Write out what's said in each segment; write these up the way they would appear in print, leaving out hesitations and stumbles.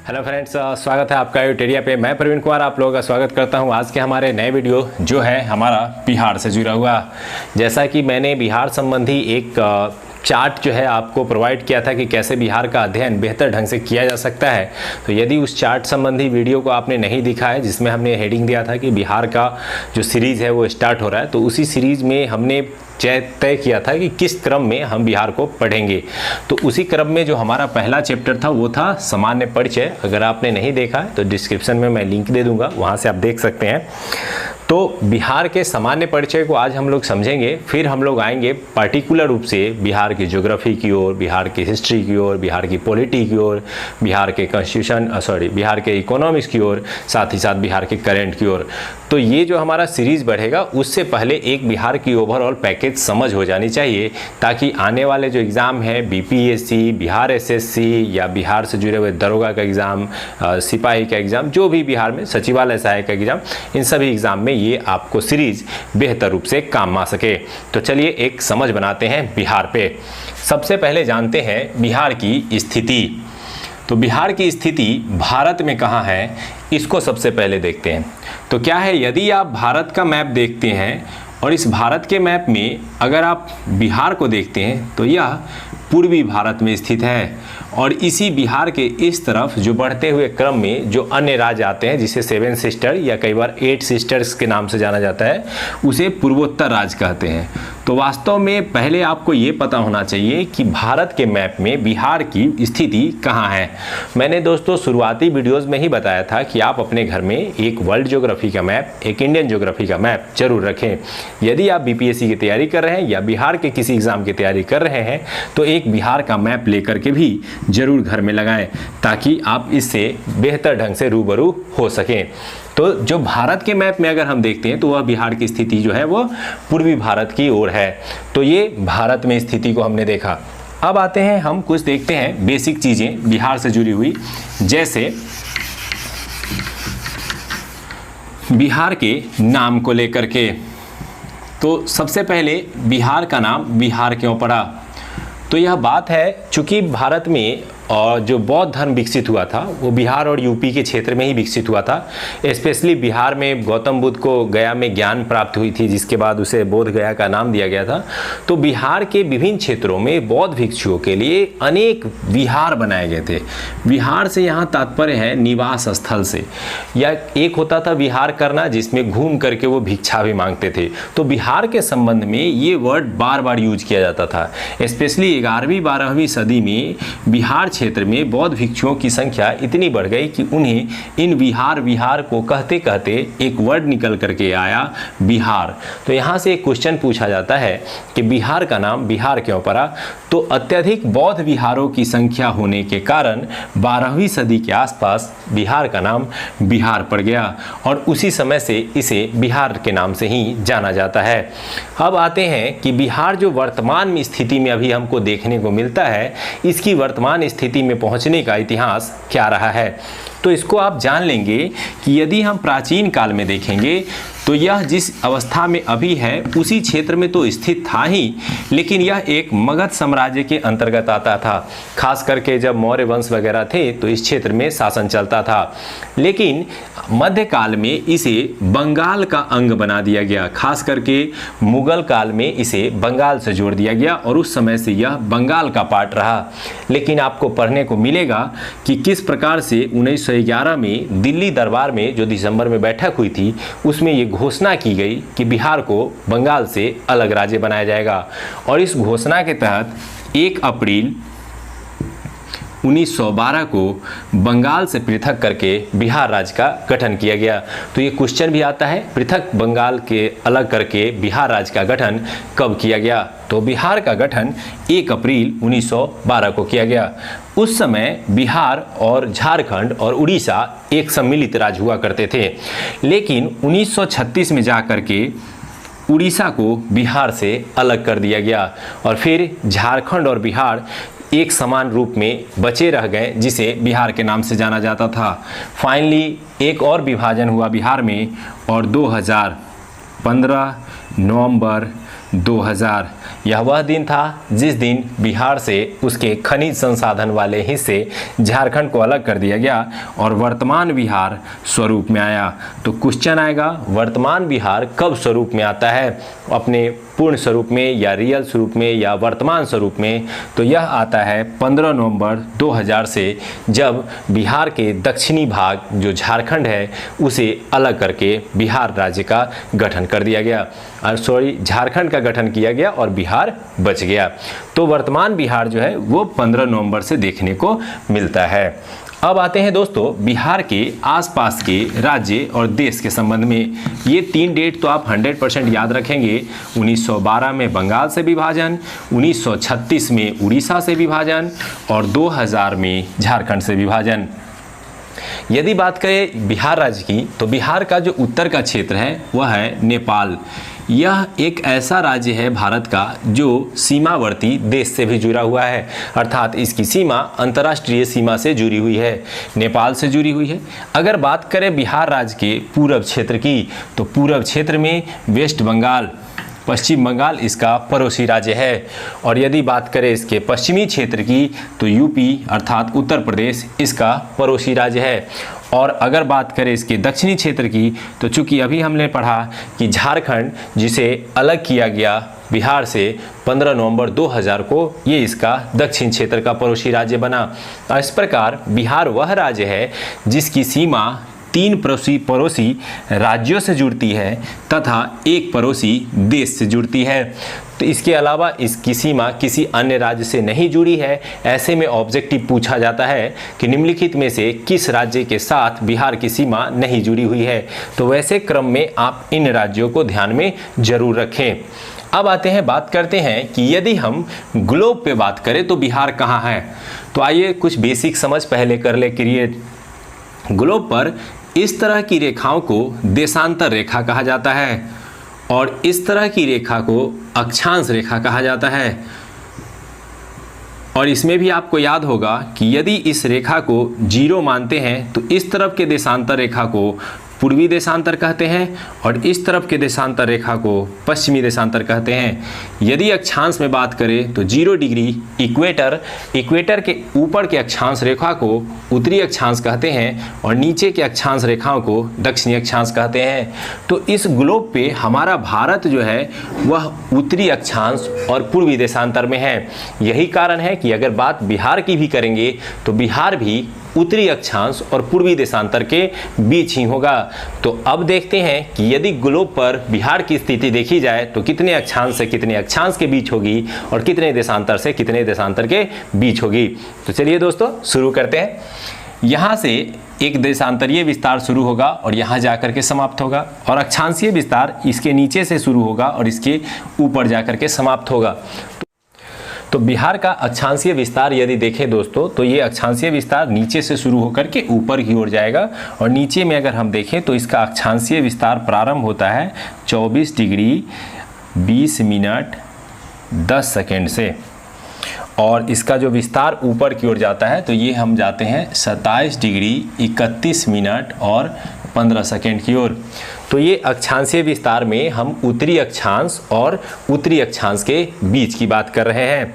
Hello friends, स्वागत है आपका यूटेरिया पे। मैं प्रवीण कुमार आप लोगों का स्वागत करता हूं। आज के हमारे नए वीडियो जो है हमारा बिहार से जुड़ा हुआ। जैसा कि मैंने बिहार संबंधी एक चार्ट जो है आपको प्रोवाइड किया था कि कैसे बिहार का अध्ययन बेहतर ढंग से किया जा सकता है, तो यदि उस चार्ट संबंधी वीडियो को आपने नहीं देखा है, जिसमें हमने हेडिंग दिया था कि बिहार का जो सीरीज़ है वो स्टार्ट हो रहा है, तो उसी सीरीज़ में हमने तय किया था कि किस क्रम में हम बिहार को पढ़ेंगे। तो उसी क्रम में जो हमारा पहला चैप्टर था वो था सामान्य परिचय। अगर आपने नहीं देखा है तो डिस्क्रिप्शन में मैं लिंक दे दूंगा, वहाँ से आप देख सकते हैं। तो बिहार के सामान्य परिचय को आज हम लोग समझेंगे, फिर हम लोग आएंगे पार्टिकुलर रूप से बिहार की ज्योग्राफी की ओर, बिहार की हिस्ट्री की ओर, बिहार की पॉलिटी की ओर, बिहार के कॉन्स्टिट्यूशन बिहार के इकोनॉमिक्स की ओर, साथ ही साथ बिहार के करंट की ओर। तो ये जो हमारा सीरीज़ बढ़ेगा उससे पहले एक बिहार की ओवरऑल पैकेज समझ हो जानी चाहिए, ताकि आने वाले जो एग्ज़ाम है बीपीएससी, बिहार एसएससी या बिहार से जुड़े हुए दरोगा का एग्ज़ाम, सिपाही का एग्ज़ाम, जो भी बिहार में सचिवालय सहायक का एग्ज़ाम, इन सभी एग्ज़ाम में ये आपको सीरीज़ बेहतर रूप से काम आ सके। तो चलिए एक समझ बनाते हैं बिहार पे। सबसे पहले जानते हैं बिहार की स्थिति। तो बिहार की स्थिति भारत में कहाँ है, इसको सबसे पहले देखते हैं। तो क्या है, यदि आप भारत का मैप देखते हैं और इस भारत के मैप में अगर आप बिहार को देखते हैं तो यह पूर्वी भारत में स्थित है, और इसी बिहार के इस तरफ जो बढ़ते हुए क्रम में जो अन्य राज्य आते हैं, जिसे 7 सिस्टर या कई बार 8 सिस्टर्स के नाम से जाना जाता है, उसे पूर्वोत्तर राज्य कहते हैं। तो वास्तव में पहले आपको ये पता होना चाहिए कि भारत के मैप में बिहार की स्थिति कहाँ है। मैंने दोस्तों शुरुआती वीडियोज़ में ही बताया था कि आप अपने घर में एक वर्ल्ड ज्योग्राफी का मैप, एक इंडियन ज्योग्राफी का मैप जरूर रखें। यदि आप बीपीएससी की तैयारी कर रहे हैं या बिहार के किसी एग्ज़ाम की तैयारी कर रहे हैं तो एक बिहार का मैप लेकर के भी जरूर घर में लगाएं, ताकि आप इससे बेहतर ढंग से रूबरू हो सकें। तो जो भारत के मैप में अगर हम देखते हैं तो वह बिहार की स्थिति जो है वो पूर्वी भारत की ओर है। तो ये भारत में स्थिति को हमने देखा। अब आते हैं, हम कुछ देखते हैं बेसिक चीज़ें बिहार से जुड़ी हुई, जैसे बिहार के नाम को लेकर के। तो सबसे पहले बिहार का नाम बिहार क्यों पड़ा, तो यह बात है चूँकि भारत में और जो बौद्ध धर्म विकसित हुआ था वो बिहार और यूपी के क्षेत्र में ही विकसित हुआ था। स्पेशली बिहार में गौतम बुद्ध को गया में ज्ञान प्राप्त हुई थी, जिसके बाद उसे बोध गया का नाम दिया गया था। तो बिहार के विभिन्न क्षेत्रों में बौद्ध भिक्षुओं के लिए अनेक विहार बनाए गए थे। विहार से यहाँ तात्पर्य है निवास स्थल से, या एक होता था विहार करना जिसमें घूम करके वो भिक्षा भी मांगते थे। तो बिहार के संबंध में ये वर्ड बार बार यूज किया जाता था। स्पेशली 11वीं-12वीं सदी में बिहार क्षेत्र में बौद्ध भिक्षुओं की संख्या इतनी बढ़ गई कि उन्हें इन विहार को कहते कहते एक वर्ड निकल करके आया, बिहार। तो यहाँ से एक क्वेश्चन पूछा जाता है कि बिहार का नाम बिहार क्यों पड़ा। तो अत्यधिक बौद्ध विहारों की संख्या होने के कारण 12वीं सदी के आसपास बिहार का नाम बिहार पड़ गया, और उसी समय से इसे बिहार के नाम से ही जाना जाता है। अब आते हैं कि बिहार जो वर्तमान स्थिति में अभी हमको देखने को मिलता है, इसकी वर्तमान स्थिति में पहुंचने का इतिहास क्या रहा है। तो इसको आप जान लेंगे कि यदि हम प्राचीन काल में देखेंगे तो यह जिस अवस्था में अभी है उसी क्षेत्र में तो स्थित था ही, लेकिन यह एक मगध साम्राज्य के अंतर्गत आता था। खास करके जब मौर्य वंश वगैरह थे तो इस क्षेत्र में शासन चलता था, लेकिन मध्यकाल में इसे बंगाल का अंग बना दिया गया। खास करके मुगल काल में इसे बंगाल से जोड़ दिया गया और उस समय से यह बंगाल का पार्ट रहा। लेकिन आपको पढ़ने को मिलेगा कि किस प्रकार से 1911 में दिल्ली दरबार में जो दिसंबर में बैठक हुई थी उसमें ये घोषणा की गई कि बिहार को बंगाल से अलग राज्य बनाया जाएगा, और इस घोषणा के तहत 1 अप्रैल 1912 को बंगाल से पृथक करके बिहार राज्य का गठन किया गया। तो ये क्वेश्चन भी आता है, पृथक बंगाल के अलग करके बिहार राज्य का गठन कब किया गया। तो बिहार का गठन 1 अप्रैल 1912 को किया गया। उस समय बिहार और झारखंड और उड़ीसा एक सम्मिलित राज्य हुआ करते थे, लेकिन 1936 में जा करके उड़ीसा को बिहार से अलग कर दिया गया, और फिर झारखंड और बिहार एक समान रूप में बचे रह गए, जिसे बिहार के नाम से जाना जाता था। फाइनली एक और विभाजन हुआ बिहार में, और 2015 नवंबर 2000। यह वह दिन था जिस दिन बिहार से उसके खनिज संसाधन वाले हिस्से झारखंड को अलग कर दिया गया और वर्तमान बिहार स्वरूप में आया। तो क्वेश्चन आएगा, वर्तमान बिहार कब स्वरूप में आता है, अपने पूर्ण स्वरूप में या रियल स्वरूप में या वर्तमान स्वरूप में? तो यह आता है 15 नवंबर 2000 से, जब बिहार के दक्षिणी भाग जो झारखंड है उसे अलग करके बिहार राज्य का गठन कर दिया गया, झारखंड का गठन किया गया और बिहार बच गया। तो वर्तमान बिहार जो है वो 15 नवंबर से देखने को मिलता है। अब आते हैं दोस्तों बिहार के आसपास के राज्य और देश के संबंध में। ये 3 डेट तो आप 100% याद रखेंगे। 1912 में बंगाल से विभाजन, 1936 में उड़ीसा से विभाजन और 2000 में झारखंड से विभाजन। यदि बात करें बिहार राज्य की, तो बिहार का जो उत्तर का क्षेत्र है वह है नेपाल। यह एक ऐसा राज्य है भारत का जो सीमावर्ती देश से भी जुड़ा हुआ है, अर्थात इसकी सीमा अंतर्राष्ट्रीय सीमा से जुड़ी हुई है, नेपाल से जुड़ी हुई है। अगर बात करें बिहार राज्य के पूर्व क्षेत्र की, तो पूर्व क्षेत्र में वेस्ट बंगाल, पश्चिम बंगाल इसका पड़ोसी राज्य है। और यदि बात करें इसके पश्चिमी क्षेत्र की, तो यूपी अर्थात उत्तर प्रदेश इसका पड़ोसी राज्य है। और अगर बात करें इसके दक्षिणी क्षेत्र की, तो चूंकि अभी हमने पढ़ा कि झारखंड जिसे अलग किया गया बिहार से 15 नवंबर 2000 को, ये इसका दक्षिण क्षेत्र का पड़ोसी राज्य बना। इस प्रकार बिहार वह राज्य है जिसकी सीमा 3 पड़ोसी राज्यों से जुड़ती है तथा 1 पड़ोसी देश से जुड़ती है। तो इसके अलावा इसकी सीमा किसी अन्य राज्य से नहीं जुड़ी है। ऐसे में ऑब्जेक्टिव पूछा जाता है कि निम्नलिखित में से किस राज्य के साथ बिहार की सीमा नहीं जुड़ी हुई है। तो वैसे क्रम में आप इन राज्यों को ध्यान में जरूर रखें। अब आते हैं, बात करते हैं कि यदि हम ग्लोब पे बात करें तो बिहार कहाँ है। तो आइए कुछ बेसिक समझ पहले कर ले क्रिएट। ग्लोब पर इस तरह की रेखाओं को देशांतर रेखा कहा जाता है और इस तरह की रेखा को अक्षांश रेखा कहा जाता है। और इसमें भी आपको याद होगा कि यदि इस रेखा को 0 मानते हैं तो इस तरफ के देशांतर रेखा को पूर्वी देशांतर कहते हैं और इस तरफ के देशांतर रेखा को पश्चिमी देशांतर कहते हैं। यदि अक्षांश में बात करें तो 0 डिग्री इक्वेटर के ऊपर के अक्षांश रेखा को उत्तरी अक्षांश कहते हैं और नीचे के अक्षांश रेखाओं को दक्षिणी अक्षांश कहते हैं। तो इस ग्लोब पे हमारा भारत जो है वह उत्तरी अक्षांश और पूर्वी देशांतर में है। यही कारण है कि अगर बात बिहार की भी करेंगे तो बिहार भी उत्तरी अक्षांश और पूर्वी देशांतर के बीच ही होगा। तो अब देखते हैं कि यदि ग्लोब पर बिहार की स्थिति देखी जाए तो कितने अक्षांश से कितने अक्षांश के बीच होगी और कितने देशांतर से कितने देशांतर के बीच होगी। तो चलिए दोस्तों शुरू करते हैं। यहाँ से एक देशांतरीय विस्तार शुरू होगा और यहाँ जाकर के समाप्त होगा और अक्षांशीय विस्तार इसके नीचे से शुरू होगा और इसके ऊपर जाकर के समाप्त होगा। तो बिहार का अक्षांशीय विस्तार यदि देखें दोस्तों तो ये अक्षांशीय विस्तार नीचे से शुरू होकर के ऊपर की ओर जाएगा और नीचे में अगर हम देखें तो इसका अक्षांशीय विस्तार प्रारंभ होता है 24 डिग्री 20 मिनट 10 सेकेंड से और इसका जो विस्तार ऊपर की ओर जाता है तो ये हम जाते हैं 27 डिग्री 31 मिनट और 15 सेकेंड की ओर। तो ये अक्षांशीय विस्तार में हम उत्तरी अक्षांश और उत्तरी अक्षांश के बीच की बात कर रहे हैं।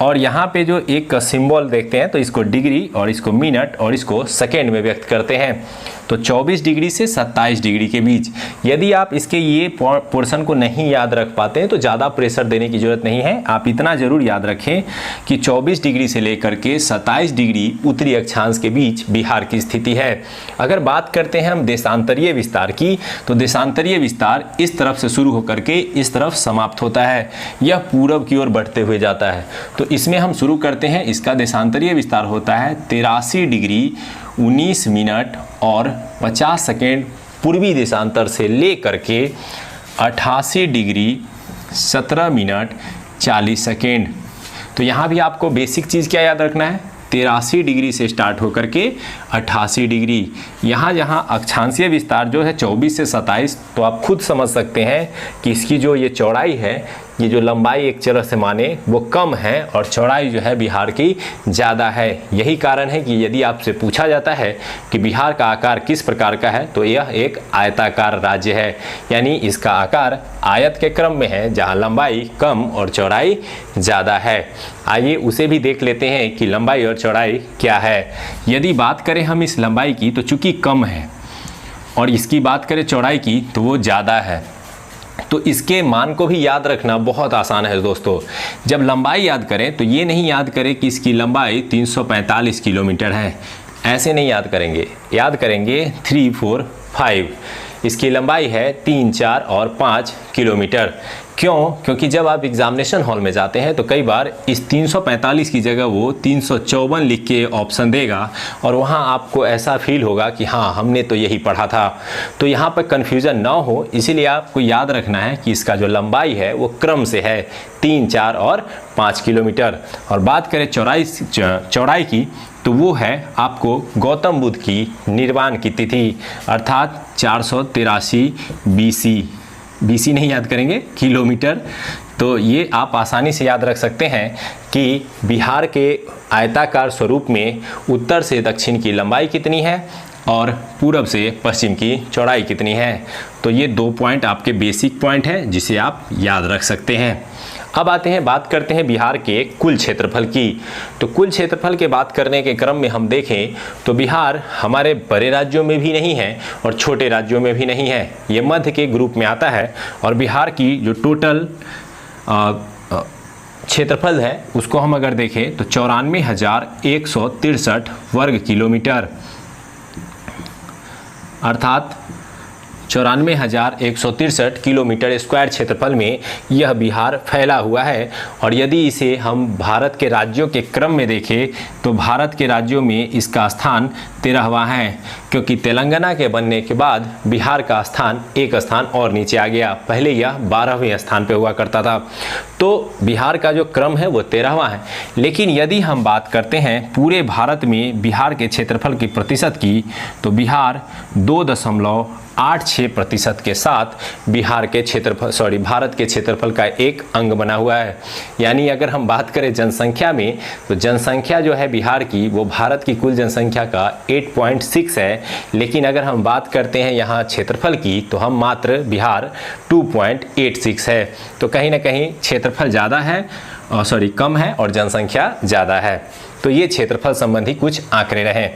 और यहाँ पे जो एक सिंबल देखते हैं तो इसको डिग्री और इसको मिनट और इसको सेकेंड में व्यक्त करते हैं। तो 24 डिग्री से 27 डिग्री के बीच। यदि आप इसके ये पोर्शन को नहीं याद रख पाते हैं तो ज़्यादा प्रेशर देने की ज़रूरत नहीं है। आप इतना ज़रूर याद रखें कि 24 डिग्री से लेकर के 27 डिग्री उत्तरी अक्षांश के बीच बिहार की स्थिति है। अगर बात करते हैं हम देशांतरीय विस्तार की तो देशांतरीय विस्तार इस तरफ से शुरू होकर के इस तरफ समाप्त होता है। यह पूरब की ओर बढ़ते हुए जाता है। तो इसमें हम शुरू करते हैं। इसका देशांतरीय विस्तार होता है 83 डिग्री 19 मिनट और 50 सेकेंड पूर्वी देशांतर से लेकर के 88 डिग्री 17 मिनट 40 सेकेंड। तो यहाँ भी आपको बेसिक चीज़ क्या याद रखना है, 83 डिग्री से स्टार्ट होकर के 88 डिग्री। यहाँ जहाँ अक्षांशीय विस्तार जो है 24 से 27, तो आप खुद समझ सकते हैं कि इसकी जो ये चौड़ाई है ये जो लंबाई एक तरह से माने वो कम है और चौड़ाई जो है बिहार की ज़्यादा है। यही कारण है कि यदि आपसे पूछा जाता है कि बिहार का आकार किस प्रकार का है तो यह एक आयताकार राज्य है, यानी इसका आकार आयत के क्रम में है जहाँ लंबाई कम और चौड़ाई ज़्यादा है। आइए उसे भी देख लेते हैं कि लंबाई और चौड़ाई क्या है। यदि बात करें हम इस लंबाई की तो चूंकि कम है और इसकी बात करें चौड़ाई की तो वो ज़्यादा है, तो इसके मान को भी याद रखना बहुत आसान है दोस्तों। जब लंबाई याद करें तो ये नहीं याद करें कि इसकी लंबाई 345 किलोमीटर है, ऐसे नहीं याद करेंगे, याद करेंगे 3, 4, 5। इसकी लंबाई है 3, 4 और 5 किलोमीटर। क्यों? क्योंकि जब आप एग्जामिनेशन हॉल में जाते हैं तो कई बार इस 345 की जगह वो 354 लिख के ऑप्शन देगा और वहाँ आपको ऐसा फील होगा कि हाँ हमने तो यही पढ़ा था। तो यहाँ पर कन्फ्यूज़न ना हो इसीलिए आपको याद रखना है कि इसका जो लंबाई है वो क्रम से है 3, 4 और 5 किलोमीटर। और बात करें चौड़ाई की तो वो है आपको गौतम बुद्ध की निर्वाण की तिथि अर्थात 483 BC नहीं याद करेंगे, किलोमीटर। तो ये आप आसानी से याद रख सकते हैं कि बिहार के आयताकार स्वरूप में उत्तर से दक्षिण की लंबाई कितनी है और पूरब से पश्चिम की चौड़ाई कितनी है। तो ये 2 पॉइंट आपके बेसिक पॉइंट है जिसे आप याद रख सकते हैं। अब आते हैं, बात करते हैं बिहार के कुल क्षेत्रफल की। तो कुल क्षेत्रफल के बात करने के क्रम में हम देखें तो बिहार हमारे बड़े राज्यों में भी नहीं है और छोटे राज्यों में भी नहीं है, ये मध्य के ग्रुप में आता है। और बिहार की जो टोटल क्षेत्रफल है उसको हम अगर देखें तो 94,163 वर्ग किलोमीटर अर्थात 94,163 किलोमीटर स्क्वायर क्षेत्रफल में यह बिहार फैला हुआ है। और यदि इसे हम भारत के राज्यों के क्रम में देखें तो भारत के राज्यों में इसका स्थान 13वां है, क्योंकि तेलंगाना के बनने के बाद बिहार का स्थान एक स्थान और नीचे आ गया। पहले यह 12वें स्थान पे हुआ करता था। तो बिहार का जो क्रम है वो 13वां है। लेकिन यदि हम बात करते हैं पूरे भारत में बिहार के क्षेत्रफल की प्रतिशत की तो बिहार 2.86% के साथ बिहार के क्षेत्रफल भारत के क्षेत्रफल का एक अंग बना हुआ है। यानी अगर हम बात करें जनसंख्या में तो जनसंख्या जो है बिहार की वो भारत की कुल जनसंख्या का 8.6 है। लेकिन अगर हम बात करते हैं यहाँ क्षेत्रफल की तो हम मात्र बिहार 2.86 है। तो कहीं ना कहीं क्षेत्रफल ज़्यादा है कम है और जनसंख्या ज़्यादा है। तो ये क्षेत्रफल संबंधी कुछ आंकड़े रहे।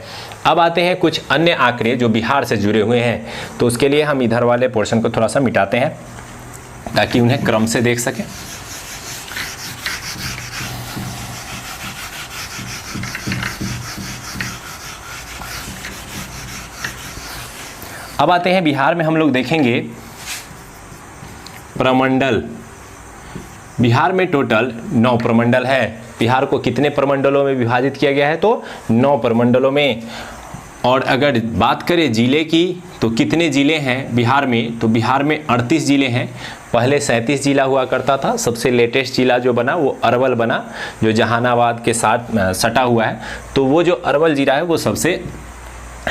अब आते हैं कुछ अन्य आंकड़े जो बिहार से जुड़े हुए हैं। तो उसके लिए हम इधर वाले पोर्शन को थोड़ा सा मिटाते हैं ताकि उन्हें क्रम से देख सकें। अब आते हैं बिहार में हम लोग देखेंगे प्रमंडल। बिहार में टोटल 9 प्रमंडल है। बिहार को कितने प्रमंडलों में विभाजित किया गया है तो 9 प्रमंडलों में। और अगर बात करें जिले की तो कितने ज़िले हैं बिहार में तो बिहार में 38 ज़िले हैं। पहले 37 जिला हुआ करता था। सबसे लेटेस्ट जिला जो बना वो अरवल बना, जो जहानाबाद के साथ सटा हुआ है। तो वो जो अरवल जिला है वो सबसे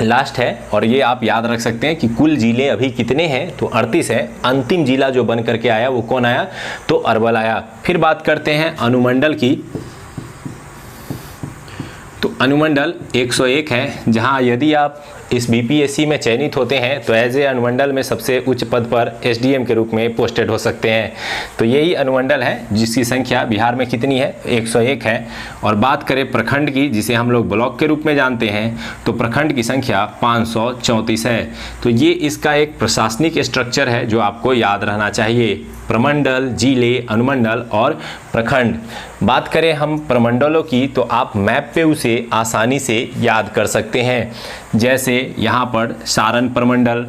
लास्ट है। और ये आप याद रख सकते हैं कि कुल जिले अभी कितने हैं तो 38 है। अंतिम जिला जो बन करके आया वो कौन आया तो अरवल आया। फिर बात करते हैं अनुमंडल की। तो अनुमंडल 101 है, जहां यदि आप इस बीपीएससी में चयनित होते हैं तो एज ए अनुमंडल में सबसे उच्च पद पर एसडीएम के रूप में पोस्टेड हो सकते हैं। तो यही अनुमंडल है जिसकी संख्या बिहार में कितनी है 101 है। और बात करें प्रखंड की, जिसे हम लोग ब्लॉक के रूप में जानते हैं, तो प्रखंड की संख्या 534 है। तो ये इसका एक प्रशासनिक स्ट्रक्चर है जो आपको याद रहना चाहिए। प्रमंडल, जिले, अनुमंडल और प्रखंड। बात करें हम प्रमंडलों की तो आप मैप पे उसे आसानी से याद कर सकते हैं। जैसे यहाँ पर सारण प्रमंडल,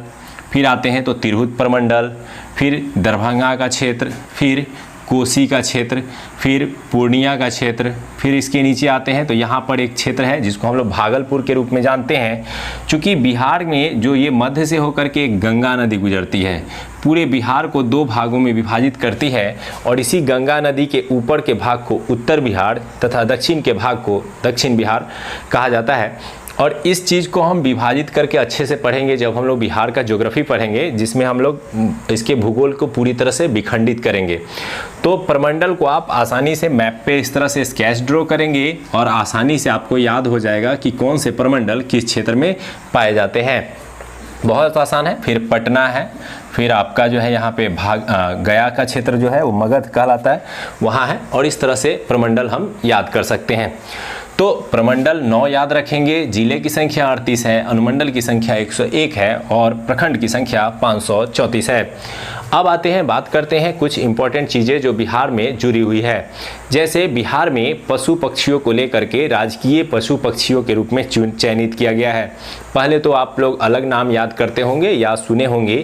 फिर आते हैं तो तिरहुत प्रमंडल, फिर दरभंगा का क्षेत्र, फिर कोसी का क्षेत्र, फिर पूर्णिया का क्षेत्र, फिर इसके नीचे आते हैं तो यहाँ पर एक क्षेत्र है जिसको हम लोग भागलपुर के रूप में जानते हैं। चूँकि बिहार में जो ये मध्य से होकर के गंगा नदी गुजरती है, पूरे बिहार को 2 भागों में विभाजित करती है। और इसी गंगा नदी के ऊपर के भाग को उत्तर बिहार तथा दक्षिण के भाग को दक्षिण बिहार कहा जाता है। और इस चीज़ को हम विभाजित करके अच्छे से पढ़ेंगे जब हम लोग बिहार का ज्योग्राफी पढ़ेंगे, जिसमें हम लोग इसके भूगोल को पूरी तरह से विखंडित करेंगे। तो प्रमंडल को आप आसानी से मैप पे इस तरह से स्केच ड्रॉ करेंगे और आसानी से आपको याद हो जाएगा कि कौन से प्रमंडल किस क्षेत्र में पाए जाते हैं। बहुत आसान है। फिर पटना है, फिर आपका जो है यहाँ पे गया का क्षेत्र जो है वो मगध कहलाता है, वहाँ है, और इस तरह से प्रमंडल हम याद कर सकते हैं। तो प्रमंडल 9 याद रखेंगे, जिले की संख्या 38 है, अनुमंडल की संख्या 101 है और प्रखंड की संख्या 534 है। अब आते हैं, बात करते हैं कुछ इंपॉर्टेंट चीज़ें जो बिहार में जुड़ी हुई है। जैसे बिहार में पशु पक्षियों को लेकर के राजकीय पशु पक्षियों के रूप में चयनित किया गया है। पहले तो आप लोग अलग नाम याद करते होंगे या सुने होंगे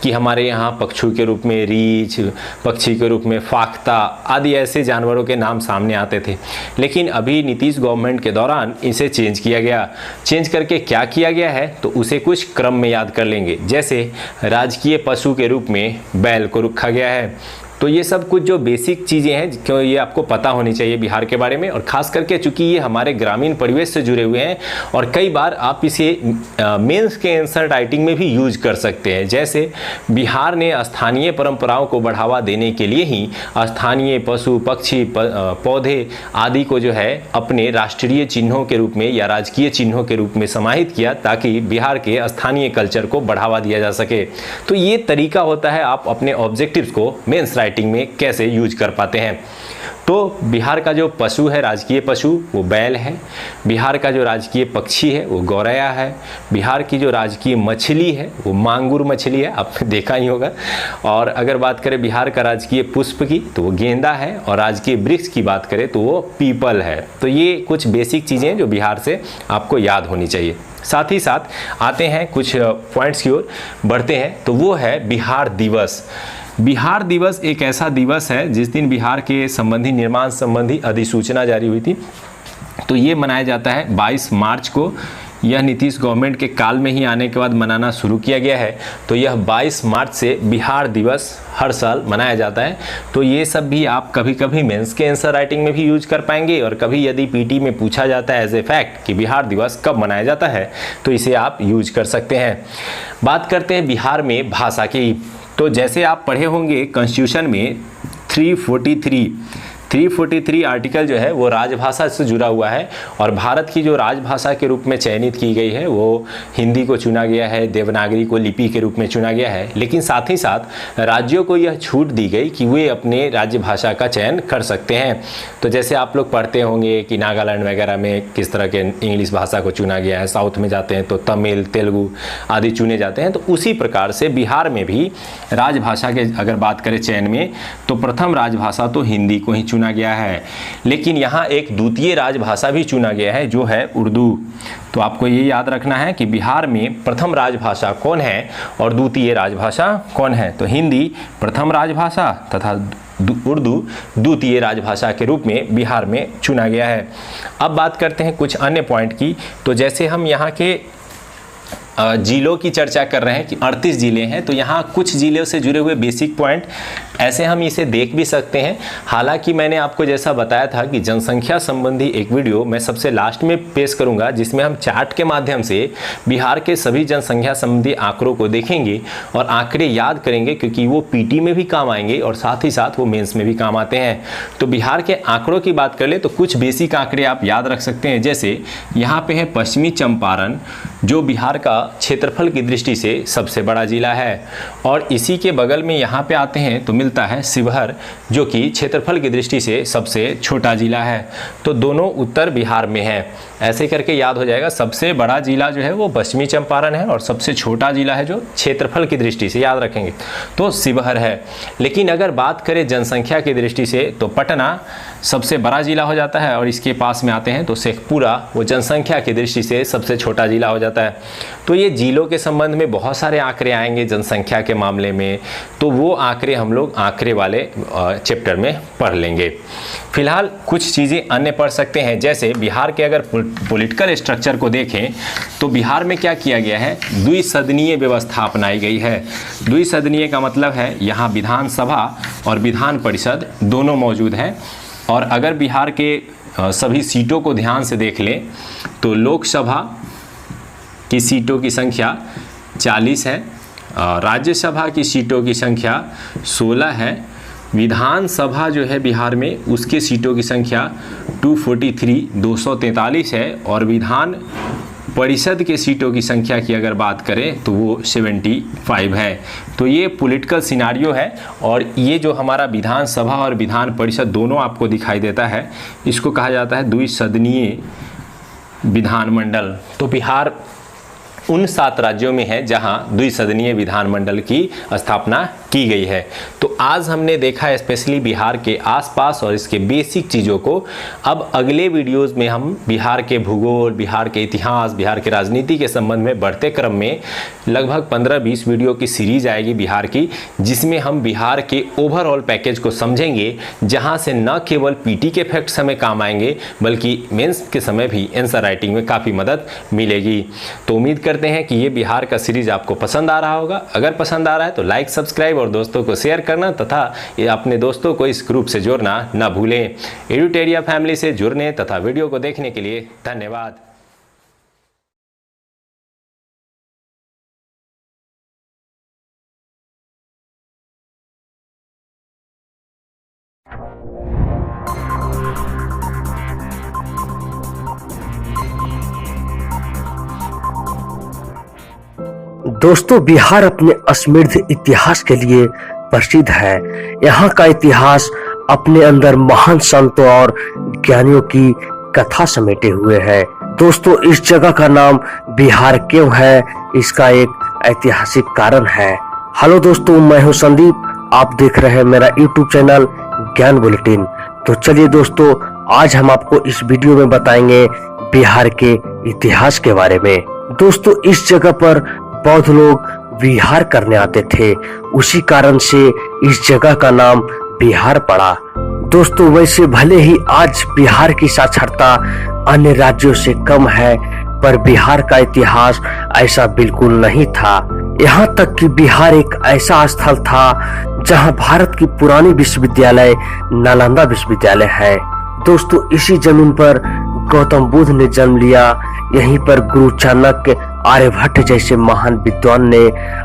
कि हमारे यहाँ पक्षियों के रूप में रीछ, पक्षी के रूप में फाख्ता आदि ऐसे जानवरों के नाम सामने आते थे, लेकिन अभी नीतीश गवर्नमेंट के दौरान इसे चेंज किया गया। चेंज करके क्या किया गया है तो उसे कुछ क्रम में याद कर लेंगे। जैसे राजकीय पशु के रूप में बैल को रखा गया है। तो ये सब कुछ जो बेसिक चीज़ें हैं, क्यों ये आपको पता होनी चाहिए बिहार के बारे में, और ख़ास करके चूंकि ये हमारे ग्रामीण परिवेश से जुड़े हुए हैं और कई बार आप इसे मेंस के आंसर राइटिंग में भी यूज कर सकते हैं। जैसे बिहार ने स्थानीय परंपराओं को बढ़ावा देने के लिए ही स्थानीय पशु पक्षी पौधे आदि को जो है अपने राष्ट्रीय चिन्हों के रूप में या राजकीय चिन्हों के रूप में समाहित किया, ताकि बिहार के स्थानीय कल्चर को बढ़ावा दिया जा सके। तो ये तरीका होता है आप अपने ऑब्जेक्टिव्स को मेंस राइटिंग में कैसे यूज कर पाते हैं। तो बिहार का जो पशु है, राजकीय पशु, वो बैल है। बिहार का जो राजकीय पक्षी है वो गौरैया है। बिहार की जो राजकीय मछली है वो मांगुर मछली है, आपने देखा ही होगा। और अगर बात करें बिहार का राजकीय पुष्प की तो वो गेंदा है, और राजकीय वृक्ष की बात करें तो वो पीपल है। तो ये कुछ बेसिक चीज़ें हैं जो बिहार से आपको याद होनी चाहिए। साथ ही साथ आते हैं कुछ पॉइंट्स की ओर बढ़ते हैं, तो वो है बिहार दिवस। बिहार दिवस एक ऐसा दिवस है जिस दिन बिहार के संबंधी निर्माण संबंधी अधिसूचना जारी हुई थी। तो ये मनाया जाता है 22 मार्च को। यह नीतीश गवर्नमेंट के काल में ही आने के बाद मनाना शुरू किया गया है। तो यह 22 मार्च से बिहार दिवस हर साल मनाया जाता है। तो ये सब भी आप कभी कभी मेंस के आंसर राइटिंग में भी यूज कर पाएंगे, और कभी यदि पीटी में पूछा जाता है एज ए फैक्ट कि बिहार दिवस कब मनाया जाता है तो इसे आप यूज कर सकते हैं। बात करते हैं बिहार में भाषा की। तो जैसे आप पढ़े होंगे कॉन्स्टिट्यूशन में 343 आर्टिकल जो है वो राजभाषा से जुड़ा हुआ है, और भारत की जो राजभाषा के रूप में चयनित की गई है वो हिंदी को चुना गया है, देवनागरी को लिपि के रूप में चुना गया है। लेकिन साथ ही साथ राज्यों को यह छूट दी गई कि वे अपने राज्य भाषा का चयन कर सकते हैं। तो जैसे आप लोग पढ़ते होंगे कि नागालैंड वगैरह में किस तरह के इंग्लिश भाषा को चुना गया है, साउथ में जाते हैं तो तमिल, तेलुगु आदि चुने जाते हैं। तो उसी प्रकार से बिहार में भी राजभाषा के अगर बात करें चयन में, तो प्रथम राजभाषा तो हिंदी को ही चुना गया है, लेकिन यहाँ एक द्वितीय राजभाषा भी चुना गया है जो है उर्दू। तो आपको ये याद रखना है कि बिहार में प्रथम राजभाषा कौन है और द्वितीय राजभाषा कौन है। तो हिंदी प्रथम राजभाषा तथा उर्दू द्वितीय राजभाषा के रूप में बिहार में चुना गया है। अब बात करते हैं कुछ अन्य पॉइंट की। तो जैसे हम यहाँ के जिलों की चर्चा कर रहे हैं कि 38 जिले हैं, तो यहाँ कुछ जिलों से जुड़े हुए बेसिक पॉइंट ऐसे हम इसे देख भी सकते हैं। हालांकि मैंने आपको जैसा बताया था कि जनसंख्या संबंधी एक वीडियो मैं सबसे लास्ट में पेश करूंगा, जिसमें हम चार्ट के माध्यम से बिहार के सभी जनसंख्या संबंधी आंकड़ों को देखेंगे और आंकड़े याद करेंगे, क्योंकि वो पीटी में भी काम आएंगे और साथ ही साथ वो मेंस में भी काम आते हैं। तो बिहार के आंकड़ों की बात कर ले तो कुछ बेसिक आंकड़े आप याद रख सकते हैं। जैसे यहाँ पे है पश्चिमी चंपारण, जो बिहार का क्षेत्रफल की दृष्टि से सबसे बड़ा जिला है, और इसी के बगल में यहाँ पे आते हैं तो मिलता है शिवहर, जो कि क्षेत्रफल की दृष्टि से सबसे छोटा जिला है। तो दोनों उत्तर बिहार में है, ऐसे करके याद हो जाएगा। सबसे बड़ा जिला जो है वो पश्चिमी चंपारण है, और सबसे छोटा जिला है जो क्षेत्रफल की दृष्टि से याद रखेंगे तो शिवहर है। लेकिन अगर बात करें जनसंख्या की दृष्टि से तो पटना सबसे बड़ा जिला हो जाता है, और इसके पास में आते हैं तो शेखपुरा वो जनसंख्या की दृष्ि से सबसे छोटा जिला हो जाता है। तो ये जिलों के संबंध में बहुत सारे आंकड़े आएंगे जनसंख्या के मामले में, तो वो आंकड़े हम लोग आंकड़े वाले चैप्टर में पढ़ लेंगे। फिलहाल कुछ चीज़ें अन्य पढ़ सकते हैं। जैसे बिहार के अगर पॉलिटिकल स्ट्रक्चर को देखें तो बिहार में क्या किया गया है, द्विसदनीय व्यवस्था अपनाई गई है। द्विसदनीय का मतलब है यहाँ विधानसभा और विधान परिषद दोनों मौजूद हैं। और अगर बिहार के सभी सीटों को ध्यान से देख लें तो लोकसभा की सीटों की संख्या 40 है, राज्यसभा की सीटों की संख्या 16 है, विधानसभा जो है बिहार में उसके सीटों की संख्या 243 है, और विधान परिषद के सीटों की संख्या की अगर बात करें तो वो 75 है। तो ये पॉलिटिकल सिनारियो है, और ये जो हमारा विधानसभा और विधान परिषद दोनों आपको दिखाई देता है, इसको कहा जाता है द्विसदनीय विधानमंडल। तो बिहार उन 7 राज्यों में है जहां द्विसदनीय विधानमंडल की स्थापना की गई है। तो आज हमने देखा स्पेशली बिहार के आसपास और इसके बेसिक चीज़ों को। अब अगले वीडियोस में हम बिहार के भूगोल, बिहार के इतिहास, बिहार के राजनीति के संबंध में बढ़ते क्रम में लगभग 15-20 वीडियो की सीरीज आएगी बिहार की, जिसमें हम बिहार के ओवरऑल पैकेज को समझेंगे, जहां से न केवल पीटी के फैक्ट्स हमें काम आएंगे बल्कि मेंस के समय भी आंसर राइटिंग में काफ़ी मदद मिलेगी। तो उम्मीद करते हैं कि ये बिहार का सीरीज आपको पसंद आ रहा होगा। अगर पसंद आ रहा है तो लाइक, सब्सक्राइब और दोस्तों को शेयर करना तथा ये अपने दोस्तों को इस ग्रुप से जोड़ना ना भूलें। एडुटेरिया फैमिली से जुड़ने तथा वीडियो को देखने के लिए धन्यवाद। दोस्तों, बिहार अपने समृद्ध इतिहास के लिए प्रसिद्ध है। यहाँ का इतिहास अपने अंदर महान संतों और ज्ञानियों की कथा समेटे हुए है। दोस्तों, इस जगह का नाम बिहार क्यों है, इसका एक ऐतिहासिक कारण है। हेलो दोस्तों, मैं हूँ संदीप, आप देख रहे हैं मेरा यूट्यूब चैनल ज्ञान बुलेटिन। तो चलिए दोस्तों, आज हम आपको इस वीडियो में बताएंगे बिहार के इतिहास के बारे में। दोस्तों, इस जगह पर बौद्ध लोग विहार करने आते थे, उसी कारण से इस जगह का नाम बिहार पड़ा। दोस्तों, वैसे भले ही आज बिहार की साक्षरता अन्य राज्यों से कम है, पर बिहार का इतिहास ऐसा बिल्कुल नहीं था। यहाँ तक कि बिहार एक ऐसा स्थल था जहाँ भारत की पुरानी विश्वविद्यालय नालंदा विश्वविद्यालय है। दोस्तों, इसी जमीन पर गौतम बुद्ध ने जन्म लिया। यहीं पर गुरु चाणक्य, आर्यभट्ट जैसे महान विद्वान ने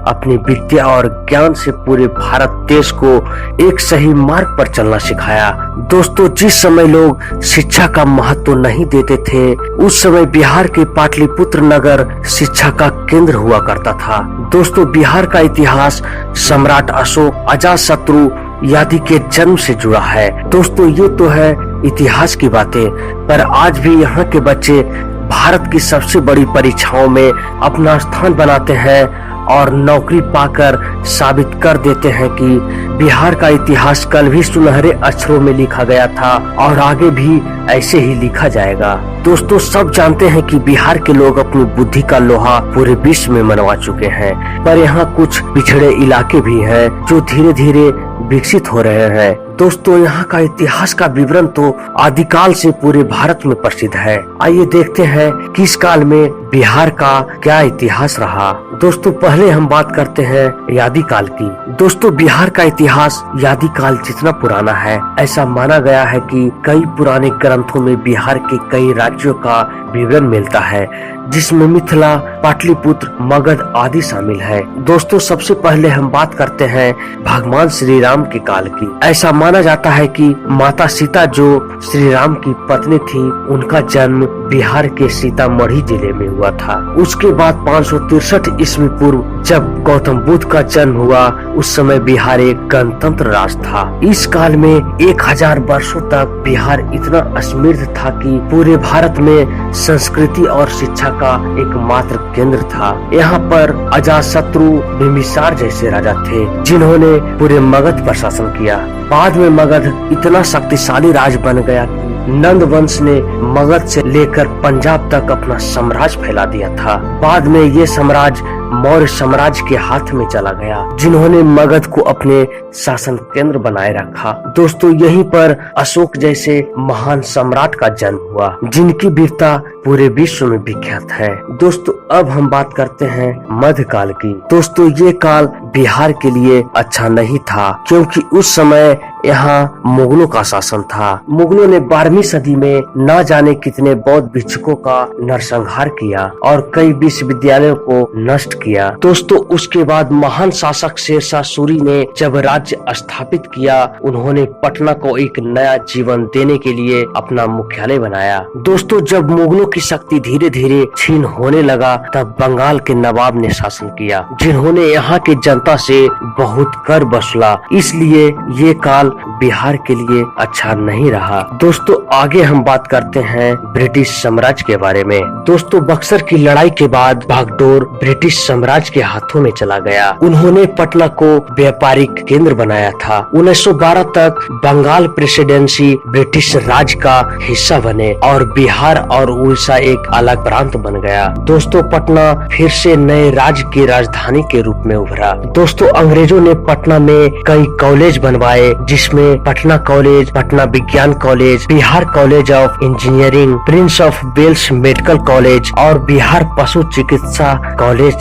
अपनी विद्या और ज्ञान से पूरे भारत देश को एक सही मार्ग पर चलना सिखाया। दोस्तों, जिस समय लोग शिक्षा का महत्व नहीं देते थे, उस समय बिहार के पाटलिपुत्र नगर शिक्षा का केंद्र हुआ करता था। दोस्तों, बिहार का इतिहास सम्राट अशोक, अजातशत्रु आदि के जन्म से जुड़ा है। दोस्तों, ये तो है इतिहास की बातें, पर आज भी यहाँ के बच्चे भारत की सबसे बड़ी परीक्षाओं में अपना स्थान बनाते हैं और नौकरी पाकर साबित कर देते हैं कि बिहार का इतिहास कल भी सुनहरे अक्षरों में लिखा गया था और आगे भी ऐसे ही लिखा जाएगा। दोस्तों, सब जानते हैं कि बिहार के लोग अपनी बुद्धि का लोहा पूरे विश्व में मनवा चुके हैं, पर यहाँ कुछ पिछड़े इलाके भी हैं जो धीरे धीरे विकसित हो रहे हैं। दोस्तों, यहाँ का इतिहास का विवरण तो आदिकाल से पूरे भारत में प्रसिद्ध है। आइए देखते हैं किस काल में बिहार का क्या इतिहास रहा। दोस्तों, पहले हम बात करते हैं आदिकाल की। दोस्तों, बिहार का इतिहास आदिकाल जितना पुराना है, ऐसा माना गया है कि कई पुराने ग्रंथों में बिहार के कई राज्यों का विवरण मिलता है, जिसमें मिथिला, पाटलिपुत्र, मगध आदि शामिल है। दोस्तों, सबसे पहले हम बात करते हैं भगवान श्री राम के काल की। ऐसा माना जाता है कि माता सीता जो श्री राम की पत्नी थी, उनका जन्म बिहार के सीतामढ़ी जिले में हुआ था। उसके बाद 563 ईस्वी पूर्व जब गौतम बुद्ध का जन्म हुआ, उस समय बिहार एक गणतंत्र राष्ट्र था। इस काल में 1000 वर्षों तक बिहार इतना समृद्ध था कि पूरे भारत में संस्कृति और शिक्षा का एकमात्र केंद्र था। यहाँ पर अजातशत्रु, बिंबिसार जैसे राजा थे, जिन्होंने पूरे मगध पर शासन किया। बाद में मगध इतना शक्तिशाली राज बन गया कि नंद वंश ने मगध से लेकर पंजाब तक अपना साम्राज्य फैला दिया था। बाद में ये साम्राज्य मौर्य साम्राज्य के हाथ में चला गया, जिन्होंने मगध को अपने शासन केंद्र बनाए रखा। दोस्तों, यहीं पर अशोक जैसे महान सम्राट का जन्म हुआ, जिनकी वीरता पूरे विश्व में विख्यात है। दोस्तों अब हम बात करते हैं मध्यकाल की। दोस्तों ये काल बिहार के लिए अच्छा नहीं था, क्योंकि उस समय यहाँ मुगलों का शासन था। मुगलों ने 12वीं सदी में न जाने कितने बौद्ध भिक्षुकों का नरसंहार किया और कई विश्वविद्यालयों को नष्ट किया। दोस्तों उसके बाद महान शासक शेरशाह सूरी ने जब राज्य स्थापित किया, उन्होंने पटना को एक नया जीवन देने के लिए अपना मुख्यालय बनाया। दोस्तों जब मुगलों की शक्ति धीरे धीरे क्षीण होने लगा, तब बंगाल के नवाब ने शासन किया, जिन्होंने यहाँ की जनता से बहुत कर वसूला। इसलिए ये काल बिहार के लिए अच्छा नहीं रहा। दोस्तों आगे हम बात करते हैं ब्रिटिश साम्राज्य के बारे में। दोस्तों बक्सर की लड़ाई के बाद बागडोर ब्रिटिश साम्राज्य के हाथों में चला गया। उन्होंने पटना को व्यापारिक केंद्र बनाया था। 1912 तक बंगाल प्रेसिडेंसी ब्रिटिश राज का हिस्सा बने और बिहार और उड़ीसा एक अलग प्रांत बन गया। दोस्तों पटना फिर से नए राज्य की राजधानी के रूप में उभरा। दोस्तों अंग्रेजों ने पटना में कई कॉलेज बनवाए, जिसमें पटना कॉलेज, पटना विज्ञान college, Bihar college of engineering, prince of Wales medical college और बिहार पशु चिकित्सा कॉलेज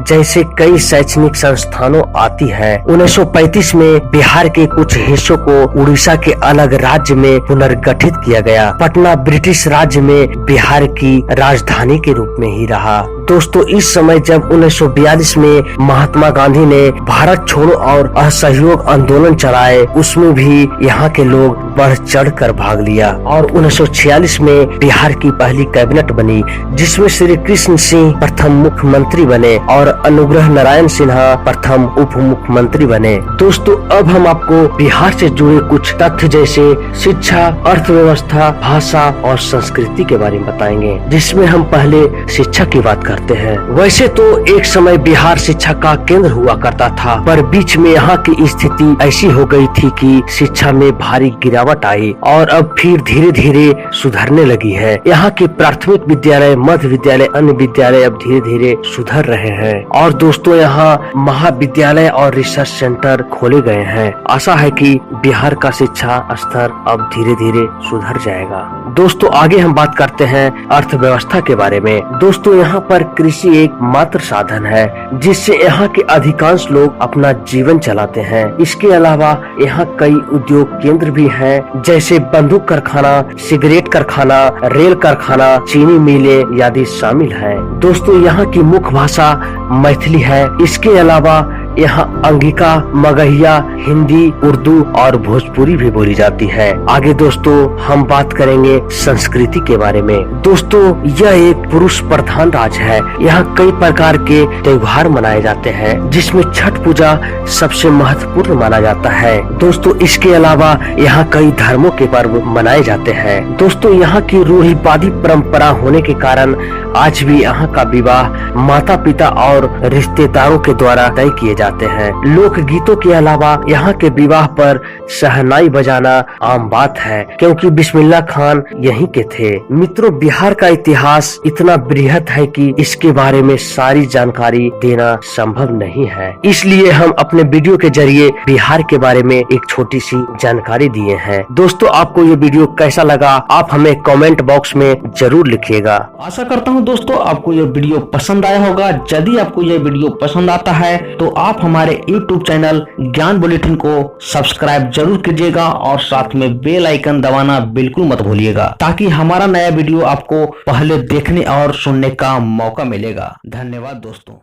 जैसे कई शैक्षणिक संस्थानों आती है। 1935 में बिहार के कुछ हिस्सों को उड़ीसा के अलग राज्य में पुनर्गठित किया गया। पटना ब्रिटिश राज्य में बिहार की राजधानी के रूप में ही रहा। दोस्तों इस समय जब 1942 में महात्मा गांधी ने भारत छोड़ो और असहयोग आंदोलन चलाए, उसमें भी यहाँ के लोग बढ़ चढ़ कर भाग लिया और 1946 में बिहार की पहली कैबिनेट बनी, जिसमें श्री कृष्ण सिंह प्रथम मुख्यमंत्री बने और अनुग्रह नारायण सिन्हा प्रथम उप मुख्यमंत्री बने। दोस्तों अब हम आपको बिहार से जुड़े कुछ तथ्य जैसे शिक्षा, अर्थव्यवस्था, भाषा और संस्कृति के बारे में बताएंगे, जिसमें हम पहले शिक्षा की बात करते हैं। वैसे तो एक समय बिहार शिक्षा का केंद्र हुआ करता था, पर बीच में यहाँ की स्थिति ऐसी हो गई थी कि शिक्षा में भारी गिरावट आई और अब फिर धीरे धीरे सुधरने लगी है। यहाँ के प्राथमिक विद्यालय, मध्य विद्यालय, अन्य विद्यालय अब धीरे धीरे सुधर रहे हैं और दोस्तों यहाँ महाविद्यालय और रिसर्च सेंटर खोले गए हैं। आशा है कि बिहार का शिक्षा स्तर अब धीरे धीरे सुधर जाएगा। दोस्तों आगे हम बात करते हैं अर्थव्यवस्था के बारे में। दोस्तों यहाँ पर कृषि एक मात्र साधन है, जिससे यहाँ के अधिकांश लोग अपना जीवन चलाते हैं। इसके अलावा यहाँ कई उद्योग केंद्र भी हैं, जैसे बंदूक कारखाना, सिगरेट कारखाना, रेल कारखाना, चीनी मिलें आदि शामिल है। दोस्तों यहाँ की मुख्य भाषा मैथिली है। इसके अलावा यहाँ अंगिका, मगहिया, हिंदी, उर्दू और भोजपुरी भी बोली जाती है। आगे दोस्तों हम बात करेंगे संस्कृति के बारे में। दोस्तों यह एक पुरुष प्रधान राज्य है। यहाँ कई प्रकार के त्योहार मनाए जाते हैं, जिसमें छठ पूजा सबसे महत्वपूर्ण माना जाता है। दोस्तों इसके अलावा यहाँ कई धर्मों के पर्व मनाए जाते हैं। दोस्तों यहाँ की रूढ़िवादी परंपरा होने के कारण आज भी यहाँ का विवाह माता पिता और रिश्तेदारों के द्वारा तय किए जाते हैं। लोक गीतों के अलावा यहाँ के विवाह पर शहनाई बजाना आम बात है, क्योंकि बिस्मिल्लाह खान यहीं के थे। मित्रों बिहार का इतिहास इतना बृहद है कि इसके बारे में सारी जानकारी देना संभव नहीं है, इसलिए हम अपने वीडियो के जरिए बिहार के बारे में एक छोटी सी जानकारी दिए हैं। दोस्तों आपको ये वीडियो कैसा लगा, आप हमें कमेंट बॉक्स में जरूर लिखिएगा। आशा करता हूँ दोस्तों आपको ये वीडियो पसंद आया होगा। यदि आपको ये वीडियो पसंद आता है तो आप हमारे YouTube चैनल ज्ञान बुलेटिन को सब्सक्राइब जरूर कीजिएगा और साथ में बेल आइकन दबाना बिल्कुल मत भूलिएगा, ताकि हमारा नया वीडियो आपको पहले देखने और सुनने का मौका मिलेगा। धन्यवाद दोस्तों।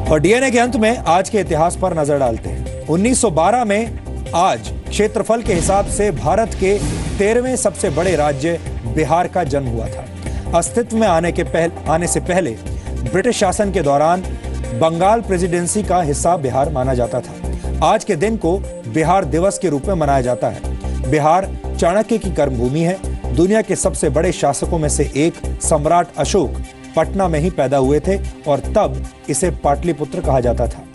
और डीएनए के अंत में आज के इतिहास पर नजर डालते हैं। 1912 में आज क्षेत्रफल के हिसाब से भारत के 13वें सबसे बड़े राज्य बिहार का जन्म हुआ था। अस्तित्व में आने से पहले ब्रिटिश शासन के दौरान बंगाल प्रेसिडेंसी का हिस्सा बिहार माना जाता था। आज के दिन को बिहार दिवस के रूप में मनाया जाता है। बिहार चाणक्य की कर्मभूमि है। दुनिया के सबसे बड़े शासकों में से एक सम्राट अशोक पटना में ही पैदा हुए थे और तब इसे पाटलिपुत्र कहा जाता था।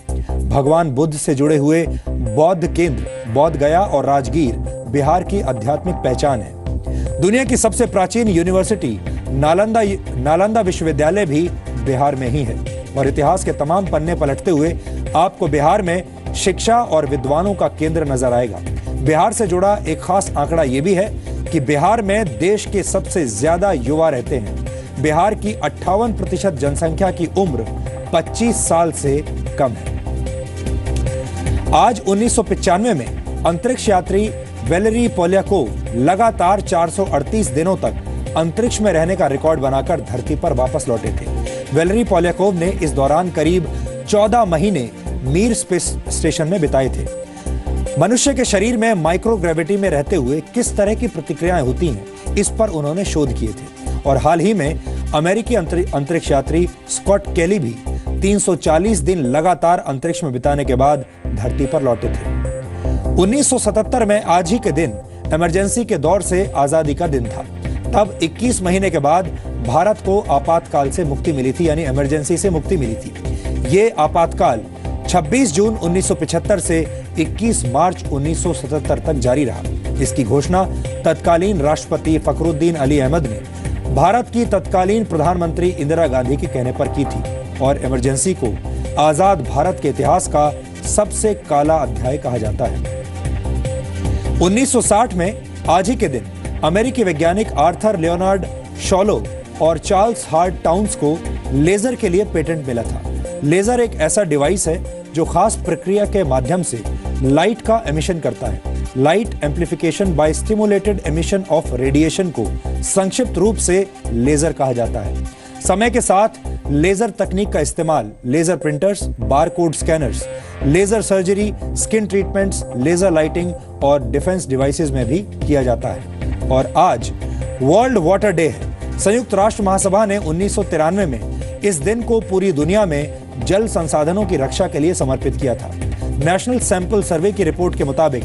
भगवान बुद्ध से जुड़े हुए बौद्ध केंद्र बोध गया और राजगीर बिहार की आध्यात्मिक पहचान है। दुनिया की सबसे प्राचीन यूनिवर्सिटी नालंदा विश्वविद्यालय भी बिहार में ही है। और इतिहास के तमाम पन्ने पलटते हुए आपको बिहार में शिक्षा और विद्वानों का केंद्र नजर आएगा। बिहार से जुड़ा एक खास आंकड़ा यह भी है कि बिहार में देश के सबसे ज्यादा युवा रहते हैं। बिहार की 58% जनसंख्या की उम्र 25 साल से कम है। आज 1995 में अंतरिक्ष यात्री वैलेरी पोलियाकोव लगातार 438 दिनों तक अंतरिक्ष में रहने का रिकॉर्ड बनाकर धरती पर वापस लौटे थे। वैलेरी पोलियाकोव ने इस दौरान करीब 14 महीने मीर स्पेस स्टेशन में बिताए थे। मनुष्य के शरीर में माइक्रोग्रेविटी में रहते हुए किस तरह की प्रतिक्रियाएं होती हैं, इस पर उन्होंने शोध किए थे। और हाल ही में अमेरिकी अंतरिक्ष यात्री स्कॉट केली भी 340 दिन लगातार अंतरिक्ष में बिताने के बाद धरती पर लौटे थे। 1977 में आज ही के दिन इमरजेंसी के दौर से आजादी का दिन था। तब 21 महीने के बाद भारत को आपातकाल से मुक्ति मिली थी, यानी इमरजेंसी से मुक्ति मिली थी। ये आपातकाल 26 जून 1975 से 21 मार्च 1977 तक जारी रहा। इसकी घोषणा तत्कालीन राष्ट्रपति फखरुद्दीन अली अहमद ने भारत की तत्कालीन प्रधानमंत्री इंदिरा गांधी के कहने पर की थी और इमरजेंसी को आजाद भारत के इतिहास का सबसे काला अध्याय कहा जाता है। 1960 में आज ही के दिन अमेरिकी वैज्ञानिक आर्थर लियोनार्ड शॉलो और चार्ल्स हार्ट टाउन्स को लेजर के लिए पेटेंट मिला था। लेजर एक ऐसा डिवाइस है जो खास प्रक्रिया के माध्यम से लाइट का एमिशन करता है। Light amplification by stimulated emission of radiation को संक्षिप्त रूप से लेजर कहा जाता है। समय के साथ लेजर तकनीक का इस्तेमाल laser printers, barcode scanners, laser surgery, skin treatments, laser lighting और डिफेंस डिवाइसेस में भी किया जाता है। और आज वर्ल्ड वाटर डे है। संयुक्त राष्ट्र महासभा ने 1993 में इस दिन को पूरी दुनिया में जल संसाधनों की रक्षा के लिए समर्पित किया था। नेशनल सैंपल सर्वे की रिपोर्ट के मुताबिक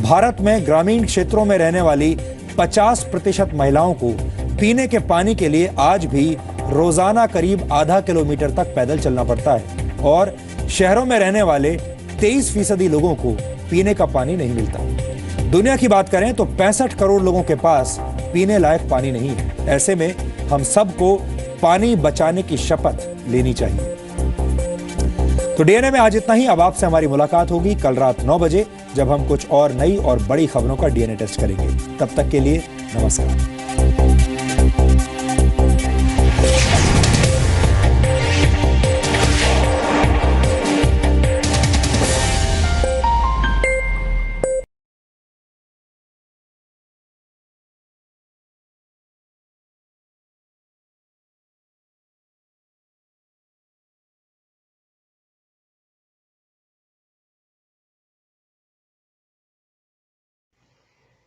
भारत में ग्रामीण क्षेत्रों में रहने वाली 50% महिलाओं को पीने के पानी के लिए आज भी रोजाना करीब आधा किलोमीटर तक पैदल चलना पड़ता है और शहरों में रहने वाले 23% लोगों को पीने का पानी नहीं मिलता। दुनिया की बात करें तो 65 करोड़ लोगों के पास पीने लायक पानी नहीं है। ऐसे में हम सबको पानी बचाने की शपथ लेनी चाहिए। तो डीएनए में आज इतना ही। अब आपसे हमारी मुलाकात होगी कल रात 9 बजे, जब हम कुछ और नई और बड़ी खबरों का डीएनए टेस्ट करेंगे। तब तक के लिए नमस्कार।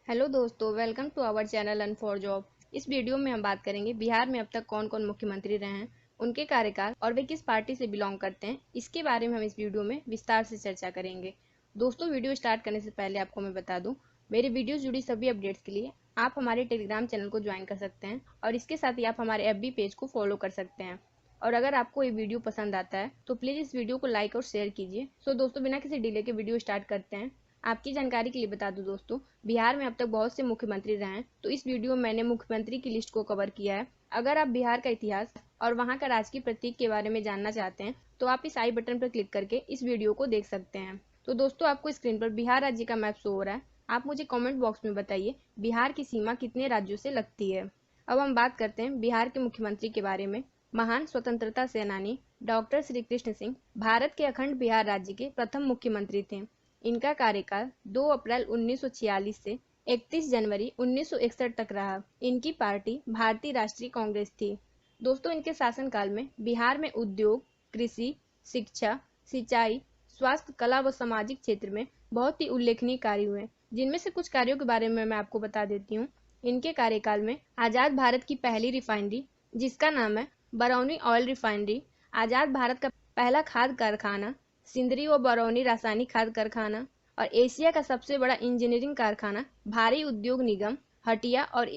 हेलो दोस्तों, welcome to our channel learn for job. इस वीडियो में हम बात करेंगे बिहार में अब तक कौन कौन मुख्यमंत्री रहे हैं, उनके कार्यकाल और वे किस पार्टी से बिलोंग करते हैं। इसके बारे में हम इस वीडियो में विस्तार से चर्चा करेंगे। दोस्तों, वीडियो स्टार्ट करने से पहले आपको मैं बता दूं, मेरे वीडियो जुड़ी सभी अपडेट्स के लिए आप हमारे टेलीग्राम चैनल को ज्वाइन कर सकते हैं और इसके साथ ही आप हमारे FB पेज को फॉलो कर सकते हैं। और अगर आपको ये वीडियो पसंद आता है तो प्लीज़ इस वीडियो को लाइक और शेयर कीजिए। सो दोस्तों, बिना किसी डिले के वीडियो स्टार्ट करते हैं। आपकी जानकारी के लिए बता दूं दोस्तों, बिहार में अब तक बहुत से मुख्यमंत्री रहे हैं, तो इस वीडियो में मैंने मुख्यमंत्री की लिस्ट को कवर किया है। अगर आप बिहार का इतिहास और वहां का राजकीय प्रतीक के बारे में जानना चाहते हैं तो आप इस आई बटन पर क्लिक करके इस वीडियो को देख सकते हैं। तो दोस्तों, आपको स्क्रीन पर बिहार राज्य का मैप शो हो रहा है। आप मुझे कॉमेंट बॉक्स में बताइए बिहार की सीमा कितने राज्यों से लगती है। अब हम बात करते हैं बिहार के मुख्यमंत्री के बारे में। महान स्वतंत्रता सेनानी डॉक्टर श्री कृष्ण सिंह भारत के अखंड बिहार राज्य के प्रथम मुख्यमंत्री थे। इनका कार्यकाल 2 अप्रैल 1946 से 31 जनवरी 1961 तक रहा। इनकी पार्टी भारतीय राष्ट्रीय कांग्रेस थी। दोस्तों, इनके शासनकाल में बिहार में उद्योग, कृषि, शिक्षा, सिंचाई, स्वास्थ्य, कला व सामाजिक क्षेत्र में बहुत ही उल्लेखनीय कार्य हुए, जिनमें से कुछ कार्यों के बारे में मैं आपको बता देती हूँ। इनके कार्यकाल में आजाद भारत की पहली रिफाइनरी, जिसका नाम है बरौनी ऑयल रिफाइनरी, आजाद भारत का पहला खाद कारखाना, सिंदरी व बरौनी रासायनिक खाद कारखाना और एशिया का सबसे बड़ा इंजीनियरिंग कारखाना भारी उद्योग निगम हटिया और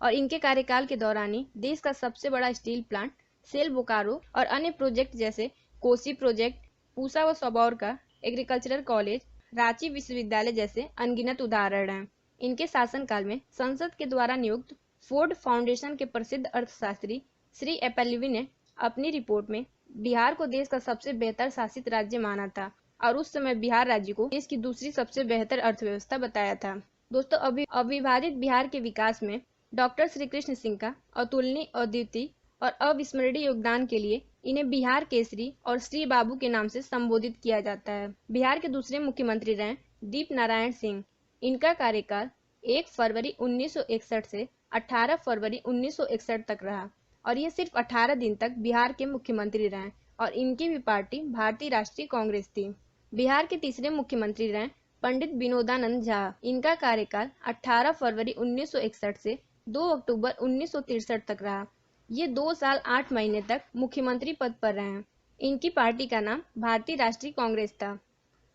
इनके कार्यकाल के दौरान ही देश का सबसे बड़ा स्टील प्लांट सेल बोकारो और अन्य प्रोजेक्ट जैसे कोसी प्रोजेक्ट, पूसा व सबौर का एग्रीकल्चरल कॉलेज, रांची विश्वविद्यालय जैसे अनगिनत उदाहरण हैं। इनके शासनकाल में संसद के द्वारा नियुक्त फोर्ड फाउंडेशन के प्रसिद्ध अर्थशास्त्री श्री एपल्वी ने अपनी रिपोर्ट में बिहार को देश का सबसे बेहतर शासित राज्य माना था और उस समय बिहार राज्य को देश की दूसरी सबसे बेहतर अर्थव्यवस्था बताया था। दोस्तों, अविभाजित बिहार के विकास में डॉक्टर श्री कृष्ण सिंह का अतुलनीय, अद्वितीय और अविस्मरणीय योगदान के लिए इन्हें बिहार केसरी और श्री बाबू के नाम से संबोधित किया जाता है। बिहार के दूसरे मुख्यमंत्री रहे दीप नारायण सिंह। इनका कार्यकाल 1 फरवरी 1961 से 18 फरवरी 1961 तक रहा और ये सिर्फ 18 दिन तक बिहार के मुख्यमंत्री रहे और इनकी भी पार्टी भारतीय राष्ट्रीय कांग्रेस थी। बिहार के तीसरे मुख्यमंत्री रहे पंडित विनोदानंद झा। इनका कार्यकाल 18 फरवरी 1961 से 2 अक्टूबर 1963 तक रहा। ये 2 साल 8 महीने तक मुख्यमंत्री पद पर रहे। इनकी पार्टी का नाम भारतीय राष्ट्रीय कांग्रेस था।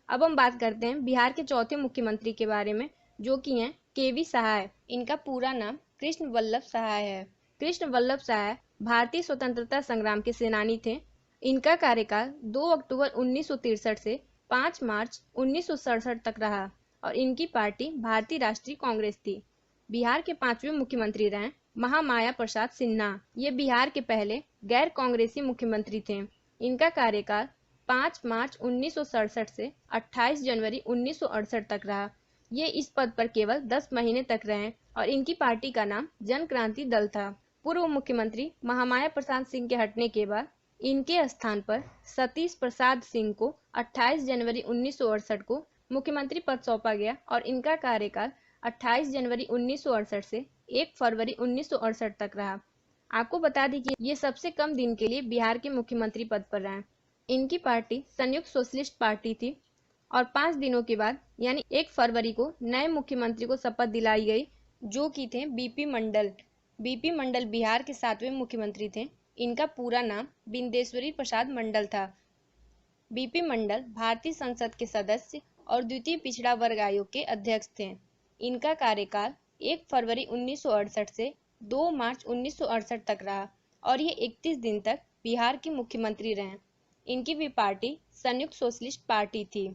अब हम बात करते हैं बिहार के चौथे मुख्यमंत्री के बारे में, जो कि हैं केवी सहाय। इनका पूरा नाम कृष्ण वल्लभ सहाय है। कृष्ण वल्लभ सहाय भारतीय स्वतंत्रता संग्राम के सेनानी थे। इनका कार्यकाल 2 अक्टूबर 1963 से 5 मार्च 1967 तक रहा और इनकी पार्टी भारतीय राष्ट्रीय कांग्रेस थी। बिहार के 5वें मुख्यमंत्री रहे महामाया प्रसाद सिन्हा। ये बिहार के पहले गैर कांग्रेसी मुख्यमंत्री थे। इनका कार्यकाल 5 मार्च 1967 से 28 जनवरी 1968 तक रहा। ये इस पद पर केवल 10 महीने तक रहे और इनकी पार्टी का नाम जन क्रांति दल था। पूर्व मुख्यमंत्री महामाया प्रसाद सिंह के हटने के बाद इनके स्थान पर सतीश प्रसाद सिंह को 28 जनवरी 1968 को मुख्यमंत्री पद सौंपा गया और इनका कार्यकाल 28 जनवरी 1968 से 1 फरवरी 1968 तक रहा। आपको बता दें कि ये सबसे कम दिन के लिए बिहार के मुख्यमंत्री पद पर रहे। इनकी पार्टी संयुक्त सोशलिस्ट पार्टी थी और 5 दिनों के बाद यानी 1 फरवरी को नए मुख्यमंत्री को शपथ दिलाई गई, जो कि थे बीपी मंडल। बीपी मंडल बिहार के 7वें मुख्यमंत्री थे। इनका पूरा नाम बिंदेश्वरी प्रसाद मंडल था। बीपी मंडल भारतीय संसद के सदस्य और द्वितीय पिछड़ा वर्ग आयोग के अध्यक्ष थे। इनका कार्यकाल 1 फरवरी 1968 से 2 मार्च 1968 तक रहा और ये 31 दिन तक बिहार के मुख्यमंत्री रहे। इनकी भी पार्टी संयुक्त सोशलिस्ट पार्टी थी।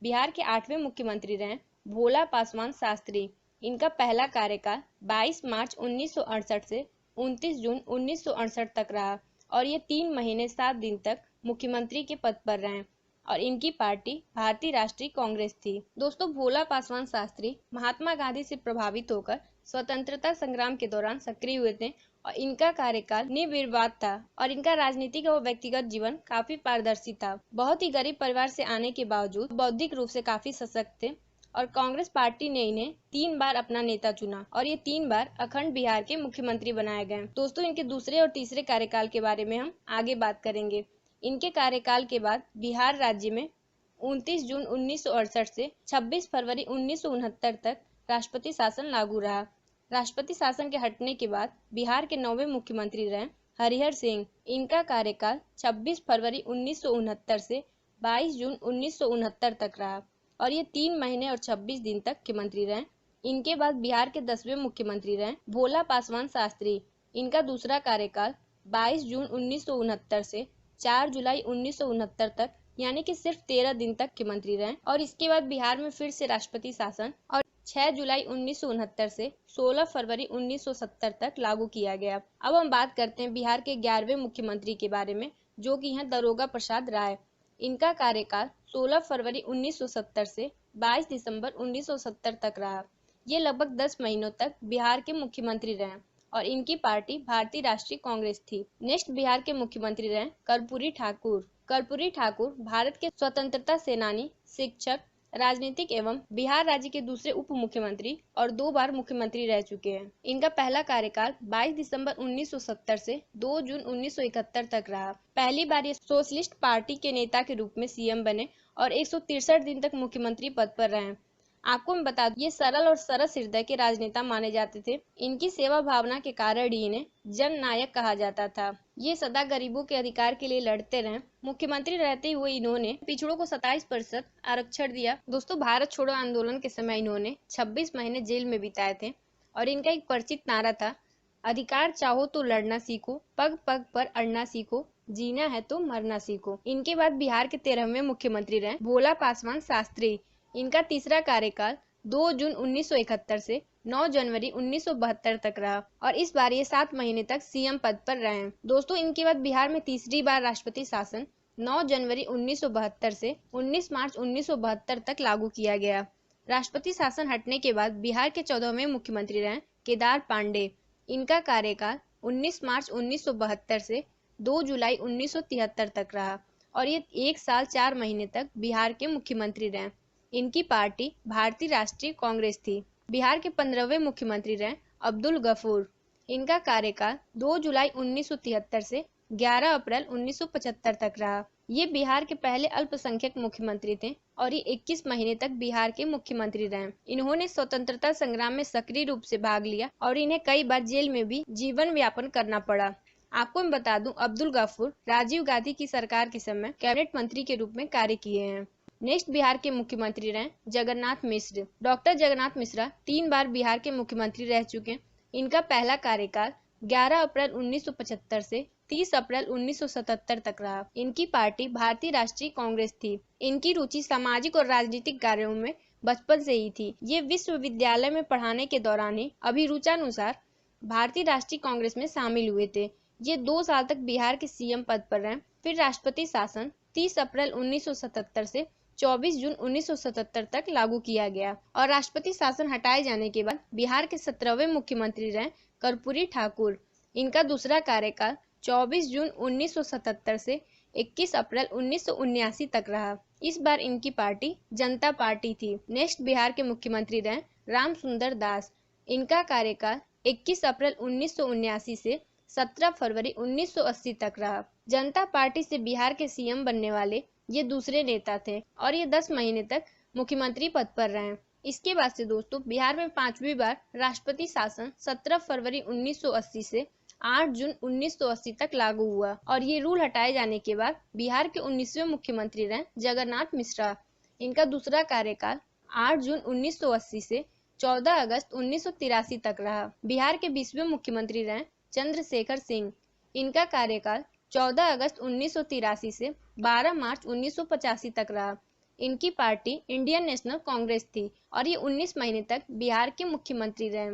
बिहार के 8वें मुख्यमंत्री रहे भोला पासवान शास्त्री। इनका पहला कार्यकाल 22 मार्च 1968 से 29 जून 1968 तक रहा और ये 3 महीने 7 दिन तक मुख्यमंत्री के पद पर रहे और इनकी पार्टी भारतीय राष्ट्रीय कांग्रेस थी। दोस्तों, भोला पासवान शास्त्री महात्मा गांधी से प्रभावित होकर स्वतंत्रता संग्राम के दौरान सक्रिय हुए थे और इनका कार्यकाल निर्विवाद था और इनका राजनीतिक और व्यक्तिगत जीवन काफी पारदर्शी था। बहुत ही गरीब परिवार से आने के बावजूद बौद्धिक रूप से काफी सशक्त थे और कांग्रेस पार्टी ने इन्हें 3 बार अपना नेता चुना और ये 3 बार अखंड बिहार के मुख्यमंत्री बनाए गए। दोस्तों, इनके दूसरे और तीसरे कार्यकाल के बारे में हम आगे बात करेंगे। इनके कार्यकाल के बाद बिहार राज्य में 29 जून 1968 से 26 फरवरी 1969 तक राष्ट्रपति शासन लागू रहा। राष्ट्रपति शासन के हटने के बाद बिहार के 9वें मुख्यमंत्री रहे हरिहर सिंह। इनका कार्यकाल 26 फरवरी 1969 से 22 जून 1969 तक रहा और ये 3 महीने और 26 दिन तक मुख्यमंत्री रहे। इनके बाद बिहार के 10वें मुख्यमंत्री रहे भोला पासवान शास्त्री। इनका दूसरा कार्यकाल 22 जून 1969 से 4 जुलाई 1969 तक यानी कि सिर्फ 13 दिन तक मुख्यमंत्री रहे और इसके बाद बिहार में फिर से राष्ट्रपति शासन और 6 जुलाई 1969 से 16 फरवरी 1970 तक लागू किया गया। अब हम बात करते हैं बिहार के 11वें मुख्यमंत्री के बारे में, जो कि हैं दारोगा प्रसाद राय। इनका कार्यकाल 16 फरवरी 1970 से 22 दिसंबर 1970 तक रहा। ये लगभग 10 महीनों तक बिहार के मुख्यमंत्री रहे और इनकी पार्टी भारतीय राष्ट्रीय कांग्रेस थी। नेक्स्ट बिहार के मुख्यमंत्री रहे कर्पूरी ठाकुर। कर्पूरी ठाकुर भारत के स्वतंत्रता सेनानी, शिक्षक, राजनीतिक एवं बिहार राज्य के दूसरे उप मुख्यमंत्री और 2 बार मुख्यमंत्री रह चुके हैं। इनका पहला कार्यकाल 22 दिसंबर 1970 से 2 जून 1971 तक रहा। पहली बार ये सोशलिस्ट पार्टी के नेता के रूप में सीएम बने और 163 दिन तक मुख्यमंत्री पद पर रहे। आपको मैं बता दूं, ये सरल और सरस हृदय के राजनेता माने जाते थे। इनकी सेवा भावना के कारण ही इन्हें जन नायक कहा जाता था। ये सदा गरीबों के अधिकार के लिए लड़ते रहे। मुख्यमंत्री रहते हुए इन्होंने पिछड़ों को 27% आरक्षण दिया। दोस्तों, भारत छोड़ो आंदोलन के समय इन्होंने 26 महीने जेल में बिताए थे और इनका एक परिचित नारा था, अधिकार चाहो तो लड़ना सीखो, पग पग पर अड़ना सीखो, जीना है तो मरना सीखो। इनके बाद बिहार के 13वें मुख्यमंत्री रहे भोला पासवान शास्त्री। इनका तीसरा कार्यकाल 2 जून 1971 से 9 जनवरी 1972 तक रहा और इस बार ये 7 महीने तक सीएम पद पर रहे। दोस्तों, इनके बाद बिहार में तीसरी बार राष्ट्रपति शासन 9 जनवरी 1972 से 19 मार्च 1972 तक लागू किया गया। राष्ट्रपति शासन हटने के बाद बिहार के 14वें मुख्यमंत्री रहे केदार पांडे। इनका कार्यकाल 19 मार्च 1972 से 2 जुलाई 1973 तक रहा और ये 1 साल 4 महीने तक बिहार के मुख्यमंत्री रहे। इनकी पार्टी भारतीय राष्ट्रीय कांग्रेस थी। बिहार के 15वें मुख्यमंत्री रहे अब्दुल गफूर। इनका कार्यकाल 2 जुलाई 1973 से 11 अप्रैल 1975 तक रहा। ये बिहार के पहले अल्पसंख्यक मुख्यमंत्री थे और ये 21 महीने तक बिहार के मुख्यमंत्री रहे। इन्होंने स्वतंत्रता संग्राम में सक्रिय रूप से भाग लिया और इन्हें कई बार जेल में भी जीवन यापन करना पड़ा। आपको मैं बता दूं, अब्दुल गफूर राजीव गांधी की सरकार के समय कैबिनेट मंत्री के रूप में कार्य किए हैं। नेक्स्ट बिहार के मुख्यमंत्री रहे जगन्नाथ मिश्र। डॉक्टर जगन्नाथ मिश्रा 3 बार बिहार के मुख्यमंत्री रह चुके हैं। इनका पहला कार्यकाल 11 अप्रैल 1975 से 30 अप्रैल 1977 तक रहा। इनकी पार्टी भारतीय राष्ट्रीय कांग्रेस थी। इनकी रुचि सामाजिक और राजनीतिक कार्यों में बचपन से ही थी। ये विश्वविद्यालय में पढ़ाने के दौरान ही अभिरुचानुसार भारतीय राष्ट्रीय कांग्रेस में शामिल हुए थे। ये 2 साल तक बिहार के सीएम पद पर रहे। फिर राष्ट्रपति शासन 30 अप्रैल 1977 से 24 जून 1977 तक लागू किया गया और राष्ट्रपति शासन हटाए जाने के बाद बिहार के 17वें मुख्यमंत्री रहे कर्पूरी ठाकुर। इनका दूसरा कार्यकाल 24 जून 1977 से 21 अप्रैल 1979 तक रहा। इस बार इनकी पार्टी जनता पार्टी थी। नेक्स्ट बिहार के मुख्यमंत्री रहे रामसुंदर दास। इनका कार्यकाल 21 अप्रैल 1979 से 17 फरवरी 1980 तक रहा। जनता पार्टी से बिहार के सीएम बनने वाले ये दूसरे नेता थे और ये 10 महीने तक मुख्यमंत्री पद पर रहे। इसके बाद से दोस्तों बिहार में 5वीं बार राष्ट्रपति शासन 17 फरवरी 1980 से 8 जून 1980 तक लागू हुआ और ये रूल हटाए जाने के बाद बिहार के 19वें मुख्यमंत्री रहे जगन्नाथ मिश्रा। इनका दूसरा कार्यकाल 8 जून 1980 से 14 अगस्त 1983 तक रहा। बिहार के 20वें मुख्यमंत्री रहे चंद्रशेखर सिंह। इनका कार्यकाल 14 अगस्त 1983 से 12 मार्च 1985 तक रहा। इनकी पार्टी इंडियन नेशनल कांग्रेस थी और ये 19 महीने तक बिहार के मुख्यमंत्री रहे।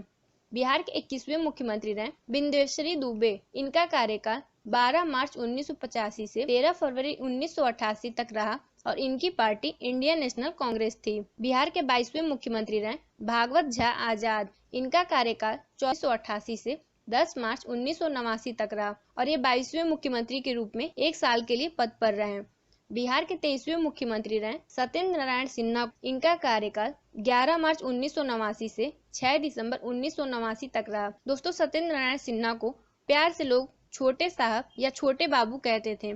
बिहार के 21वें मुख्यमंत्री रहे बिंदेश्वरी दुबे। इनका कार्यकाल 12 मार्च 1985 से 13 फरवरी 1988 तक रहा और इनकी पार्टी इंडियन नेशनल कांग्रेस थी। बिहार के 22वें मुख्यमंत्री रहे भागवत झा आजाद। इनका कार्यकाल 1488 से 10 मार्च 1989 तक रहा और ये 22वें मुख्यमंत्री के रूप में 1 साल के लिए पद पर रहे। बिहार के 23वें मुख्यमंत्री रहे सत्येंद्र नारायण सिन्हा। इनका कार्यकाल 11 मार्च 1989 से 6 दिसंबर 1989 तक रहा। दोस्तों, सत्येंद्र नारायण सिन्हा को प्यार से लोग छोटे साहब या छोटे बाबू कहते थे।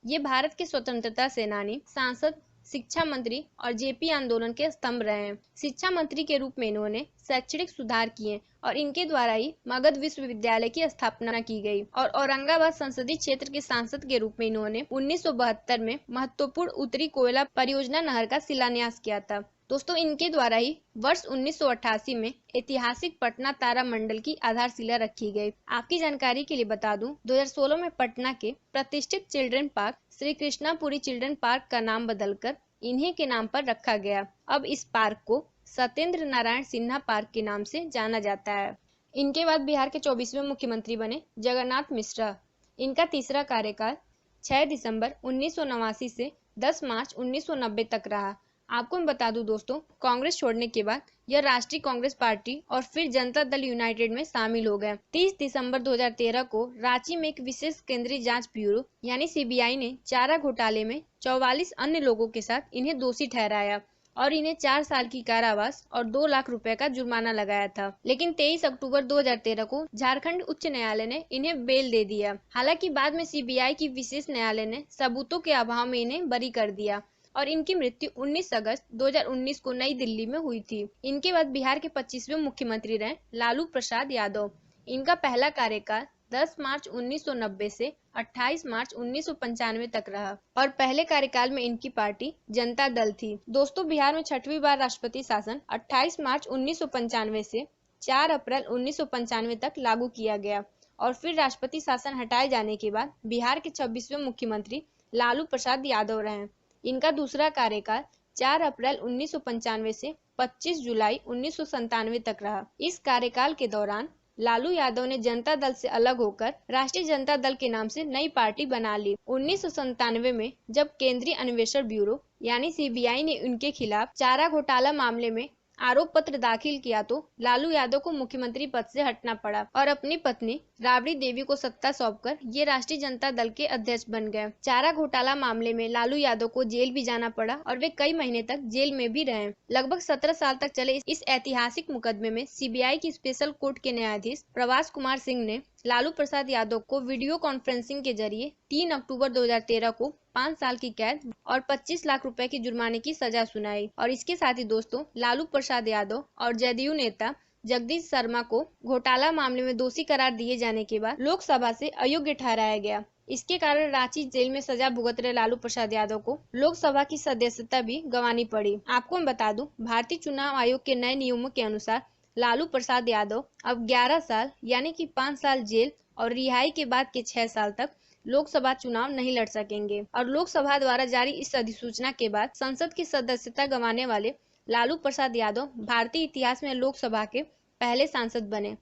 ये भारत के स्वतंत्रता सेनानी, सांसद, शिक्षा मंत्री और जेपी आंदोलन के स्तंभ रहे हैं। शिक्षा मंत्री के रूप में इन्होंने शैक्षणिक सुधार किए और इनके द्वारा ही मगध विश्वविद्यालय की स्थापना की गई और औरंगाबाद संसदीय क्षेत्र के सांसद के रूप में इन्होंने 1972 में महत्वपूर्ण उत्तरी कोयला परियोजना नहर का शिलान्यास किया था। दोस्तों, इनके द्वारा ही वर्ष 1988 में ऐतिहासिक पटना तारा मंडल की आधारशिला रखी गई। आपकी जानकारी के लिए बता दूं, 2016 में पटना के प्रतिष्ठित children park Shri Krishnapuri children park का नाम बदलकर इन्हीं के नाम पर रखा गया। अब इस पार्क को सत्येंद्र नारायण सिन्हा पार्क के नाम से जाना जाता है। इनके बाद बिहार के 24वें मुख्यमंत्री बने जगन्नाथ मिश्रा। इनका तीसरा कार्यकाल 6 दिसंबर 1989 से 10 मार्च 1990 तक रहा। आपको मैं बता दूं दोस्तों, कांग्रेस छोड़ने के बाद यह राष्ट्रीय कांग्रेस पार्टी और फिर जनता दल यूनाइटेड में शामिल हो गए। 30 दिसंबर 2013 को रांची में एक विशेष केंद्रीय जांच ब्यूरो यानी सीबीआई ने चारा घोटाले में 44 अन्य लोगों के साथ इन्हें दोषी ठहराया और इन्हें 4 साल की कारावास और 2 लाख रुपए का जुर्माना लगाया था। लेकिन 23 अक्टूबर 2013 को झारखंड उच्च न्यायालय ने इन्हें बेल दे दिया। हालांकि बाद में सीबीआई की विशेष न्यायालय ने सबूतों के अभाव में इन्हें बरी कर दिया और इनकी मृत्यु 19 अगस्त 2019 को नई दिल्ली में हुई थी। इनके बाद बिहार के 25वें मुख्यमंत्री रहे लालू प्रसाद यादव। इनका पहला कार्यकाल 10 मार्च 1990 से 28 मार्च 1995 तक रहा और पहले कार्यकाल में इनकी पार्टी जनता दल थी। दोस्तों, बिहार में 6वीं बार राष्ट्रपति शासन 28 मार्च 1995 से 4 अप्रैल 1995 तक लागू किया गया और फिर राष्ट्रपति शासन हटाए जाने के बाद बिहार के 26वें मुख्यमंत्री लालू प्रसाद यादव रहे। इनका दूसरा कार्यकाल 4 अप्रैल 1995 से 25 जुलाई 1997 तक रहा। इस कार्यकाल के दौरान लालू यादव ने जनता दल से अलग होकर राष्ट्रीय जनता दल के नाम से नई पार्टी बना ली। 1997 में जब केंद्रीय अन्वेषण ब्यूरो यानी सीबीआई ने उनके खिलाफ चारा घोटाला मामले में आरोप पत्र दाखिल किया तो लालू यादव को मुख्यमंत्री पद से हटना पड़ा और अपनी पत्नी राबड़ी देवी को सत्ता सौंपकर ये राष्ट्रीय जनता दल के अध्यक्ष बन गए। चारा घोटाला मामले में लालू यादव को जेल भी जाना पड़ा और वे कई महीने तक जेल में भी रहे। लगभग 17 साल तक चले इस ऐतिहासिक मुकदमे में सीबीआई की स्पेशल कोर्ट के न्यायाधीश प्रवास कुमार सिंह ने लालू प्रसाद यादव को वीडियो कॉन्फ्रेंसिंग के जरिए 3 अक्टूबर 2013 को 5 साल की कैद और 25 लाख रुपए की जुर्माने की सजा सुनाई। और इसके साथ ही दोस्तों, लालू प्रसाद यादव और जदयू नेता जगदीश शर्मा को घोटाला मामले में दोषी करार दिए जाने के बाद लोकसभा से अयोग्य ठहराया गया। इसके कारण रांची जेल में सजा भुगत रहे लालू प्रसाद यादव को लोकसभा की सदस्यता भी गंवानी पड़ी। आपको मैं बता दूं, भारतीय चुनाव आयोग के नए नियमों के अनुसार लालू प्रसाद यादव अब 11 साल यानी कि 5 साल जेल और रिहाई के बाद के 6 साल तक लोकसभा चुनाव नहीं लड़ सकेंगे। और लोकसभा द्वारा जारी इस अधिसूचना के बाद संसद की सदस्यता गंवाने वाले लालू प्रसाद यादव भारतीय इतिहास में लोकसभा के पहले सांसद बने।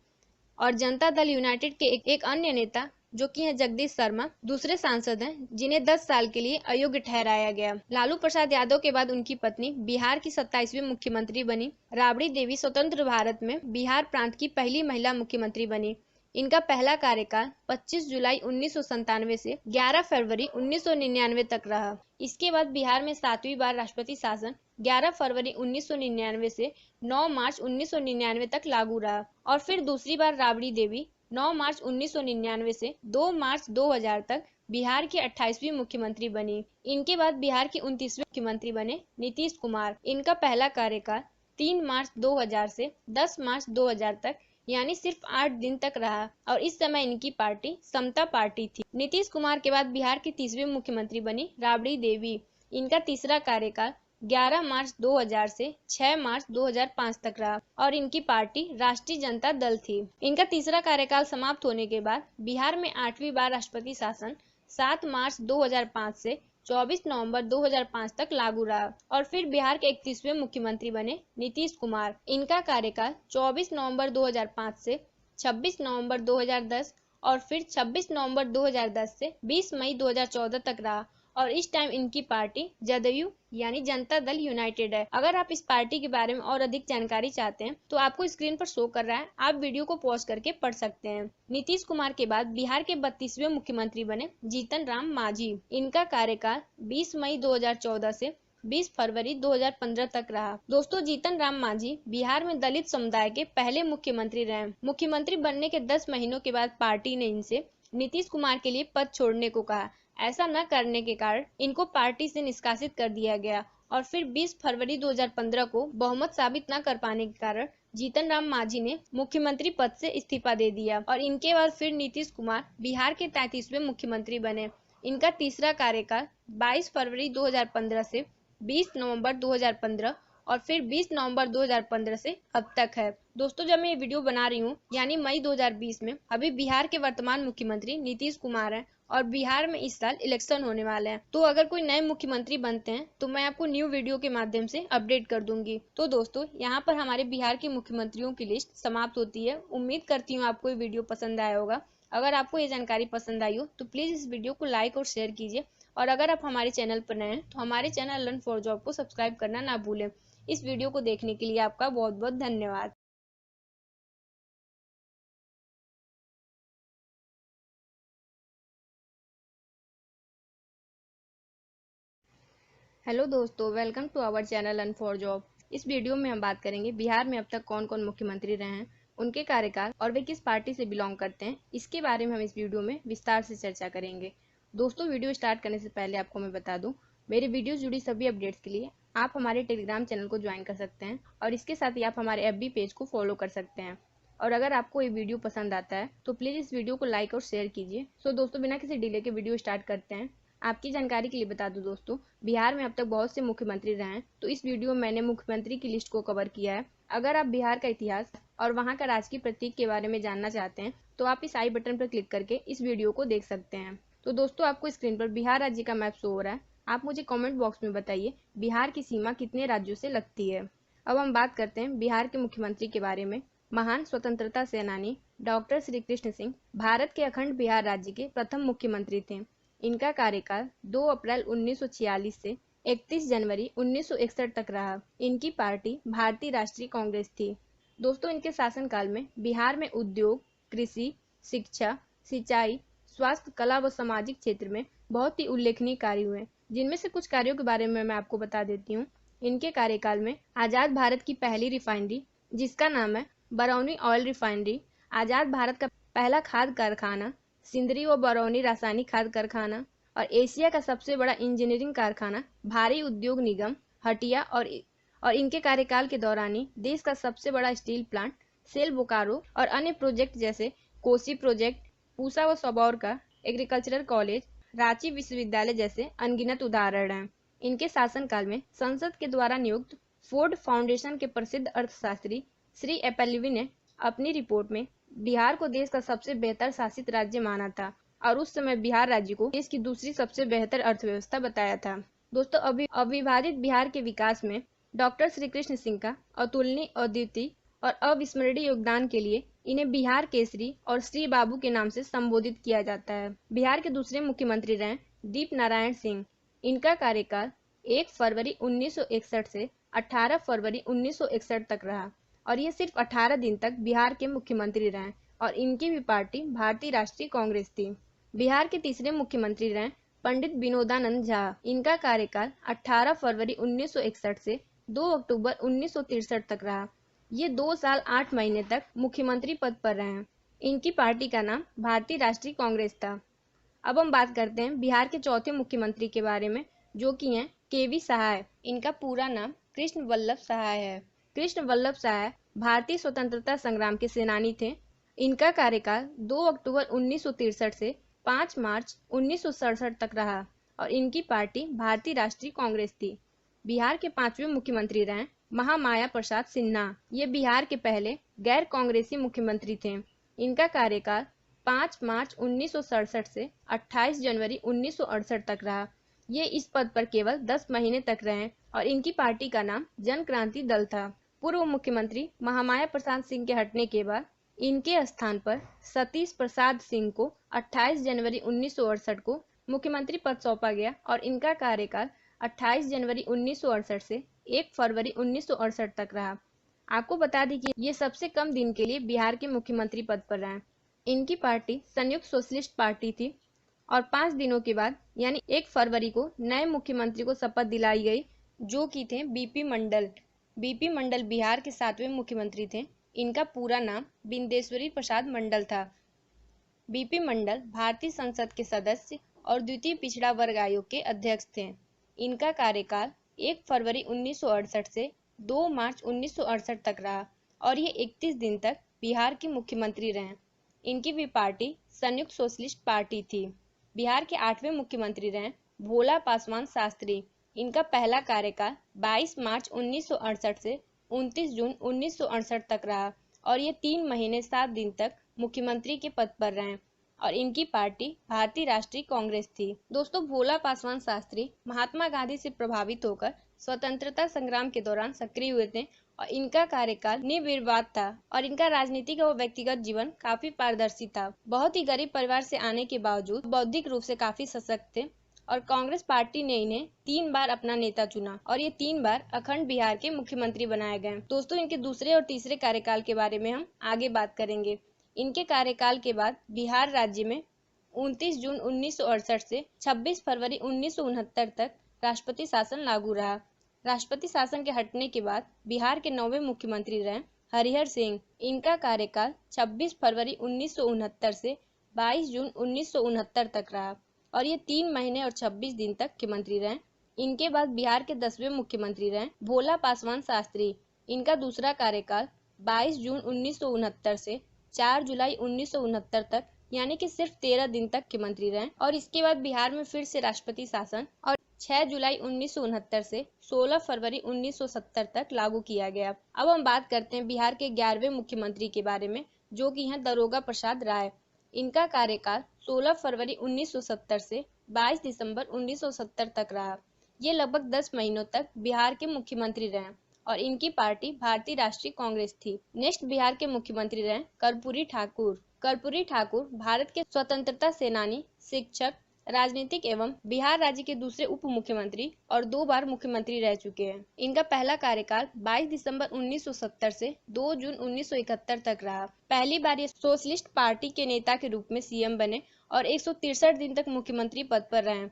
और जनता दल यूनाइटेड के एक अन्य नेता जो कि है जगदीश शर्मा दूसरे सांसद हैं जिन्हें 10 साल के लिए अयोग्य ठहराया गया। लालू प्रसाद यादव के बाद उनकी पत्नी बिहार की 27वीं मुख्यमंत्री बनी। राबड़ी देवी स्वतंत्र भारत में बिहार प्रांत की पहली महिला मुख्यमंत्री बनी। इनका पहला कार्यकाल 25 जुलाई 1997 से 11 फरवरी 1999 तक रहा। इसके बाद बिहार में 7वीं बार राष्ट्रपति शासन 11 फरवरी 1999 से 9 मार्च 1999 तक लागू रहा। और फिर दूसरी बार राबड़ी देवी 9 मार्च 1999 से 2 मार्च 2000 तक बिहार की 28वीं मुख्यमंत्री बनी। इनके बाद बिहार की 29वीं मुख्यमंत्री बने नीतीश कुमार। इनका पहला कार्यकाल 3 मार्च 2000 से 10 मार्च 2000 तक यानी सिर्फ 8 दिन तक रहा और इस समय इनकी पार्टी समता पार्टी थी। नीतीश कुमार के बाद बिहार की 30वीं मुख्यमंत्री बनी राबड़ी देवी। इनका तीसरा कार्यकाल 11 मार्च 2000 से 6 मार्च 2005 तक रहा और इनकी पार्टी राष्ट्रीय जनता दल थी। इनका तीसरा कार्यकाल समाप्त होने के बाद बिहार में 8वीं बार राष्ट्रपति शासन 7 मार्च 2005 से 24 नवंबर 2005 तक लागू रहा और फिर बिहार के 31वें मुख्यमंत्री बने नीतीश कुमार। इनका कार्यकाल 24 नवंबर 2005 से 26 नवंबर 2010 और फिर 26 नवंबर 2010 से 20 मई 2014 तक रहा और इस टाइम इनकी पार्टी जदयू यानी जनता दल यूनाइटेड है। अगर आप इस पार्टी के बारे में और अधिक जानकारी चाहते हैं तो आपको स्क्रीन पर शो कर रहा है, आप वीडियो को पॉज करके पढ़ सकते हैं। नीतीश कुमार के बाद बिहार के 32वें मुख्यमंत्री बने जीतन राम मांझी। इनका कार्यकाल 20 मई 2014 से 20 फरवरी 2015 तक रहा। दोस्तों, जीतन राम मांझी बिहार में दलित समुदाय के पहले मुख्यमंत्री रहे। मुख्यमंत्री बनने के 10 महीनों के बाद पार्टी ने इनसे नीतीश कुमार के लिए पद छोड़ने को कहा। ऐसा न करने के कारण इनको पार्टी से निष्कासित कर दिया गया और फिर 20 फरवरी 2015 को बहुमत साबित न कर पाने के कारण जीतन राम मांझी ने मुख्यमंत्री पद से इस्तीफा दे दिया और इनके बाद फिर नीतीश कुमार बिहार के 33वें मुख्यमंत्री बने। इनका तीसरा कार्यकाल 22 फरवरी 2015 से 20 नवंबर 2015 और फिर 20 नवंबर 2015 से अब तक है। दोस्तों, जब मैं ये वीडियो बना रही हूँ यानी मई 2020 में अभी बिहार के वर्तमान मुख्यमंत्री नीतीश कुमार हैं और बिहार में इस साल इलेक्शन होने वाले हैं। तो अगर कोई नए मुख्यमंत्री बनते हैं तो मैं आपको न्यू वीडियो के माध्यम से अपडेट कर दूंगी। तो दोस्तों, यहाँ पर हमारे बिहार के मुख्यमंत्रियों की लिस्ट समाप्त होती है। उम्मीद करती हूँ आपको ये वीडियो पसंद आया होगा। अगर आपको ये जानकारी पसंद आई हो तो प्लीज इस वीडियो को लाइक और शेयर कीजिए और अगर आप हमारे चैनल पर नए हैं तो हमारे चैनल लर्न फॉर जॉब को सब्सक्राइब करना ना भूलें। इस वीडियो को देखने के लिए आपका बहुत बहुत धन्यवाद। हेलो दोस्तों, welcome to our channel learn for job. इस वीडियो में हम बात करेंगे बिहार में अब तक कौन कौन मुख्यमंत्री रहे हैं, उनके कार्यकाल और वे किस पार्टी से बिलोंग करते हैं, इसके बारे में हम इस वीडियो में विस्तार से चर्चा करेंगे। दोस्तों, वीडियो स्टार्ट करने से पहले आपको मैं बता दूं, मेरे वीडियो जुड़ी सभी अपडेट्स के लिए आप हमारे टेलीग्राम चैनल को ज्वाइन कर सकते हैं और इसके साथ ही आप हमारे FB पेज को फॉलो कर सकते हैं। और अगर आपको ये वीडियो पसंद आता है तो प्लीज़ इस वीडियो को लाइक और शेयर कीजिए। सो दोस्तों, बिना किसी डिले के वीडियो स्टार्ट करते हैं। आपकी जानकारी के लिए बता दूं दोस्तों, बिहार में अब तक बहुत से मुख्यमंत्री रहे हैं, तो इस वीडियो में मैंने मुख्यमंत्री की लिस्ट को कवर किया है। अगर आप बिहार का इतिहास और वहाँ का राजकीय प्रतीक के बारे में जानना चाहते हैं तो आप इस आई बटन पर क्लिक करके इस वीडियो को देख सकते हैं। तो दोस्तों, आपको स्क्रीन पर बिहार राज्य का मैप शो हो रहा है। आप मुझे कमेंट बॉक्स में बताइए बिहार की सीमा कितने राज्यों से लगती है। अब हम बात करते हैं बिहार के मुख्यमंत्री के बारे में। महान स्वतंत्रता सेनानी डॉक्टर श्री कृष्ण सिंह भारत के अखंड बिहार राज्य के प्रथम मुख्यमंत्री थे। इनका कार्यकाल 2 अप्रैल 1946 से 31 जनवरी 1961 तक रहा। इनकी पार्टी भारतीय राष्ट्रीय कांग्रेस थी। दोस्तों, इनके शासनकाल में बिहार में उद्योग, कृषि, शिक्षा, सिंचाई, स्वास्थ्य, कला व सामाजिक क्षेत्र में बहुत ही उल्लेखनीय कार्य हुए, जिनमें से कुछ कार्यों के बारे में मैं आपको बता देती हूँ। इनके कार्यकाल में आजाद भारत की पहली रिफाइनरी, जिसका नाम है बरौनी ऑयल रिफाइनरी, आजाद भारत का पहला खाद कारखाना, सिंदरी व बरौनी रासायनिक खाद कारखाना और एशिया का सबसे बड़ा इंजीनियरिंग कारखाना भारी उद्योग निगम हटिया और इनके कार्यकाल के दौरान ही देश का सबसे बड़ा स्टील प्लांट सेल बोकारो और अन्य प्रोजेक्ट जैसे कोसी प्रोजेक्ट, पूसा व सबौर का एग्रीकल्चरल कॉलेज, रांची विश्वविद्यालय जैसे अनगिनत उदाहरण हैं। इनके शासनकाल में संसद के द्वारा नियुक्त फोर्ड फाउंडेशन के प्रसिद्ध अर्थशास्त्री श्री एपेल्वी ने अपनी रिपोर्ट में बिहार को देश का सबसे बेहतर शासित राज्य माना था और उस समय बिहार राज्य को देश की दूसरी सबसे बेहतर अर्थव्यवस्था बताया था। दोस्तों, अविभाजित बिहार के विकास में डॉक्टर श्री कृष्ण सिंह का अतुलनीय, अद्वितीय और अविस्मरणीय योगदान के लिए इन्हें बिहार केसरी और श्री बाबू के नाम से संबोधित किया जाता है। बिहार के दूसरे मुख्यमंत्री रहे दीप नारायण सिंह। इनका कार्यकाल 1 फरवरी 1961 से 18 फरवरी 1961 तक रहा और ये सिर्फ 18 दिन तक बिहार के मुख्यमंत्री रहे और इनकी भी पार्टी भारतीय राष्ट्रीय कांग्रेस थी। बिहार के तीसरे मुख्यमंत्री रहे पंडित विनोदानंद झा। इनका कार्यकाल 18 फरवरी 1961 से 2 अक्टूबर 1963 तक रहा। ये 2 साल 8 महीने तक मुख्यमंत्री पद पर रहे। इनकी पार्टी का नाम भारतीय राष्ट्रीय कांग्रेस था। अब हम बात करते हैं बिहार के चौथे मुख्यमंत्री के बारे में, जो कि हैं केवी सहाय। इनका पूरा नाम कृष्ण वल्लभ सहाय है। कृष्ण वल्लभ सहाय भारतीय स्वतंत्रता संग्राम के सेनानी थे। इनका कार्यकाल 2 अक्टूबर 1963 से 5 मार्च 1967 तक रहा और इनकी पार्टी भारतीय राष्ट्रीय कांग्रेस थी। बिहार के 5वें मुख्यमंत्री रहे महामाया प्रसाद सिन्हा। ये बिहार के पहले गैर कांग्रेसी मुख्यमंत्री थे। इनका कार्यकाल 5 मार्च 1967 से 28 जनवरी 1968 तक रहा। ये इस पद पर केवल 10 महीने तक रहे और इनकी पार्टी का नाम जन क्रांति दल था। पूर्व मुख्यमंत्री महामाया प्रसाद सिंह के हटने के बाद इनके स्थान पर सतीश प्रसाद सिंह को 28 जनवरी 1968 को मुख्यमंत्री पद सौंपा गया और इनका कार्यकाल 28 जनवरी 1968 से 1 फरवरी 1968 तक रहा। आपको बता दें कि ये सबसे कम दिन के लिए बिहार के मुख्यमंत्री पद पर रहे। इनकी पार्टी संयुक्त सोशलिस्ट पार्टी थी और 5 दिनों के बाद यानी 1 फरवरी को नए मुख्यमंत्री को शपथ दिलाई गई, जो कि थे बीपी मंडल। बीपी मंडल बिहार के 7वें मुख्यमंत्री थे। इनका पूरा नाम बिंदेश्वरी प्रसाद मंडल था। बीपी मंडल भारतीय संसद के सदस्य और द्वितीय पिछड़ा वर्ग आयोग के अध्यक्ष थे। इनका कार्यकाल 1 फरवरी 1968 से 2 मार्च 1968 तक रहा और ये 31 दिन तक बिहार के मुख्यमंत्री रहे। इनकी भी पार्टी संयुक्त सोशलिस्ट पार्टी थी। बिहार के 8वें मुख्यमंत्री रहे भोला पासवान शास्त्री। इनका पहला कार्यकाल 22 मार्च 1968 से 29 जून 1968 तक रहा और ये 3 महीने 7 दिन तक मुख्यमंत्री के पद पर रहे और इनकी पार्टी भारतीय राष्ट्रीय कांग्रेस थी। दोस्तों, भोला पासवान शास्त्री महात्मा गांधी से प्रभावित होकर स्वतंत्रता संग्राम के दौरान सक्रिय हुए थे और इनका कार्यकाल निर्विवाद था और इनका राजनीतिक व व्यक्तिगत जीवन काफी पारदर्शी था। बहुत ही गरीब परिवार से आने के बावजूद बौद्धिक रूप से काफी सशक्त थे और कांग्रेस पार्टी ने इन्हें 3 बार अपना नेता चुना और ये 3 बार अखंड बिहार के मुख्यमंत्री बनाए गए। दोस्तों, इनके दूसरे और तीसरे कार्यकाल के बारे में हम आगे बात करेंगे। इनके कार्यकाल के बाद बिहार राज्य में 29 जून 1968 से 26 फरवरी 1969 तक राष्ट्रपति शासन लागू रहा। राष्ट्रपति शासन के हटने के बाद बिहार के 9वें मुख्यमंत्री रहे हरिहर सिंह। इनका कार्यकाल 26 फरवरी 1969 से 22 जून 1969 तक रहा और ये 3 महीने और 26 दिन तक मुख्यमंत्री रहे। इनके बाद बिहार के 10वें मुख्यमंत्री रहे भोला पासवान शास्त्री। इनका दूसरा कार्यकाल 22 जून 1969 से 4 जुलाई 1969 तक यानी कि सिर्फ 13 दिन तक मुख्यमंत्री रहे और इसके बाद बिहार में फिर से राष्ट्रपति शासन और 6 जुलाई 1969 से 16 फरवरी 1970 तक लागू किया गया। अब हम बात करते हैं बिहार के 11वें मुख्यमंत्री के बारे में, जो कि हैं दारोगा प्रसाद राय। इनका कार्यकाल 16 फरवरी 1970 से 22 दिसंबर 1970 तक रहा। ये लगभग 10 महीनों तक बिहार के मुख्यमंत्री रहे और इनकी पार्टी भारतीय राष्ट्रीय कांग्रेस थी। नेक्स्ट बिहार के मुख्यमंत्री रहे कर्पूरी ठाकुर। कर्पूरी ठाकुर भारत के स्वतंत्रता सेनानी, शिक्षक, राजनीतिक एवं बिहार राज्य के दूसरे उप मुख्यमंत्री और 2 बार मुख्यमंत्री रह चुके हैं। इनका पहला कार्यकाल 22 दिसंबर 1970 से 2 जून 1971 तक रहा। पहली बार ये सोशलिस्ट पार्टी के नेता के रूप में सीएम बने और 163 दिन तक मुख्यमंत्री पद पर रहे।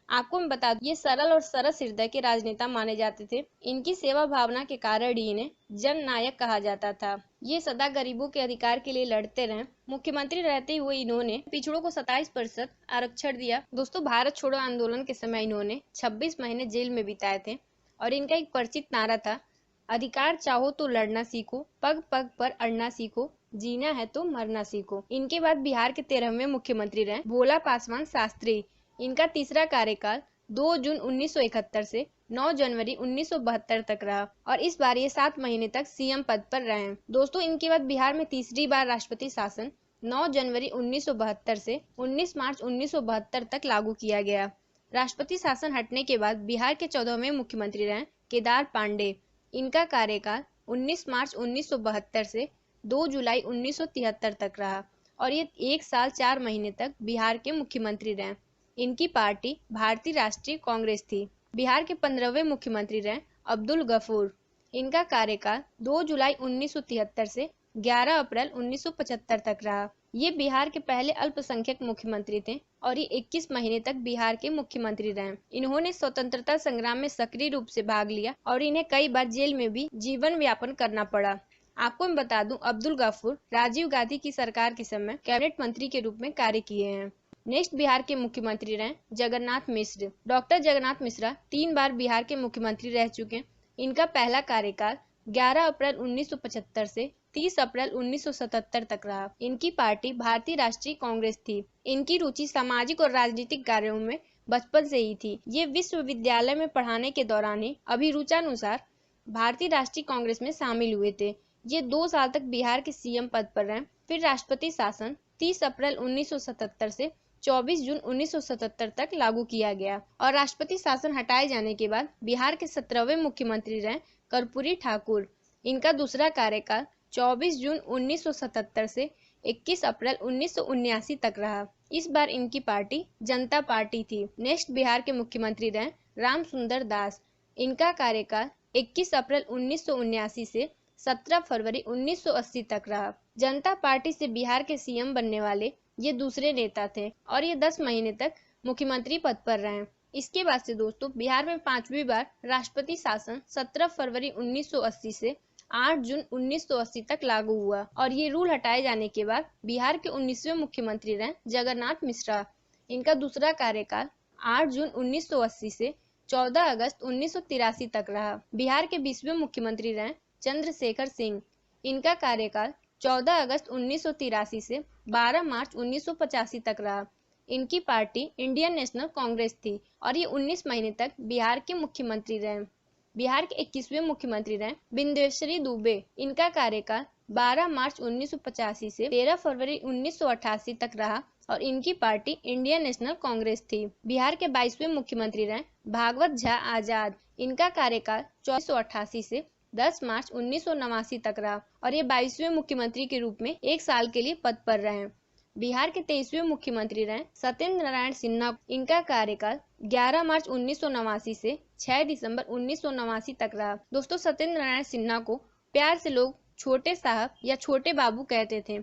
आपको मैं बता दूं, ये सरल और सरस हृदय के राजनेता माने जाते थे। इनकी सेवा भावना के कारण ही इन्हें जन नायक कहा जाता था। ये सदा गरीबों के अधिकार के लिए लड़ते रहे। मुख्यमंत्री रहते हुए इन्होंने पिछड़ों को 27% आरक्षण दिया। दोस्तों, भारत छोड़ो आंदोलन के समय इन्होंने 26 महीने जेल में बिताए थे और इनका एक परिचित नारा था, अधिकार चाहो तो लड़ना सीखो, पग पग पर अड़ना सीखो, जीना है तो मरना सीखो। इनके बाद बिहार के 13वें मुख्यमंत्री रहे भोला पासवान शास्त्री। इनका तीसरा कार्यकाल 2 जून 1971 से 9 जनवरी 1972 तक रहा और इस बार ये 7 महीने तक सीएम पद पर रहे। दोस्तों, इनके बाद बिहार में तीसरी बार राष्ट्रपति शासन 9 जनवरी 1972 से 19 मार्च 1972 तक लागू किया गया। राष्ट्रपति शासन हटने के बाद बिहार के 14वें मुख्यमंत्री रहे केदार पांडे। इनका कार्यकाल 19 मार्च 1972 से 2 जुलाई 1973 तक रहा और ये 1 साल 4 महीने तक बिहार के मुख्यमंत्री रहे। इनकी पार्टी भारतीय राष्ट्रीय कांग्रेस थी। बिहार के 15वें मुख्यमंत्री रहे अब्दुल गफूर। इनका कार्यकाल 2 जुलाई 1973 से 11 अप्रैल 1975 तक रहा। ये बिहार के पहले अल्पसंख्यक मुख्यमंत्री थे और ये 21 महीने तक बिहार के मुख्यमंत्री रहे। इन्होंने स्वतंत्रता संग्राम में सक्रिय रूप से भाग लिया और इन्हें कई बार जेल में भी जीवन यापन करना पड़ा। आपको मैं बता दूं, अब्दुल गफूर राजीव गांधी की सरकार के समय कैबिनेट मंत्री के रूप में कार्य किए हैं। नेक्स्ट बिहार के मुख्यमंत्री रहे जगन्नाथ मिश्र। डॉक्टर जगन्नाथ मिश्रा 3 बार बिहार के मुख्यमंत्री रह चुके हैं। इनका पहला कार्यकाल 11 अप्रैल 1975 से 30 अप्रैल 1977 तक रहा। इनकी पार्टी भारतीय राष्ट्रीय कांग्रेस थी। इनकी रुचि सामाजिक और राजनीतिक कार्यों में बचपन से ही थी। ये विश्वविद्यालय में पढ़ाने के दौरान ही अभिरुचानुसार भारतीय राष्ट्रीय कांग्रेस में शामिल हुए थे। ये 2 साल तक बिहार के सीएम पद पर रहे। फिर राष्ट्रपति शासन 30 अप्रैल 1977 से 24 जून 1977 तक लागू किया गया और राष्ट्रपति शासन हटाए जाने के बाद बिहार के 17वें मुख्यमंत्री रहे कर्पूरी ठाकुर। इनका दूसरा कार्यकाल 24 जून 1977 से 21 अप्रैल 1979 तक रहा। इस बार इनकी पार्टी जनता पार्टी थी। नेक्स्ट बिहार के मुख्यमंत्री रहे रामसुंदर दास। इनका कार्यकाल 21 अप्रैल 1979 से 17 फरवरी 1980 तक रहा। जनता पार्टी से बिहार के सीएम बनने वाले ये दूसरे नेता थे और ये 10 महीने तक मुख्यमंत्री पद पर रहे। इसके बाद से दोस्तों, बिहार में 5वीं बार राष्ट्रपति शासन 17 फरवरी 1980 से 8 जून 1980 तक लागू हुआ और ये रूल हटाए जाने के बाद बिहार के 19वें मुख्यमंत्री रहे जगन्नाथ मिश्रा। इनका दूसरा कार्यकाल 8 जून 1980 से 14 अगस्त 1983 तक रहा। बिहार के 20वें मुख्यमंत्री रहे चंद्रशेखर सिंह। इनका कार्यकाल 14 अगस्त 1983 से 12 मार्च 1985 तक रहा। इनकी पार्टी इंडियन नेशनल कांग्रेस थी और ये 19 महीने तक बिहार के मुख्यमंत्री रहे। बिहार के 21वें मुख्यमंत्री रहे बिंदेश्वरी दुबे। इनका कार्यकाल 12 मार्च 1985 से 13 फरवरी 1988 तक रहा और इनकी पार्टी इंडियन नेशनल कांग्रेस थी। बिहार के 22वें मुख्यमंत्री रहे भागवत झा आजाद। इनका कार्यकाल 1488 से 10 मार्च 1989 तक रहा और ये 22वें मुख्यमंत्री के रूप में 1 साल के लिए पद पर रहे। बिहार के 23वें मुख्यमंत्री रहे सत्येंद्र नारायण सिन्हा। इनका कार्यकाल 11 मार्च 1989 से 6 दिसंबर 1989 तक रहा। दोस्तों, सत्येंद्र नारायण सिन्हा को प्यार से लोग छोटे साहब या छोटे बाबू कहते थे।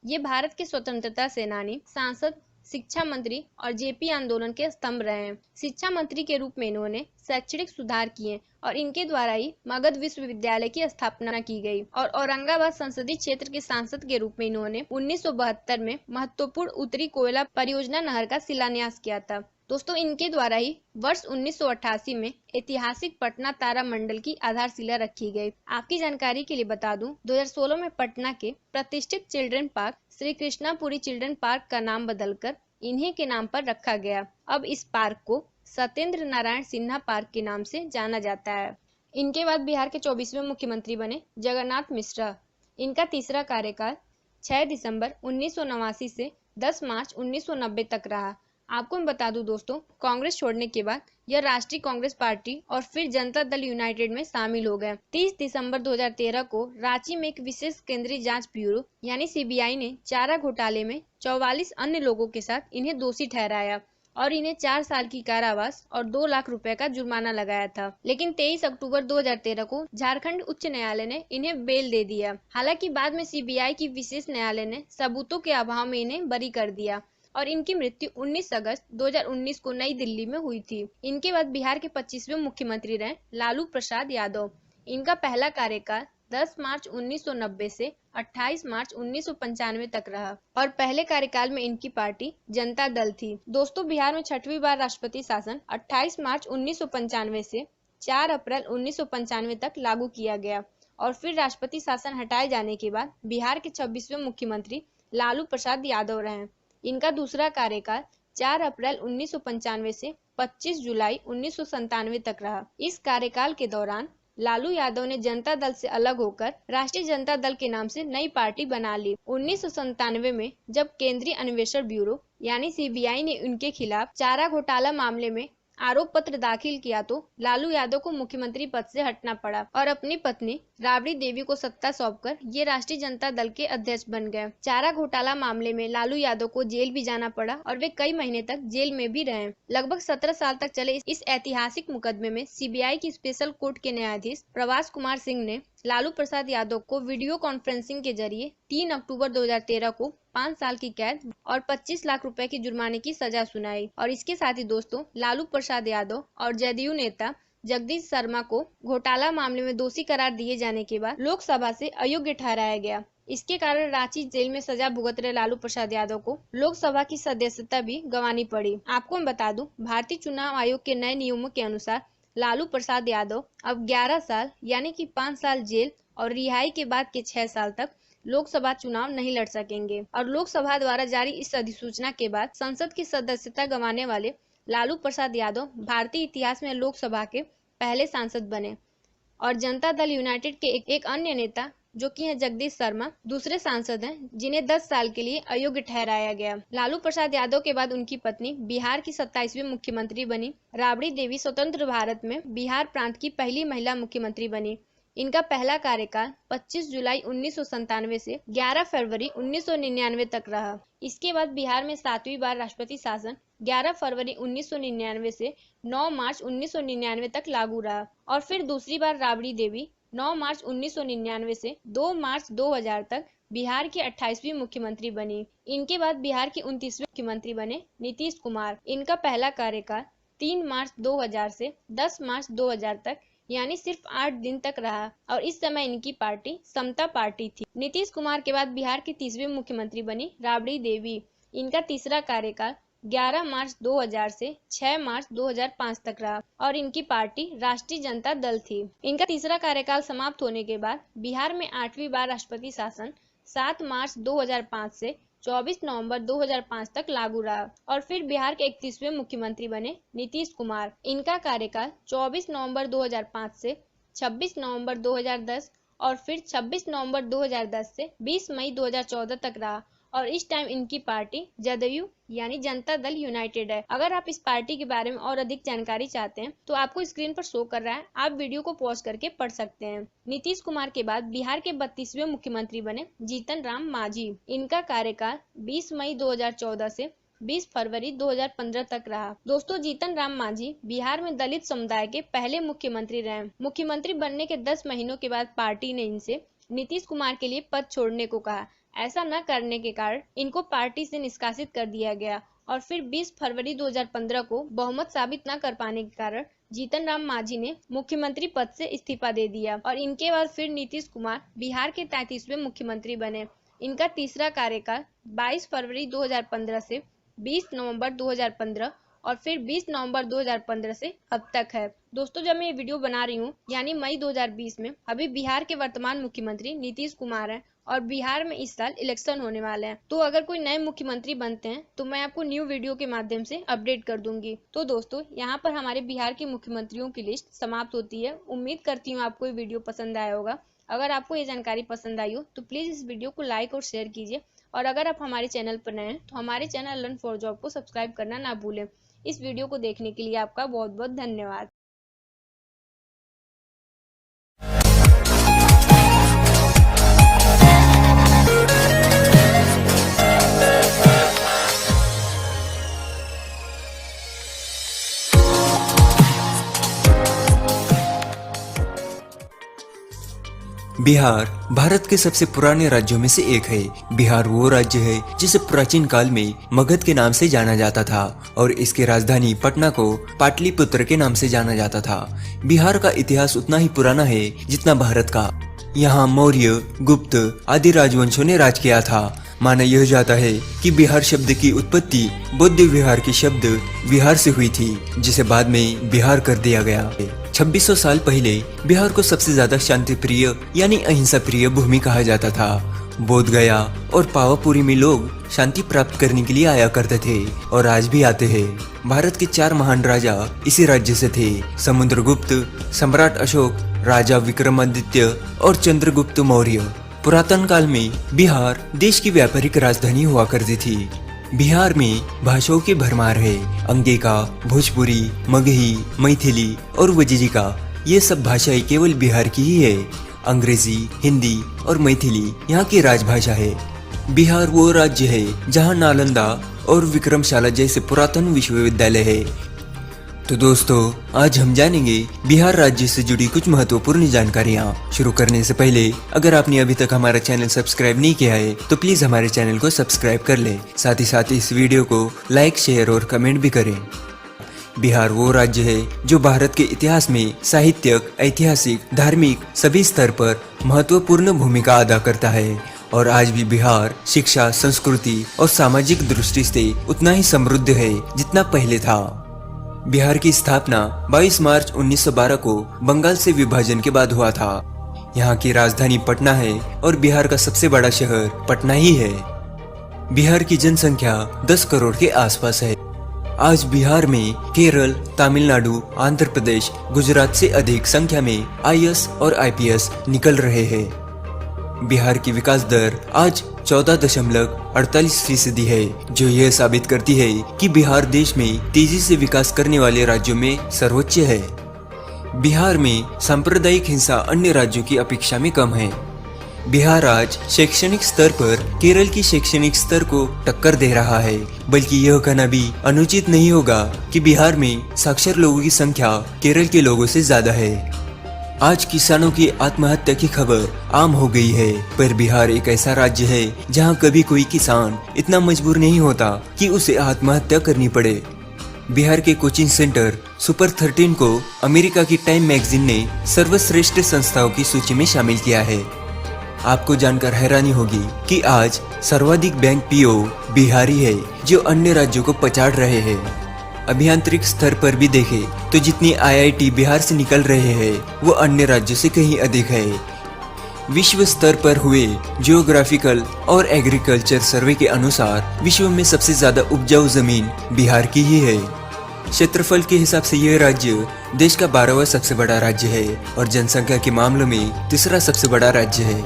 ये भारत के स्वतंत्रता सेनानी, सांसद, शिक्षा मंत्री और जेपी आंदोलन के स्तंभ रहे हैं। शिक्षा मंत्री के रूप में इन्होंने शैक्षणिक सुधार किए और इनके द्वारा ही मगध विश्वविद्यालय की स्थापना की गई और औरंगाबाद संसदीय क्षेत्र के सांसद के रूप में इन्होंने 1972 में महत्वपूर्ण उत्तरी कोयला परियोजना नहर का शिलान्यास किया था। दोस्तों, इनके द्वारा ही वर्ष 1988 में ऐतिहासिक पटना तारा मंडल की आधारशिला रखी गई। आपकी जानकारी के लिए बता दूं, 2016 में पटना के प्रतिष्ठित children park Shri Krishnapuri children park का नाम बदलकर इन्हीं के नाम पर रखा गया। अब इस पार्क को सत्येंद्र नारायण सिन्हा पार्क के नाम से जाना जाता है। इनके बाद बिहार के 24वें मुख्यमंत्री बने जगन्नाथ मिश्रा। इनका तीसरा कार्यकाल 6 दिसंबर 1989 से 10 मार्च 1990 तक रहा। आपको मैं बता दूं दोस्तों, कांग्रेस छोड़ने के बाद यह राष्ट्रीय कांग्रेस पार्टी और फिर जनता दल यूनाइटेड में शामिल हो गए। 30 दिसंबर 2013 को रांची में एक विशेष केंद्रीय जांच ब्यूरो यानी सीबीआई ने चारा घोटाले में 44 अन्य लोगों के साथ इन्हें दोषी ठहराया और इन्हें 4 साल की कारावास और 2 लाख रुपए का जुर्माना लगाया था। लेकिन 23 अक्टूबर 2013 को झारखंड उच्च न्यायालय ने इन्हें बेल दे दिया। हालांकि बाद में सीबीआई की विशेष न्यायालय ने सबूतों के अभाव में इन्हें बरी कर दिया और इनकी मृत्यु 19 अगस्त 2019 को नई दिल्ली में हुई थी। इनके बाद बिहार के 25वें मुख्यमंत्री रहे लालू प्रसाद यादव। इनका पहला कार्यकाल 10 मार्च 1990 से 28 मार्च 1995 तक रहा और पहले कार्यकाल में इनकी पार्टी जनता दल थी। दोस्तों, बिहार में 6वीं बार राष्ट्रपति शासन 28 मार्च 1995 से 4 अप्रैल 1995 तक लागू किया गया और फिर राष्ट्रपति शासन हटाए जाने के बाद बिहार के 26वें मुख्यमंत्री लालू प्रसाद यादव रहे। इनका दूसरा कार्यकाल 4 अप्रैल 1995 से 25 जुलाई 1997 तक रहा। इस कार्यकाल के दौरान लालू यादव ने जनता दल से अलग होकर राष्ट्रीय जनता दल के नाम से नई पार्टी बना ली। 1997 में जब केंद्रीय अन्वेषण ब्यूरो यानी सीबीआई ने उनके खिलाफ चारा घोटाला मामले में आरोप पत्र दाखिल किया तो लालू यादव को मुख्यमंत्री पद से हटना पड़ा और अपनी पत्नी राबड़ी देवी को सत्ता सौंपकर ये राष्ट्रीय जनता दल के अध्यक्ष बन गए। चारा घोटाला मामले में लालू यादव को जेल भी जाना पड़ा और वे कई महीने तक जेल में भी रहे। लगभग 17 साल तक चले इस ऐतिहासिक मुकदमे में सीबीआई की स्पेशल कोर्ट के न्यायाधीश प्रवास कुमार सिंह ने लालू प्रसाद यादव को वीडियो कॉन्फ्रेंसिंग के जरिए 3 अक्टूबर 2013 को 5 साल की कैद और 25 लाख रुपए की जुर्माने की सजा सुनाई। और इसके साथ ही दोस्तों, लालू प्रसाद यादव और जदयू नेता जगदीश शर्मा को घोटाला मामले में दोषी करार दिए जाने के बाद लोकसभा से अयोग्य ठहराया गया। इसके कारण रांची जेल में सजा भुगत रहे लालू प्रसाद यादव को लोकसभा की सदस्यता भी गंवानी पड़ी। आपको मैं बता दूं, भारतीय चुनाव आयोग के नए नियमों के अनुसार लालू प्रसाद यादव अब 11 साल यानी कि 5 साल जेल और रिहाई के बाद के 6 साल तक लोकसभा चुनाव नहीं लड़ सकेंगे। और लोकसभा द्वारा जारी इस अधिसूचना के बाद संसद की सदस्यता गंवाने वाले लालू प्रसाद यादव भारतीय इतिहास में लोकसभा के पहले सांसद बने। और जनता दल यूनाइटेड के एक अन्य नेता जो कि है जगदीश शर्मा दूसरे सांसद हैं जिन्हें 10 साल के लिए अयोग्य ठहराया गया। लालू प्रसाद यादव के बाद उनकी पत्नी बिहार की 27वीं मुख्यमंत्री बनी। राबड़ी देवी स्वतंत्र भारत में बिहार प्रांत की पहली महिला मुख्यमंत्री बनी। इनका पहला कार्यकाल 25 जुलाई 1997 से 11 फरवरी 1999 तक रहा। इसके बाद बिहार में 7वीं बार राष्ट्रपति शासन 11 फरवरी 1999 से 9 मार्च 1999 तक लागू रहा और फिर दूसरी बार राबड़ी देवी 9 मार्च 1999 से 2 मार्च 2000 तक बिहार की 28वीं मुख्यमंत्री बनी। इनके बाद बिहार के 29वें मुख्यमंत्री बने नीतीश कुमार। इनका पहला कार्यकाल 3 मार्च 2000 से 10 मार्च 2000 तक यानी सिर्फ 8 दिन तक रहा और इस समय इनकी पार्टी समता पार्टी थी। नीतीश कुमार के बाद बिहार की 30वीं मुख्यमंत्री बनी राबड़ी देवी। इनका तीसरा कार्यकाल 11 मार्च 2000 से 6 मार्च 2005 तक रहा और इनकी पार्टी राष्ट्रीय जनता दल थी। इनका तीसरा कार्यकाल समाप्त होने के बाद बिहार में 8वीं बार राष्ट्रपति शासन 7 मार्च 2005 से 24 नवंबर 2005 तक लागू रहा और फिर बिहार के 31वें मुख्यमंत्री बने नीतीश कुमार। इनका कार्यकाल 24 नवंबर 2005 से 26 नवंबर 2010 और फिर 26 नवंबर 2010 से 20 मई 2014 तक रहा और इस टाइम इनकी पार्टी जदयू यानी जनता दल यूनाइटेड है। अगर आप इस पार्टी के बारे में और अधिक जानकारी चाहते हैं तो आपको स्क्रीन पर शो कर रहा है, आप वीडियो को पॉज करके पढ़ सकते हैं। नीतीश कुमार के बाद बिहार के 32वें मुख्यमंत्री बने जीतन राम मांझी। इनका कार्यकाल 20 मई 2014 से 20 फरवरी 2015 तक रहा। दोस्तों, जीतन राम मांझी बिहार में दलित समुदाय के पहले मुख्यमंत्री रहे। मुख्यमंत्री बनने के 10 महीनों के बाद पार्टी ने इनसे नीतीश कुमार के लिए पद छोड़ने को कहा। ऐसा न करने के कारण इनको पार्टी से निष्कासित कर दिया गया और फिर 20 फरवरी 2015 को बहुमत साबित न कर पाने के कारण जीतन राम मांझी ने मुख्यमंत्री पद से इस्तीफा दे दिया और इनके बाद फिर नीतीश कुमार बिहार के 33वें मुख्यमंत्री बने। इनका तीसरा कार्यकाल 22 फरवरी 2015 से 20 नवंबर 2015 और फिर 20 नवंबर 2015 से अब तक है। दोस्तों, जब मैं ये वीडियो बना रही हूँ यानी मई 2020 में अभी बिहार के वर्तमान मुख्यमंत्री नीतीश कुमार हैं और बिहार में इस साल इलेक्शन होने वाले हैं। तो अगर कोई नए मुख्यमंत्री बनते हैं तो मैं आपको न्यू वीडियो के माध्यम से अपडेट कर दूंगी। तो दोस्तों, यहाँ पर हमारे बिहार के मुख्यमंत्रियों की लिस्ट समाप्त होती है। उम्मीद करती हूँ आपको ये वीडियो पसंद आया होगा। अगर आपको ये जानकारी पसंद आई हो तो प्लीज इस वीडियो को लाइक और शेयर कीजिए और अगर आप हमारे चैनल पर नए हैं तो हमारे चैनल लर्न फॉर जॉब को सब्सक्राइब करना ना भूलें। इस वीडियो को देखने के लिए आपका बहुत बहुत धन्यवाद। बिहार भारत के सबसे पुराने राज्यों में से एक है। बिहार वो राज्य है जिसे प्राचीन काल में मगध के नाम से जाना जाता था और इसकी राजधानी पटना को पाटलिपुत्र के नाम से जाना जाता था। बिहार का इतिहास उतना ही पुराना है जितना भारत का। यहाँ मौर्य, गुप्त आदि राजवंशों ने राज किया था। माना यह जाता है कि बिहार शब्द की उत्पत्ति बौद्ध विहार के शब्द विहार से हुई थी, जिसे बाद में बिहार कर दिया गया। 2600 साल पहले बिहार को सबसे ज्यादा शांति प्रिय यानी अहिंसा प्रिय भूमि कहा जाता था। बोध गया और पावापुरी में लोग शांति प्राप्त करने के लिए आया करते थे और आज भी आते हैं। भारत के 4 महान राजा इसी राज्य से थे: समुद्रगुप्त, सम्राट अशोक, राजा विक्रमादित्य और चंद्रगुप्त मौर्य। पुरातन काल में बिहार देश की व्यापारिक राजधानी हुआ करती थी। बिहार में भाषाओं की भरमार है। अंगिका, भोजपुरी, मगही, मैथिली और वजीरिका ये सब भाषाएं केवल बिहार की ही है। अंग्रेजी, हिंदी और मैथिली यहाँ की राजभाषा है। बिहार वो राज्य है जहाँ नालंदा और विक्रमशाला जैसे पुरातन विश्वविद्यालय है। तो दोस्तों, आज हम जानेंगे बिहार राज्य से जुड़ी कुछ महत्वपूर्ण जानकारियाँ। शुरू करने से पहले अगर आपने अभी तक हमारा चैनल सब्सक्राइब नहीं किया है तो प्लीज हमारे चैनल को सब्सक्राइब कर लें। साथ ही इस वीडियो को लाइक, शेयर और कमेंट भी करें। बिहार वो राज्य है जो भारत के इतिहास में साहित्यिक, ऐतिहासिक, धार्मिक सभी स्तर पर महत्वपूर्ण भूमिका अदा करता है और आज भी बिहार शिक्षा, संस्कृति और सामाजिक दृष्टि से उतना ही समृद्ध है जितना पहले था। बिहार की स्थापना 22 मार्च 1912 को बंगाल से विभाजन के बाद हुआ था। यहाँ की राजधानी पटना है और बिहार का सबसे बड़ा शहर पटना ही है। बिहार की जनसंख्या 10 करोड़ के आसपास है। आज बिहार में केरल, तमिलनाडु, आंध्र प्रदेश, गुजरात से अधिक संख्या में IAS और IPS निकल रहे हैं। बिहार की विकास दर आज 14.48% है, जो यह साबित करती है कि बिहार देश में तेजी से विकास करने वाले राज्यों में सर्वोच्च है। बिहार में सांप्रदायिक हिंसा अन्य राज्यों की अपेक्षा में कम है। बिहार आज शैक्षणिक स्तर पर केरल की शैक्षणिक स्तर को टक्कर दे रहा है, बल्कि यह कहना भी अनुचित नहीं होगा कि बिहार में साक्षर लोगों की संख्या केरल के लोगों से ज्यादा है। आज किसानों की आत्महत्या की खबर आम हो गई है, पर बिहार एक ऐसा राज्य है जहां कभी कोई किसान इतना मजबूर नहीं होता कि उसे आत्महत्या करनी पड़े। बिहार के कोचिंग सेंटर सुपर 13 को अमेरिका की टाइम मैगजीन ने सर्वश्रेष्ठ संस्थाओं की सूची में शामिल किया है। आपको जानकर हैरानी होगी कि आज सर्वाधिक बैंक PO बिहारी है, जो अन्य राज्यों को पछाड़ रहे हैं। अभियांत्रिक स्तर पर भी देखें तो जितनी IIT बिहार से निकल रहे हैं वो अन्य राज्यों से कहीं अधिक है। विश्व स्तर पर हुए जियोग्राफिकल और एग्रीकल्चर सर्वे के अनुसार विश्व में सबसे ज्यादा उपजाऊ जमीन बिहार की ही है। क्षेत्रफल के हिसाब से यह राज्य देश का 12वां सबसे बड़ा राज्य है और जनसंख्या के मामलों में तीसरा सबसे बड़ा राज्य है।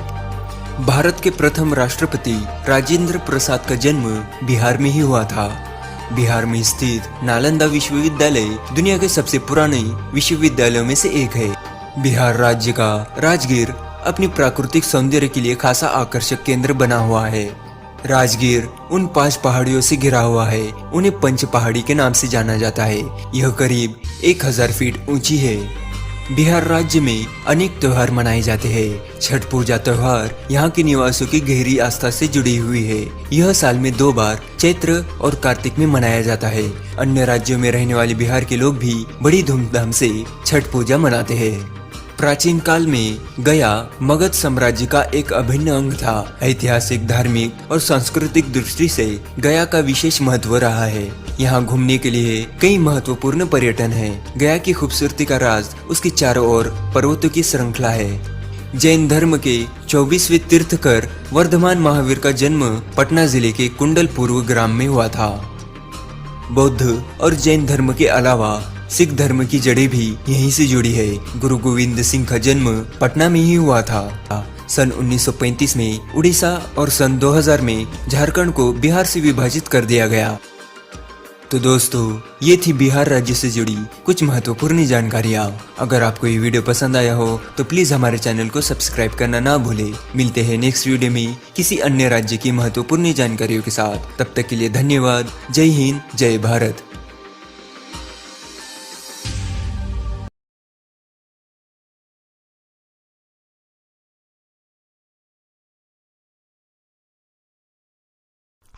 भारत के प्रथम राष्ट्रपति राजेंद्र प्रसाद का जन्म बिहार में ही हुआ था। बिहार में स्थित नालंदा विश्वविद्यालय दुनिया के सबसे पुराने विश्वविद्यालयों में से एक है। बिहार राज्य का राजगीर अपनी प्राकृतिक सौंदर्य के लिए खासा आकर्षक केंद्र बना हुआ है। राजगीर उन 5 पहाड़ियों से घिरा हुआ है। उन्हें पंच पहाड़ी के नाम से जाना जाता है। यह करीब 1000 फीट ऊंची है। बिहार राज्य में अनेक त्योहार मनाए जाते हैं। छठ पूजा त्योहार यहाँ के निवासियों की गहरी आस्था से जुड़ी हुई है। यह साल में 2 बार चैत्र और कार्तिक में मनाया जाता है। अन्य राज्यों में रहने वाले बिहार के लोग भी बड़ी धूमधाम से छठ पूजा मनाते हैं। प्राचीन काल में गया मगध साम्राज्य का एक अभिन्न अंग था। ऐतिहासिक, धार्मिक और सांस्कृतिक दृष्टि से गया का विशेष महत्व रहा है। यहाँ घूमने के लिए कई महत्वपूर्ण पर्यटन हैं। गया की खूबसूरती का राज उसके चारों ओर पर्वतों की श्रृंखला है। जैन धर्म के 24वें तीर्थकर वर्धमान महावीर का जन्म पटना जिले के कुंडल पूर्व ग्राम में हुआ था। बौद्ध और जैन धर्म के अलावा सिख धर्म की जड़ें भी यहीं से जुड़ी है। गुरु गोविंद सिंह का जन्म पटना में ही हुआ था। सन 1935 में उड़ीसा और सन 2000 में झारखंड को बिहार से विभाजित कर दिया गया। तो दोस्तों, ये थी बिहार राज्य से जुड़ी कुछ महत्वपूर्ण जानकारियाँ। अगर आपको ये वीडियो पसंद आया हो तो प्लीज हमारे चैनल को सब्सक्राइब करना ना भूले। मिलते हैं नेक्स्ट वीडियो में किसी अन्य राज्य की महत्वपूर्ण जानकारियों के साथ। तब तक के लिए धन्यवाद। जय हिंद, जय Bharat.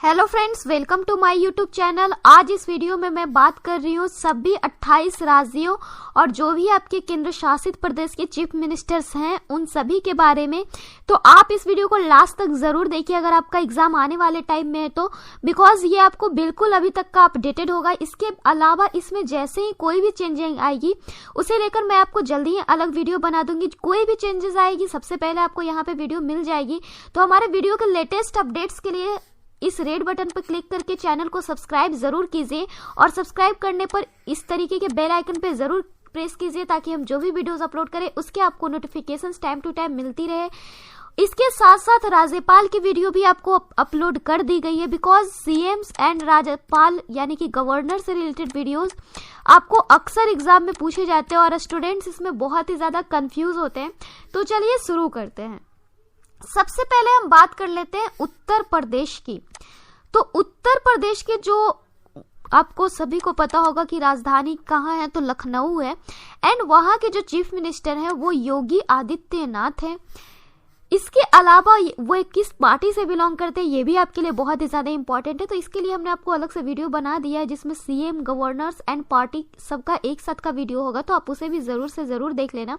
Hello friends, welcome to my YouTube channel. आज इस वीडियो में मैं बात कर रही हूँ सभी 28 राज्यों और जो भी आपके केंद्र शासित प्रदेश के चीफ मिनिस्टर्स हैं उन सभी के बारे में। तो आप इस वीडियो को लास्ट तक जरूर देखिए अगर आपका एग्जाम आने वाले टाइम में है तो, बिकॉज ये आपको बिल्कुल अभी तक का अपडेटेड होगा। इसके अलावा इसमें जैसे ही कोई भी चेंजिंग आएगी उसे लेकर मैं आपको जल्दी ही अलग वीडियो बना दूंगी। कोई भी चेंजेस आएगी सबसे पहले आपको यहाँ पे वीडियो मिल जाएगी। तो हमारे वीडियो के लेटेस्ट अपडेट्स के लिए इस रेड बटन पर क्लिक करके चैनल को सब्सक्राइब जरूर कीजिए और सब्सक्राइब करने पर इस तरीके के बेल आइकन पे जरूर प्रेस कीजिए ताकि हम जो भी वीडियोस अपलोड करें उसके आपको नोटिफिकेशंस टाइम टू टाइम मिलती रहे। इसके साथ साथ राज्यपाल की वीडियो भी आपको अपलोड कर दी गई है, बिकॉज सीएम्स एंड राज्यपाल यानी कि गवर्नर से रिलेटेड वीडियोस आपको अक्सर एग्जाम में पूछे जाते हैं और स्टूडेंट्स इसमें बहुत ही ज्यादा कंफ्यूज होते हैं। तो चलिए शुरू करते हैं। सबसे पहले हम बात कर लेते हैं उत्तर प्रदेश की। तो उत्तर प्रदेश के जो आपको सभी को पता होगा कि राजधानी कहाँ है, तो लखनऊ है। एंड वहां के जो चीफ मिनिस्टर हैं वो योगी आदित्यनाथ हैं। इसके अलावा वो किस पार्टी से बिलोंग करते हैं ये भी आपके लिए बहुत ही ज्यादा इंपॉर्टेंट है। तो इसके लिए हमने आपको अलग से वीडियो बना दिया है जिसमें सीएम, गवर्नर्स एंड पार्टी सबका एक साथ का वीडियो होगा, तो आप उसे भी जरूर से जरूर देख लेना।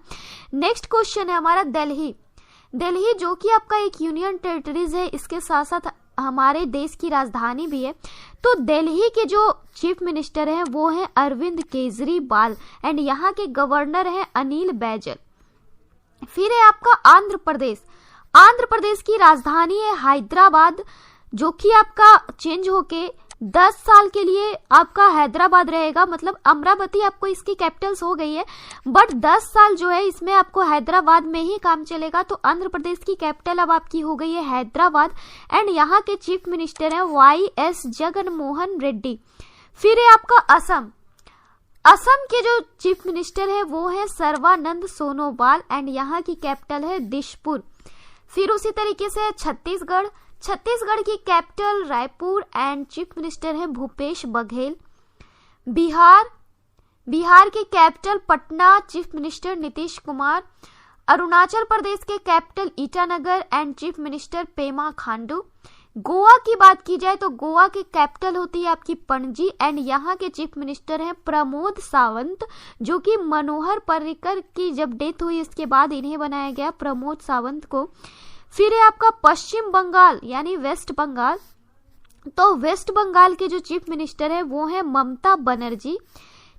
नेक्स्ट क्वेश्चन है हमारा दिल्ली जो कि आपका एक यूनियन टेरिटरीज है, इसके साथ साथ हमारे देश की राजधानी भी है। तो दिल्ली के जो चीफ मिनिस्टर हैं वो हैं अरविंद केजरीवाल एंड यहाँ के गवर्नर हैं अनिल बैजल। फिर है आपका आंध्र प्रदेश की राजधानी है हैदराबाद, जो कि आपका चेंज होके 10 साल के लिए आपका हैदराबाद रहेगा। मतलब अमरावती आपको इसकी कैपिटल्स हो गई है, बट 10 साल जो है इसमें आपको हैदराबाद में ही काम चलेगा। तो आंध्र प्रदेश की कैपिटल अब आपकी हो गई है हैदराबाद एंड यहाँ के चीफ मिनिस्टर हैं वाई.एस. जगनमोहन रेड्डी। फिर है आपका असम के जो चीफ मिनिस्टर है वो है सर्बानंद सोनोवाल एंड यहाँ की कैपिटल है दिसपुर। फिर उसी तरीके से छत्तीसगढ़ की capital Raipur and chief minister है भूपेश बघेल। बिहार की capital Patna, chief minister Nitish Kumar. Arunachal Pradesh के capital Itanagar and chief minister Pema Khandu. Goa की बात की जाए तो गोवा की कैपिटल होती है आपकी पणजी एंड यहाँ के चीफ मिनिस्टर हैं प्रमोद सावंत, जो कि मनोहर पर्रिकर की जब डेथ हुई इसके बाद इन्हें बनाया गया प्रमोद सावंत को। फिर है आपका पश्चिम बंगाल यानी वेस्ट बंगाल। तो वेस्ट बंगाल के जो चीफ मिनिस्टर है वो है ममता बनर्जी।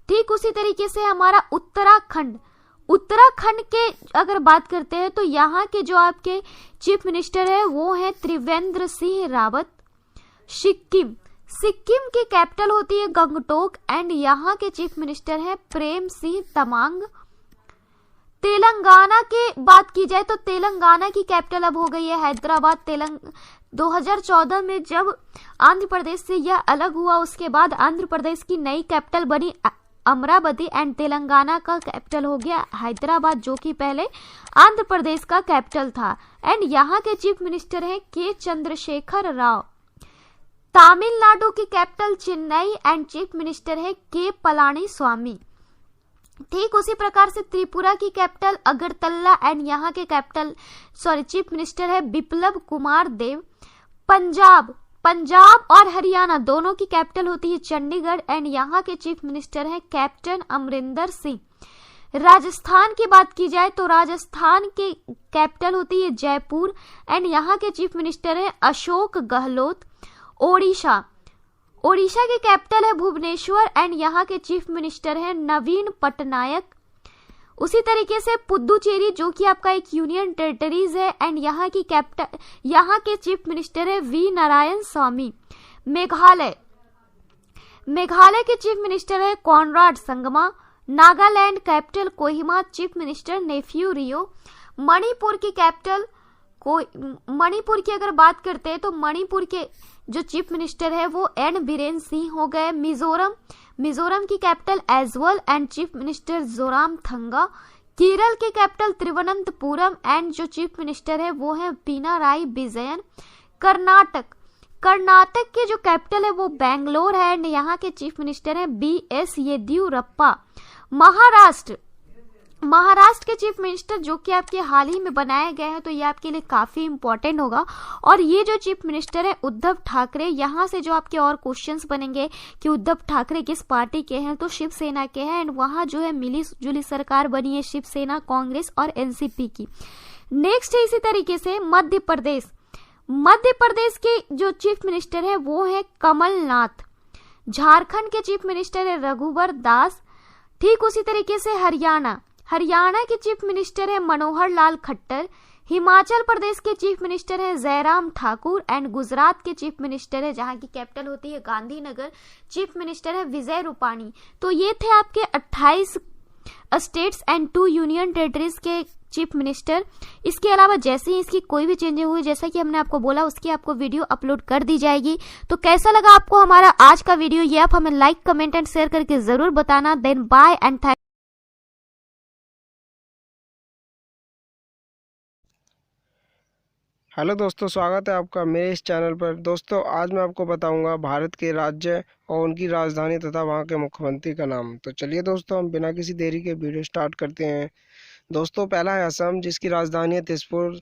ठीक उसी तरीके से हमारा उत्तराखंड के अगर बात करते हैं तो यहाँ के जो आपके चीफ मिनिस्टर है वो है त्रिवेंद्र सिंह रावत। सिक्किम की कैपिटल होती है गंगटोक एंड यहाँ के चीफ मिनिस्टर है प्रेम सिंह तमांग। तेलंगाना की बात की जाए तो तेलंगाना की कैपिटल अब हो गई है हैदराबाद। 2014 में जब आंध्र प्रदेश से यह अलग हुआ उसके बाद आंध्र प्रदेश की नई कैपिटल बनी अमरावती एंड तेलंगाना का कैपिटल हो गया हैदराबाद, जो कि पहले आंध्र प्रदेश का कैपिटल था। एंड यहाँ के चीफ मिनिस्टर हैं के चंद्रशेखर राव। तमिलनाडु की capital Chennai and chief minister है के पलानी स्वामी। ठीक उसी प्रकार से त्रिपुरा की कैपिटल अगरतला एंड यहाँ के चीफ मिनिस्टर है बिप्लब कुमार देव। पंजाब और हरियाणा दोनों की कैपिटल होती है चंडीगढ़ एंड यहाँ के चीफ मिनिस्टर हैं कैप्टन अमरिंदर सिंह। राजस्थान की बात की जाए तो राजस्थान की कैपिटल होती है जयपुर एंड यहाँ के चीफ मिनिस्टर हैं अशोक गहलोत। ओडिशा की कैपिटल है भुवनेश्वर एंड यहाँ के चीफ मिनिस्टर हैं नवीन पटनायक। उसी तरीके से पुदुचेरी जो कि आपका एक यूनियन टेरिटरीज है एंड यहाँ के चीफ मिनिस्टर है वी नारायण स्वामी। मेघालय के चीफ मिनिस्टर है Conrad Sangma. Nagaland capital Kohima, chief minister Neiphiu Rio. Manipur की अगर बात करते हैं तो मणिपुर के जो चीफ मिनिस्टर है वो एन बीरेन सिंह हो गए। मिजोरम की capital Aizawl and chief minister Zoramthanga. Kerala के कैपिटल तिरुवनंतपुरम एंड जो चीफ मिनिस्टर है वो है पिनाराई विजयन। कर्नाटक के जो कैपिटल है वो बेंगलोर है एंड यहाँ के चीफ मिनिस्टर है BS येदियुरप्पा। महाराष्ट्र के चीफ मिनिस्टर जो कि आपके हाल ही में बनाए गए हैं, तो ये आपके लिए काफी इंपॉर्टेंट होगा। और ये जो चीफ मिनिस्टर है उद्धव ठाकरे। यहाँ से जो आपके और क्वेश्चंस बनेंगे कि उद्धव ठाकरे किस पार्टी के हैं, तो शिवसेना के हैं एंड वहां जो है मिली जुली सरकार बनी है शिवसेना, कांग्रेस और एनसीपी की। नेक्स्ट है इसी तरीके से मध्य प्रदेश के जो चीफ मिनिस्टर है वो है कमलनाथ। झारखंड के चीफ मिनिस्टर है रघुवर दास। ठीक उसी तरीके से हरियाणा के चीफ मिनिस्टर है मनोहर लाल खट्टर। हिमाचल प्रदेश के चीफ मिनिस्टर है जयराम ठाकुर एंड गुजरात के चीफ मिनिस्टर है, जहां की कैपिटल होती है गांधीनगर, चीफ मिनिस्टर है विजय रूपाणी। तो ये थे आपके 28 स्टेट्स एंड 2 यूनियन टेरिटरीज के चीफ मिनिस्टर। इसके अलावा जैसे ही इसकी कोई भी चेंजेस हुई, जैसा कि हमने आपको बोला, उसकी आपको वीडियो अपलोड कर दी जाएगी। तो कैसा लगा आपको हमारा आज का वीडियो, ये आप हमें लाइक, कमेंट एंड शेयर करके जरूर बताना। Then bye and thank. Hello दोस्तों, स्वागत है आपका मेरे इस चैनल पर। दोस्तों, आज मैं आपको बताऊंगा भारत के राज्य और उनकी राजधानी तथा वहां के मुख्यमंत्री का नाम। तो चलिए दोस्तों, हम बिना किसी देरी के वीडियो स्टार्ट करते हैं। दोस्तों, पहला है असम, जिसकी राजधानी है तेजपुर।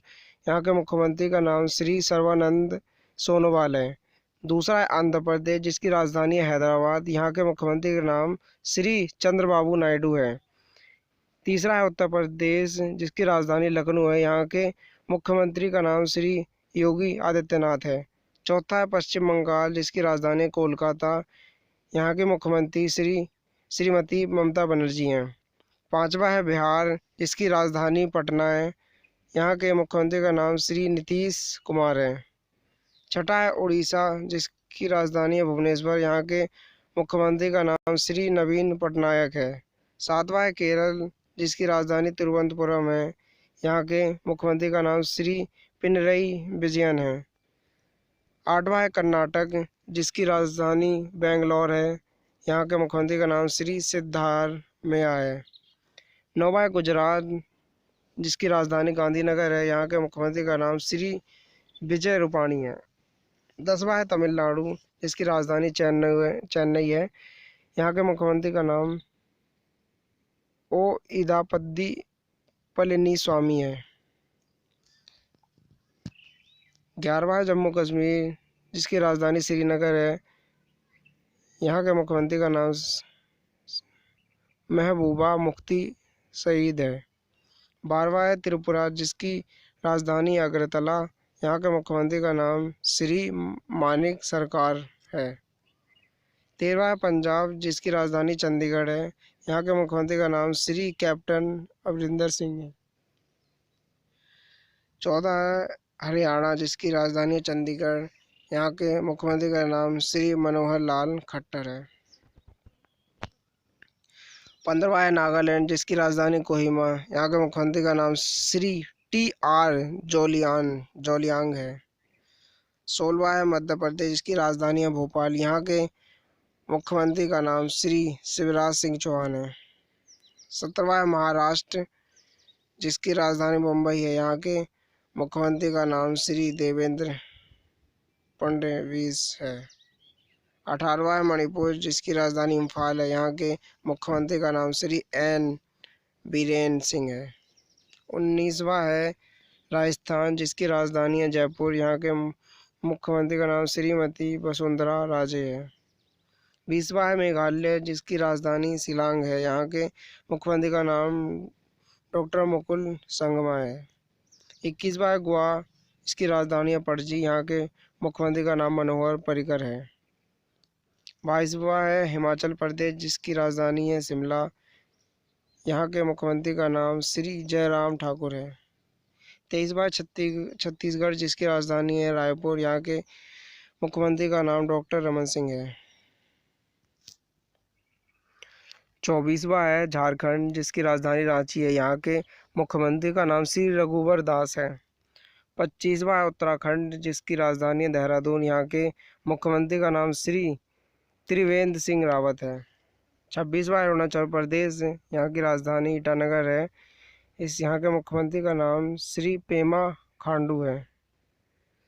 यहाँ के मुख्यमंत्री का नाम श्री सर्बानंद सोनोवाल है। दूसरा है आंध्र प्रदेश, जिसकी राजधानी है हैदराबाद। यहाँ के मुख्यमंत्री का नाम श्री चंद्रबाबू नायडू है। तीसरा है उत्तर प्रदेश, जिसकी राजधानी लखनऊ है। यहाँ के मुख्यमंत्री का नाम श्री योगी आदित्यनाथ है। चौथा है पश्चिम बंगाल, जिसकी राजधानी कोलकाता। यहाँ के मुख्यमंत्री श्रीमती ममता बनर्जी हैं। पांचवा है बिहार, जिसकी राजधानी पटना है। यहाँ के मुख्यमंत्री का नाम श्री नीतीश कुमार है। छठा है उड़ीसा, जिसकी राजधानी है भुवनेश्वर। यहाँ के मुख्यमंत्री का नाम श्री नवीन पटनायक है। सातवां है केरल, जिसकी राजधानी तिरुवनंतपुरम है। यहाँ के मुख्यमंत्री का नाम श्री पिनरई विजयन है। आठवां है कर्नाटक, जिसकी राजधानी बेंगलोर है। यहाँ के मुख्यमंत्री का नाम श्री सिद्धारमैया है। नौवां है गुजरात, जिसकी राजधानी गांधीनगर है। यहाँ के मुख्यमंत्री का नाम श्री विजय रूपाणी है। 10वां है तमिलनाडु, जिसकी राजधानी चेन्नई है। यहाँ के मुख्यमंत्री का नाम ओ इदापद्दी पलनीस्वामी है। 11वां है जम्मू कश्मीर, जिसकी राजधानी श्रीनगर है। यहाँ के मुख्यमंत्री का नाम महबूबा मुफ्ती सईद है। 12वां है त्रिपुरा, जिसकी राजधानी अगरतला। यहाँ के मुख्यमंत्री का नाम श्री मानिक सरकार है। 13वां है पंजाब, जिसकी राजधानी चंडीगढ़ है। यहाँ के मुख्यमंत्री का नाम श्री कैप्टन अमरिंदर सिंह है। 14 है हरियाणा, जिसकी राजधानी है चंडीगढ़। यहाँ के मुख्यमंत्री का नाम श्री मनोहर लाल खट्टर है। 15वां है नागालैंड, जिसकी राजधानी कोहिमा। यहाँ के मुख्यमंत्री का नाम श्री TR जोलियांग है। 16वां है मध्य प्रदेश, जिसकी राजधानी है भोपाल। यहाँ के मुख्यमंत्री का नाम श्री शिवराज सिंह चौहान है। 17वां है महाराष्ट्र, जिसकी राजधानी मुंबई है। यहाँ के मुख्यमंत्री का नाम श्री देवेंद्र फडणवीस है। 18वां है मणिपुर, जिसकी राजधानी इम्फाल है। यहाँ के मुख्यमंत्री का नाम श्री N बीरेन सिंह है। 19वां है राजस्थान, जिसकी राजधानी है जयपुर। यहाँ के मुख्यमंत्री का नाम श्रीमती वसुंधरा राजे है। 20वां है मेघालय, जिसकी राजधानी शिलांग है। यहाँ के मुख्यमंत्री का नाम डॉक्टर मुकुल संगमा है। 21वां है गोवा, इसकी राजधानी है पणजी। यहाँ के मुख्यमंत्री का नाम मनोहर पर्रिकर है। 22वां है हिमाचल प्रदेश, जिसकी राजधानी है शिमला। यहाँ के मुख्यमंत्री का नाम श्री जयराम ठाकुर है। 23वां छत्तीसगढ़, जिसकी राजधानी है रायपुर। यहाँ के मुख्यमंत्री का नाम डॉक्टर रमन सिंह है। 24वां है झारखंड, जिसकी राजधानी रांची है। यहाँ के मुख्यमंत्री का नाम श्री रघुवर दास है। 25वां है उत्तराखंड जिसकी राजधानी है देहरादून, यहाँ के मुख्यमंत्री का नाम श्री त्रिवेंद्र सिंह रावत है। 26वां है अरुणाचल प्रदेश, यहाँ की राजधानी ईटानगर है, यहाँ के मुख्यमंत्री का नाम श्री पेमा खांडू है।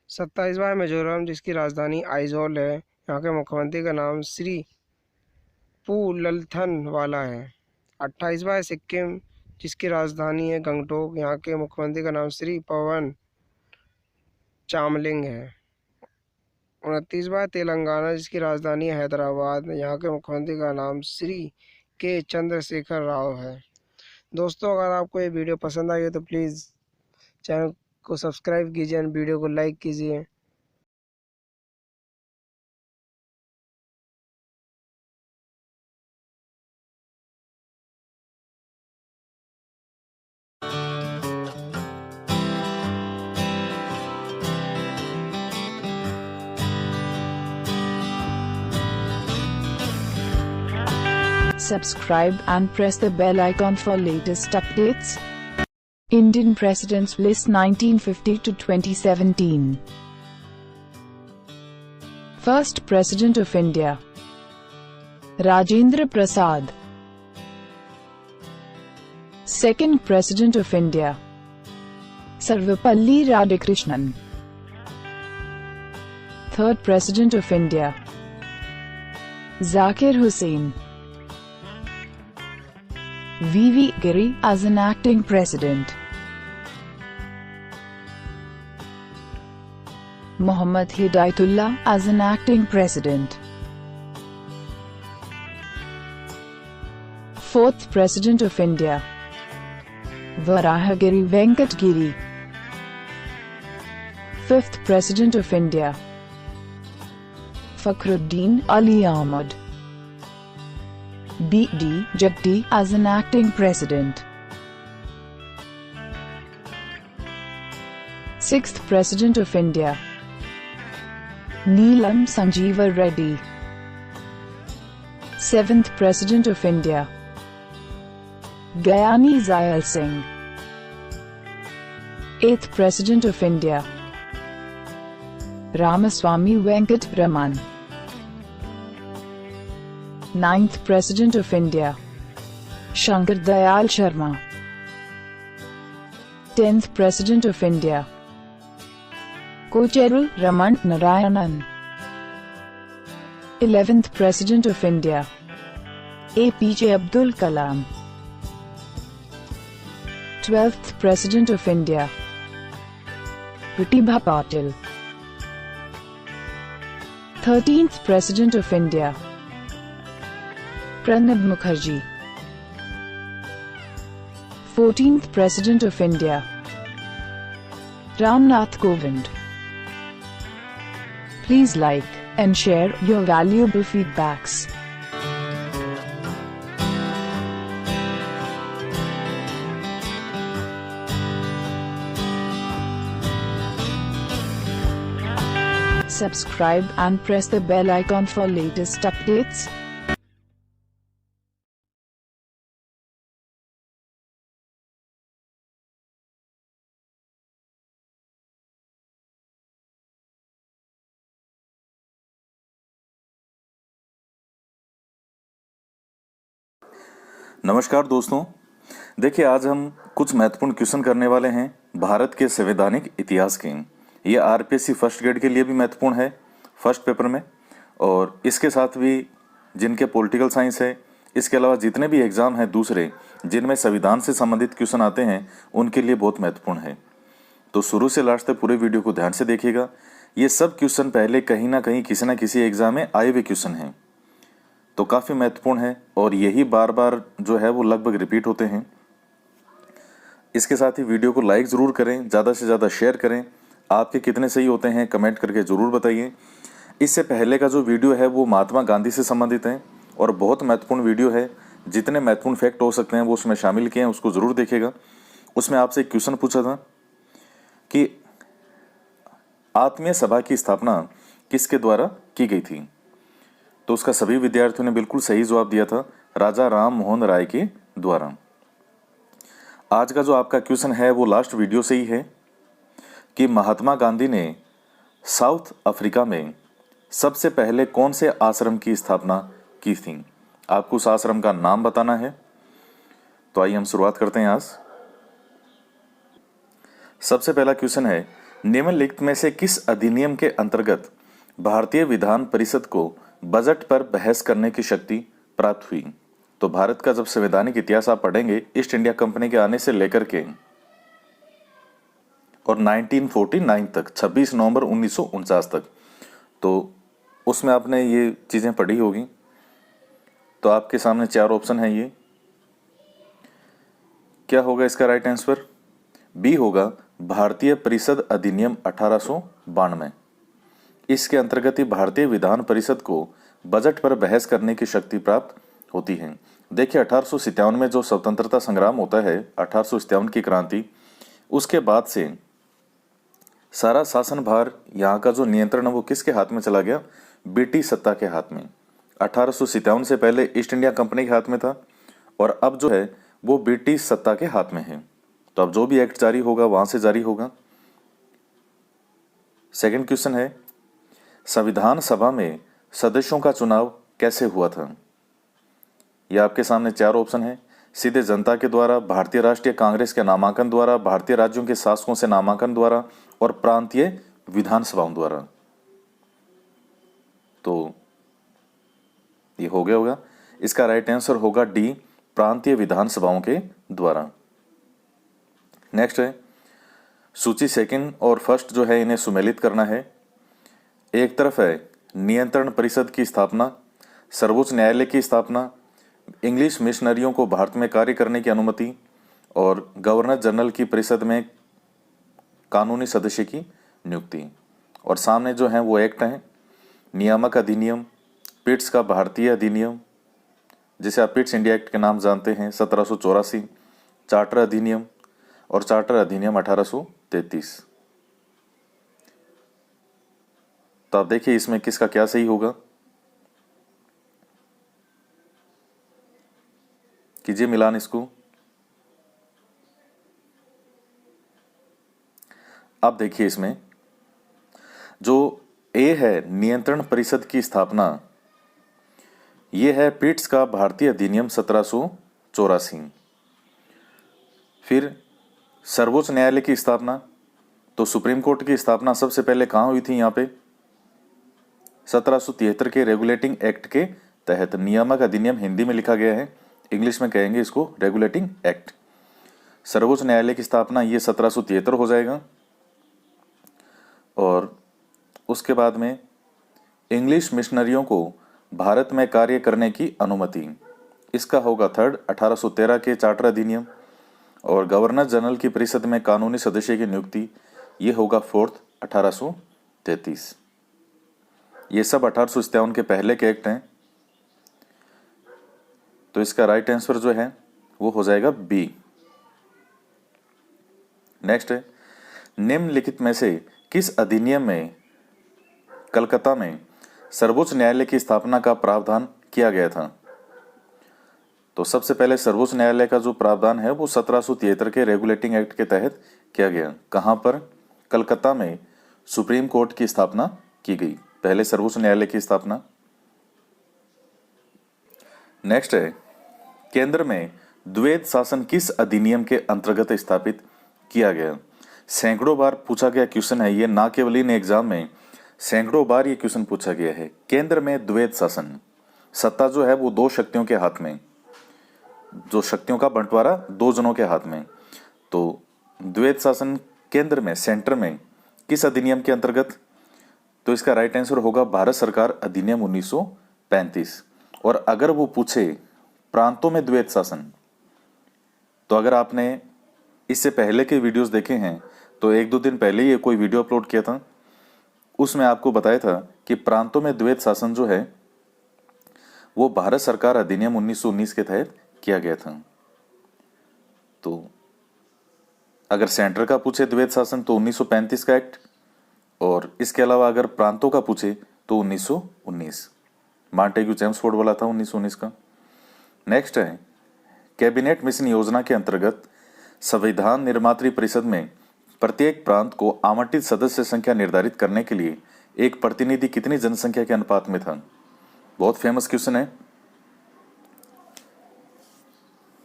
27वां है मिजोरम जिसकी राजधानी आइजोल है, यहाँ के मुख्यमंत्री का नाम श्री पुललथन वाला है। 28वां है सिक्किम जिसकी राजधानी है गंगटोक, यहाँ के मुख्यमंत्री का नाम श्री पवन चामलिंग है। 29वां है तेलंगाना जिसकी राजधानी है हैदराबाद, यहाँ के मुख्यमंत्री का नाम श्री के चंद्रशेखर राव है। दोस्तों, अगर आपको ये वीडियो पसंद आई हो तो प्लीज़ चैनल को सब्सक्राइब कीजिए और वीडियो को लाइक कीजिए। Subscribe and press the bell icon for latest updates. Indian Presidents List 1950 to 2017. First President of India, Rajendra Prasad. Second President of India, Sarvepalli Radhakrishnan. Third President of India, Zakir Hussain. V.V. Giri as an acting president. Muhammad Hidayatullah as an acting president. Fourth President of India, Varahagiri Venkat Giri. Fifth President of India, Fakhruddin Ali Ahmad. B.D. Jagdi as an acting president. Sixth President of India, Neelam Sanjeeva Reddy. Seventh President of India, Gyani Zail Singh. Eighth President of India, Ramaswamy Venkat Raman. Ninth President of India, Shankar Dayal Sharma. 10th President of India, Kocheril Raman Narayanan. 11th President of India, APJ Abdul Kalam. 12th President of India, Pratibha Patil. 13th President of India, Pranab Mukherjee. 14th President of India, Ramnath Kovind. Please like and share your valuable feedbacks. Subscribe and press the bell icon for latest updates. नमस्कार दोस्तों, देखिए आज हम कुछ महत्वपूर्ण question करने वाले हैं भारत के संवैधानिक इतिहास के। ये आरपीएससी फर्स्ट ग्रेड के लिए भी महत्वपूर्ण है फर्स्ट पेपर में, और इसके साथ भी जिनके पॉलिटिकल साइंस है, इसके अलावा जितने भी एग्जाम हैं दूसरे जिनमें संविधान से संबंधित क्वेश्चन आते हैं उनके लिए बहुत महत्वपूर्ण है। तो शुरू से लास्ट तक पूरे वीडियो को ध्यान से देखिएगा। ये सब क्वेश्चन पहले कहीं ना कहीं किसी न किसी एग्जाम में आए हुए क्वेश्चन हैं, तो काफ़ी महत्वपूर्ण है और यही बार बार जो है वो लगभग रिपीट होते हैं। इसके साथ ही वीडियो को लाइक ज़रूर करें, ज़्यादा से ज़्यादा शेयर करें। आपके कितने सही होते हैं कमेंट करके ज़रूर बताइए। इससे पहले का जो वीडियो है वो महात्मा गांधी से संबंधित है और बहुत महत्वपूर्ण वीडियो है। जितने महत्वपूर्ण फैक्ट हो सकते हैं वो उसमें शामिल किए हैं, उसको ज़रूर देखिएगा। उसमें आपसे एक क्वेश्चन पूछा था कि आत्मीय सभा की स्थापना किसके द्वारा की गई थी, तो उसका सभी विद्यार्थियों ने बिल्कुल सही जवाब दिया था, राजा राम मोहन राय के द्वारा। आज का जो आपका क्वेश्चन है वो लास्ट वीडियो से ही है। कि महात्मा गांधी ने साउथ अफ्रीका में सबसे पहले कौन से आश्रम की स्थापना की थी? आपको उस आश्रम का नाम बताना है। तो आइए हम शुरुआत करते हैं आज। सबसे पहला क्वेश्चन है, निम्नलिखित में से किस अधिनियम के अंतर्गत भारतीय विधान परिषद को बजट पर बहस करने की शक्ति प्राप्त हुई? तो भारत का जब संवैधानिक इतिहास आप पढ़ेंगे ईस्ट इंडिया कंपनी के आने से लेकर के और 1949 तक, 26 नवंबर 1949 तक, तो उसमें आपने ये चीजें पढ़ी होगी। तो आपके सामने 4 ऑप्शन है। ये क्या होगा इसका राइट आंसर? बी होगा भारतीय परिषद अधिनियम 1892। इसके अंतर्गत ही भारतीय विधान परिषद को बजट पर बहस करने की शक्ति प्राप्त होती है। देखिए 1857 में जो स्वतंत्रता संग्राम होता है, 1857 की क्रांति, उसके बाद से सारा शासन भार, यहाँ का जो नियंत्रण है वो किसके हाथ में चला गया? ब्रिटिश सत्ता के हाथ में। 1857 से पहले ईस्ट इंडिया कंपनी के हाथ में था और अब जो है वो ब्रिटिश सत्ता के हाथ में है। तो अब जो भी एक्ट जारी होगा वहां से जारी होगा। सेकंड क्वेश्चन है, संविधान सभा में सदस्यों का चुनाव कैसे हुआ था? यह आपके सामने 4 ऑप्शन है। सीधे जनता के द्वारा, भारतीय राष्ट्रीय कांग्रेस के नामांकन द्वारा, भारतीय राज्यों के शासकों से नामांकन द्वारा और प्रांतीय विधानसभाओं द्वारा। तो ये हो गया होगा। इसका राइट आंसर होगा डी, प्रांतीय विधानसभाओं के द्वारा। नेक्स्ट है, सूची सेकंड और फर्स्ट जो है इन्हें सुमेलित करना है। एक तरफ है नियंत्रण परिषद की स्थापना, सर्वोच्च न्यायालय की स्थापना, इंग्लिश मिशनरियों को भारत में कार्य करने की अनुमति और गवर्नर जनरल की परिषद में कानूनी सदस्य की नियुक्ति। और सामने जो है वो एक्ट हैं, नियामक अधिनियम, पिट्स का भारतीय अधिनियम जिसे आप पिट्स इंडिया एक्ट के नाम जानते हैं 1784, चार्टर अधिनियम और चार्टर अधिनियम 1833। तो आप देखिए इसमें किसका क्या सही होगा, कीजिए मिलान इसको। अब देखिए इसमें जो ए है नियंत्रण परिषद की स्थापना, ये है पिट्स का भारतीय अधिनियम 1784। फिर सर्वोच्च न्यायालय की स्थापना, तो सुप्रीम कोर्ट की स्थापना सबसे पहले कहां हुई थी? यहाँ पे 1773 के रेगुलेटिंग एक्ट के तहत। नियामक अधिनियम हिंदी में लिखा गया है, इंग्लिश में कहेंगे इसको रेगुलेटिंग एक्ट। सर्वोच्च न्यायालय की स्थापना ये 1773 हो जाएगा। और उसके बाद में इंग्लिश मिशनरियों को भारत में कार्य करने की अनुमति, इसका होगा थर्ड, 1813 के चार्टर अधिनियम। और गवर्नर जनरल की परिषद में कानूनी सदस्य की नियुक्ति, ये होगा फोर्थ, 1833। ये सब 1857 के पहले के एक्ट हैं। तो इसका राइट आंसर जो है वो हो जाएगा बी। नेक्स्ट है, निम्नलिखित में से किस अधिनियम में कलकत्ता में सर्वोच्च न्यायालय की स्थापना का प्रावधान किया गया था? तो सबसे पहले सर्वोच्च न्यायालय का जो प्रावधान है वो 1773 के रेगुलेटिंग एक्ट के तहत किया गया। कहां पर? कलकत्ता में सुप्रीम कोर्ट की स्थापना की गई, पहले सर्वोच्च न्यायालय की स्थापना। नेक्स्ट है, केंद्र में द्वैध शासन किस अधिनियम के अंतर्गत स्थापित किया गया? सैकड़ों बार पूछा गया क्वेश्चन है ये, ना केवल इन एग्जाम में, सैकड़ों बार ये क्वेश्चन पूछा गया है। केंद्र में द्वैध शासन, सत्ता जो है वो 2 शक्तियों के हाथ में, जो शक्तियों का बंटवारा 2 जनों के हाथ में। तो द्वैध शासन केंद्र में, सेंटर में किस अधिनियम के अंतर्गत? तो इसका राइट आंसर होगा भारत सरकार अधिनियम 1935। और अगर वो पूछे प्रांतों में द्वैध शासन, तो अगर आपने इससे पहले के वीडियोस देखे हैं तो 1-2 दिन पहले ये कोई वीडियो अपलोड किया था, उसमें आपको बताया था कि प्रांतों में द्वैध शासन जो है वो भारत सरकार अधिनियम 1919 के तहत किया गया था। तो अगर सेंटर का पूछे द्वैध शासन तो 1935 का एक्ट, और इसके अलावा अगर प्रांतों का पूछे तो 1919, मांटेग्यू चेम्सफोर्ड वाला था 1919 का। नेक्स्ट है, कैबिनेट मिशन योजना के अंतर्गत संविधान निर्मात्री परिषद में प्रत्येक प्रांत को आवंटित सदस्य संख्या निर्धारित करने के लिए एक प्रतिनिधि कितनी जनसंख्या के अनुपात में था? बहुत फेमस क्वेश्चन है।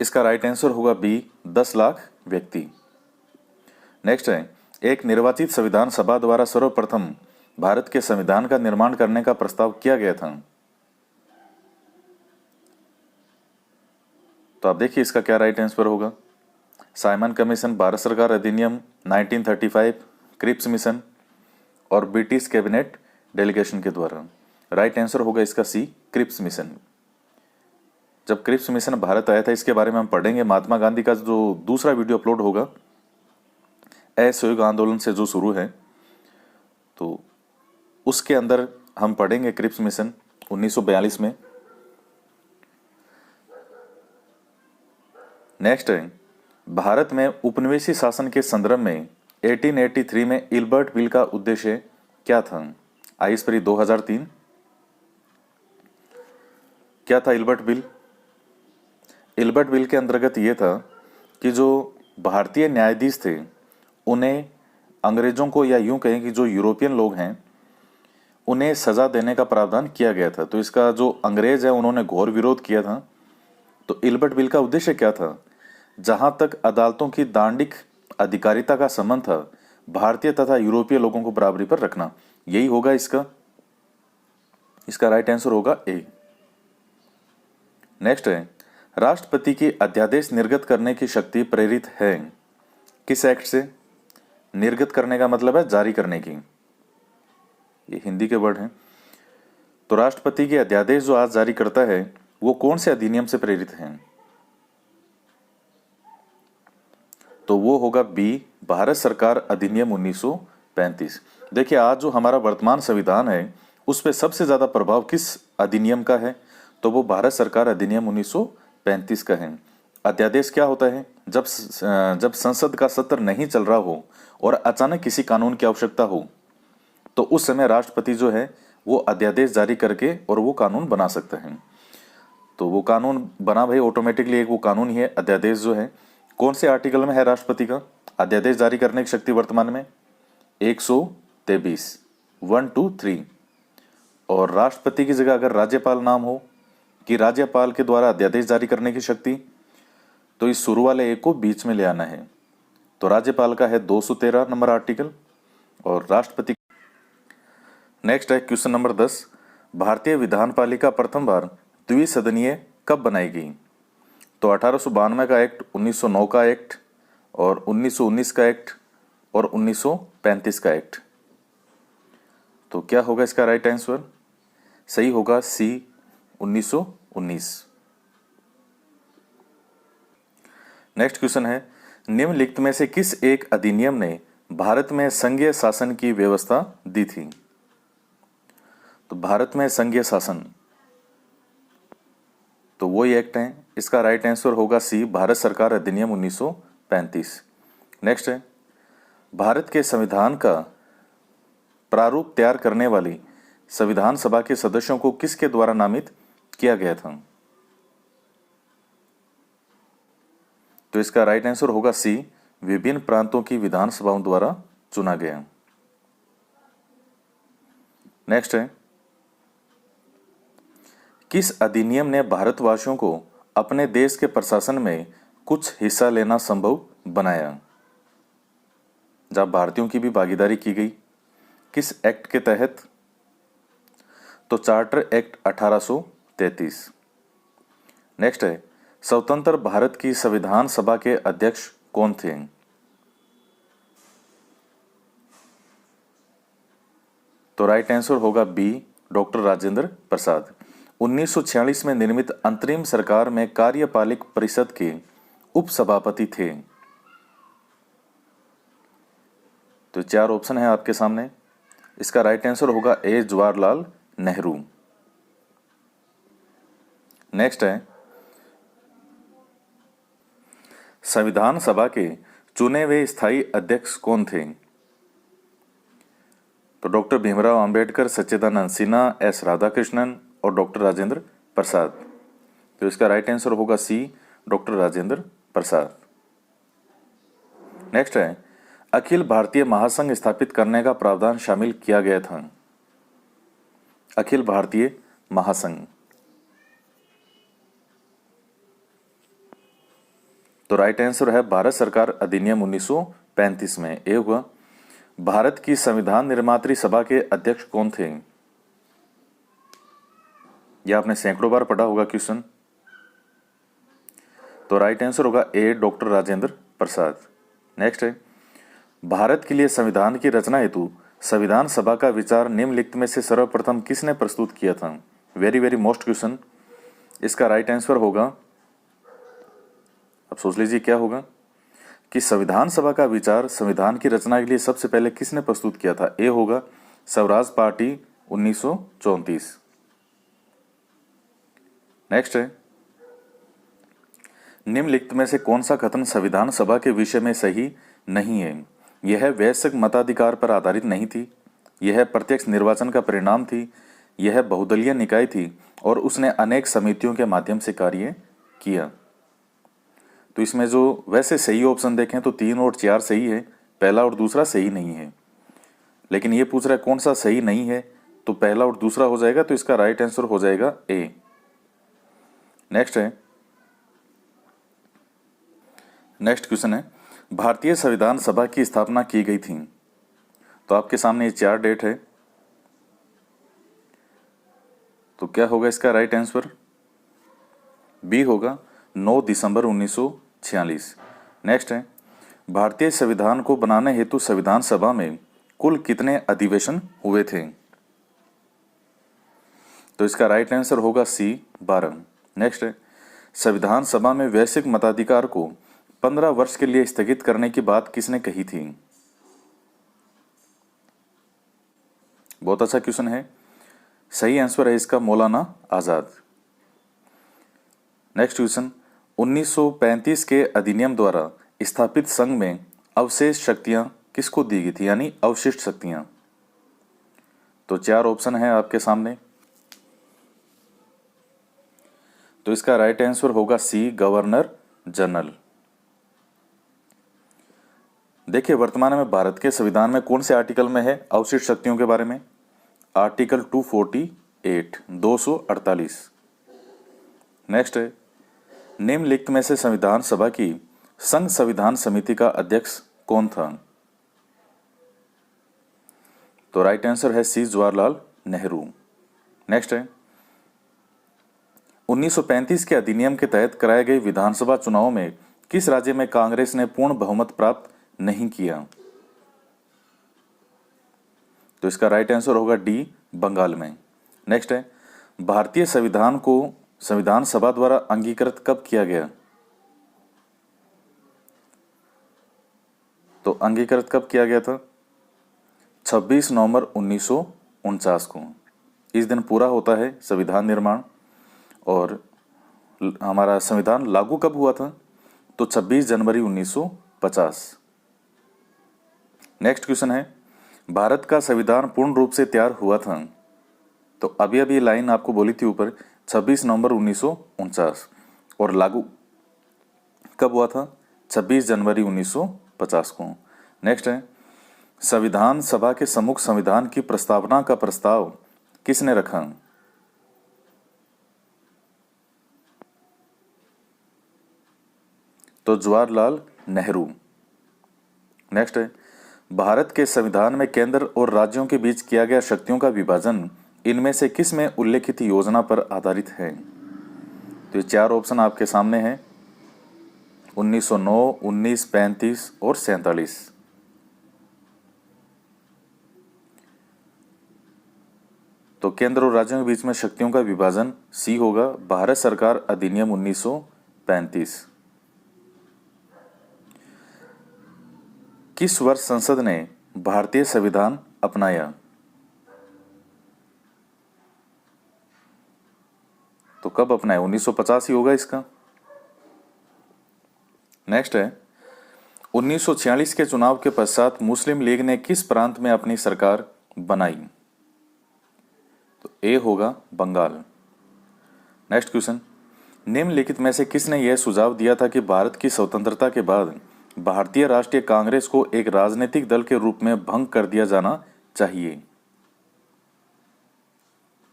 इसका राइट आंसर होगा बी, 10 लाख व्यक्ति। नेक्स्ट है, एक निर्वाचित संविधान सभा द्वारा सर्वप्रथम भारत के संविधान का निर्माण करने का प्रस्ताव किया गया था। तो आप देखिए इसका क्या राइट आंसर होगा। साइमन कमीशन, भारत सरकार अधिनियम 1935, क्रिप्स मिशन और ब्रिटिश कैबिनेट डेलीगेशन के द्वारा। राइट आंसर होगा इसका सी, क्रिप्स मिशन। जब क्रिप्स मिशन भारत आया था इसके बारे में हम पढ़ेंगे। महात्मा गांधी का जो दूसरा वीडियो अपलोड होगा असहयोग आंदोलन से जो शुरू है, तो उसके अंदर हम पढ़ेंगे क्रिप्स मिशन 1942 में। नेक्स्ट है, भारत में उपनिवेशी शासन के संदर्भ में 1883 में इल्बर्ट बिल का उद्देश्य क्या था? आईएसपी 2003। क्या था इल्बर्ट बिल? इल्बर्ट बिल के अंतर्गत ये था कि जो भारतीय न्यायाधीश थे उन्हें अंग्रेजों को, या यूं कहें कि जो यूरोपियन लोग हैं, उन्हें सजा देने का प्रावधान किया गया था। तो इसका जो अंग्रेज है उन्होंने घोर विरोध किया था। तो इल्बर्ट बिल का उद्देश्य क्या था? जहां तक अदालतों की दांडिक अधिकारिता का संबंध था, भारतीय तथा यूरोपीय लोगों को बराबरी पर रखना। यही होगा इसका राइट आंसर होगा ए। नेक्स्ट है, राष्ट्रपति की अध्यादेश निर्गत करने की शक्ति प्रेरित है किस एक्ट से? निर्गत करने का मतलब है जारी करने की, ये हिंदी के वर्ड हैं। तो राष्ट्रपति की अध्यादेश जो आज जारी करता है वो कौन से अधिनियम से प्रेरित है? तो वो होगा बी, भारत सरकार अधिनियम 1935। देखिए आज जो हमारा वर्तमान संविधान है उस पर सबसे ज्यादा प्रभाव किस अधिनियम का है? तो वो भारत सरकार अधिनियम 1935 का है। अध्यादेश क्या होता है? जब संसद का सत्र नहीं चल रहा हो और अचानक किसी कानून की आवश्यकता हो, तो उस समय राष्ट्रपति जो है वो अध्यादेश जारी करके और वो कानून बना सकते हैं। तो वो कानून बना भाई ऑटोमेटिकली, एक वो कानून ही है अध्यादेश जो है। कौन से आर्टिकल में है राष्ट्रपति का अध्यादेश जारी करने की शक्ति वर्तमान में? 123, 1, 2, 3। और राष्ट्रपति की जगह अगर राज्यपाल नाम हो कि राज्यपाल के द्वारा अध्यादेश जारी करने की शक्ति, तो इस शुरू वाले एक को बीच में ले आना है। तो राज्यपाल का है 213 नंबर आर्टिकल और राष्ट्रपति। नेक्स्ट है क्वेश्चन नंबर 10, भारतीय विधानपालिका प्रथम बार द्विसदनीय कब बनाई गई? तो 1892 का एक्ट, 1909 का एक्ट और 1919 का एक्ट और 1935 का एक्ट। तो क्या होगा इसका राइट आंसर? सही होगा सी, 1919। नेक्स्ट क्वेश्चन है, निम्नलिखित में से किस एक अधिनियम ने भारत में संघीय शासन की व्यवस्था दी थी? तो भारत में संघीय शासन, तो वही एक्ट है। इसका राइट आंसर होगा सी, भारत सरकार अधिनियम 1935। नेक्स्ट है, भारत के संविधान का प्रारूप तैयार करने वाली संविधान सभा के सदस्यों को किसके द्वारा नामित किया गया था? तो इसका राइट आंसर होगा सी, विभिन्न प्रांतों की विधानसभाओं द्वारा चुना गया। नेक्स्ट है, किस अधिनियम ने भारतवासियों को अपने देश के प्रशासन में कुछ हिस्सा लेना संभव बनाया? जब भारतीयों की भी भागीदारी की गई, किस एक्ट के तहत? तो चार्टर एक्ट 1833। नेक्स्ट है, स्वतंत्र भारत की संविधान सभा के अध्यक्ष कौन थे? तो राइट आंसर होगा बी, डॉक्टर राजेंद्र प्रसाद। 1946 में निर्मित अंतरिम सरकार में कार्यपालिक परिषद के उपसभापति थे। तो 4 ऑप्शन है आपके सामने। इसका राइट आंसर होगा ए, जवाहरलाल नेहरू। नेक्स्ट है, संविधान सभा के चुने हुए स्थायी अध्यक्ष कौन थे? तो डॉक्टर भीमराव अंबेडकर, सच्चिदानंद सिन्हा, एस राधाकृष्णन और डॉक्टर राजेंद्र प्रसाद। तो इसका राइट आंसर होगा सी, डॉक्टर राजेंद्र प्रसाद। नेक्स्ट है, अखिल भारतीय महासंघ स्थापित करने का प्रावधान शामिल किया गया था? अखिल भारतीय महासंघ। तो राइट आंसर है भारत सरकार अधिनियम 1935 में। ए हुआ। भारत की संविधान निर्मात्री सभा के अध्यक्ष कौन थे? यह आपने सैकड़ों बार पढ़ा होगा क्वेश्चन। तो राइट आंसर होगा ए, डॉक्टर राजेंद्र प्रसाद। नेक्स्ट है, भारत के लिए संविधान की रचना हेतु संविधान सभा का विचार निम्नलिखित में से सर्वप्रथम किसने प्रस्तुत किया था? Very very most question. इसका राइट आंसर होगा, अब सोच लीजिए क्या होगा, कि संविधान सभा का विचार संविधान की रचना के लिए सबसे पहले किसने प्रस्तुत किया था? ए होगा स्वराज पार्टी 1934। नेक्स्ट है, निम्नलिखित में से कौन सा कथन संविधान सभा के विषय में सही नहीं है? यह वैश्विक मताधिकार पर आधारित नहीं थी, यह प्रत्यक्ष निर्वाचन का परिणाम थी, यह बहुदलीय निकाय थी और उसने अनेक समितियों के माध्यम से कार्य किया। तो इसमें जो वैसे सही ऑप्शन देखें तो 3 और 4 सही है, पहला और दूसरा सही नहीं है। लेकिन ये पूछ रहा है कौन सा सही नहीं है, तो पहला और दूसरा हो जाएगा, तो इसका राइट आंसर हो जाएगा ए। नेक्स्ट है, नेक्स्ट क्वेश्चन है, भारतीय संविधान सभा की स्थापना की गई थी? तो आपके सामने ये 4 डेट है, तो क्या होगा इसका राइट आंसर? बी होगा 9 दिसंबर 1946। नेक्स्ट है, भारतीय संविधान को बनाने हेतु संविधान सभा में कुल कितने अधिवेशन हुए थे? तो इसका राइट आंसर होगा सी, 12। नेक्स्ट है, संविधान सभा में वैश्विक मताधिकार को 15 वर्ष के लिए स्थगित करने की बात किसने कही थी? बहुत अच्छा क्वेश्चन है, सही आंसर है इसका मौलाना आजाद। नेक्स्ट क्वेश्चन, 1935 के अधिनियम द्वारा स्थापित संघ में अवशेष शक्तियां किसको दी गई थी, यानी अवशिष्ट शक्तियां? तो 4 ऑप्शन है आपके सामने, तो इसका राइट आंसर होगा सी, गवर्नर जनरल। देखिए वर्तमान में भारत के संविधान में कौन से आर्टिकल में है अवशिष्ट शक्तियों के बारे में? आर्टिकल 248, 248। नेक्स्ट है, निम्नलिखित में से संविधान सभा की संघ संविधान समिति का अध्यक्ष कौन था? तो राइट आंसर है सी, जवाहरलाल नेहरू। नेक्स्ट है, 1935 के अधिनियम के तहत कराए गए विधानसभा चुनावों में किस राज्य में कांग्रेस ने पूर्ण बहुमत प्राप्त नहीं किया? तो इसका राइट आंसर होगा डी, बंगाल में। नेक्स्ट है, भारतीय संविधान को संविधान सभा द्वारा अंगीकृत कब किया गया? तो अंगीकृत कब किया गया था? 26 नवंबर 1949 को। इस दिन पूरा होता है संविधान निर्माण। और हमारा संविधान लागू कब हुआ था? तो 26 जनवरी 1950। नेक्स्ट क्वेश्चन है, भारत का संविधान पूर्ण रूप से तैयार हुआ था? तो अभी अभी लाइन आपको बोली थी ऊपर, 26 नवंबर 1949, और लागू कब हुआ था? 26 जनवरी 1950 को। नेक्स्ट है, संविधान सभा के सम्मुख संविधान की प्रस्तावना का प्रस्ताव किसने रखा? तो जवाहरलाल नेहरू। नेक्स्ट है, भारत के संविधान में केंद्र और राज्यों के बीच किया गया शक्तियों का विभाजन इनमें से किस में उल्लेखित योजना पर आधारित है? तो ये 4 ऑप्शन आपके सामने हैं, 1909, 1935 और 47। तो केंद्र और राज्यों के बीच में शक्तियों का विभाजन सी होगा, भारत सरकार अधिनियम 1935। किस वर्ष संसद ने भारतीय संविधान अपनाया? तो कब अपनाया? 1950 ही होगा इसका। नेक्स्ट है, 1946 के चुनाव के पश्चात मुस्लिम लीग ने किस प्रांत में अपनी सरकार बनाई? तो ए होगा बंगाल। नेक्स्ट क्वेश्चन, निम्नलिखित में से किसने यह सुझाव दिया था कि भारत की स्वतंत्रता के बाद भारतीय राष्ट्रीय कांग्रेस को एक राजनीतिक दल के रूप में भंग कर दिया जाना चाहिए।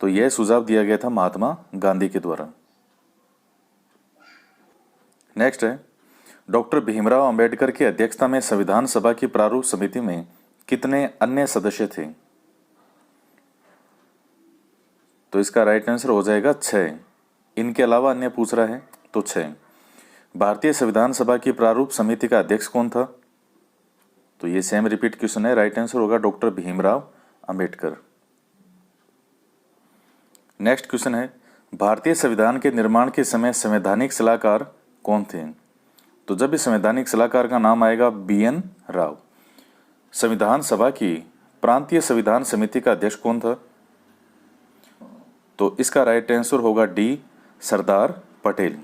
तो यह सुझाव दिया गया था महात्मा गांधी के द्वारा। नेक्स्ट है, डॉक्टर भीमराव अंबेडकर की अध्यक्षता में संविधान सभा की प्रारूप समिति में कितने अन्य सदस्य थे? तो इसका राइट आंसर हो जाएगा 6। इनके अलावा अन्य पूछ रहा है तो 6। भारतीय संविधान सभा की प्रारूप समिति का अध्यक्ष कौन था? तो ये सेम रिपीट क्वेश्चन है, राइट आंसर होगा doctor Bhimrao Ambedkar. Next question है, भारतीय संविधान के निर्माण के समय संवैधानिक सलाहकार कौन थे? तो जब भी संवैधानिक सलाहकार का नाम आएगा BN राव। संविधान सभा की प्रांतीय संविधान समिति का अध्यक्ष कौन था? तो इसका राइट आंसर होगा D सरदार पटेल।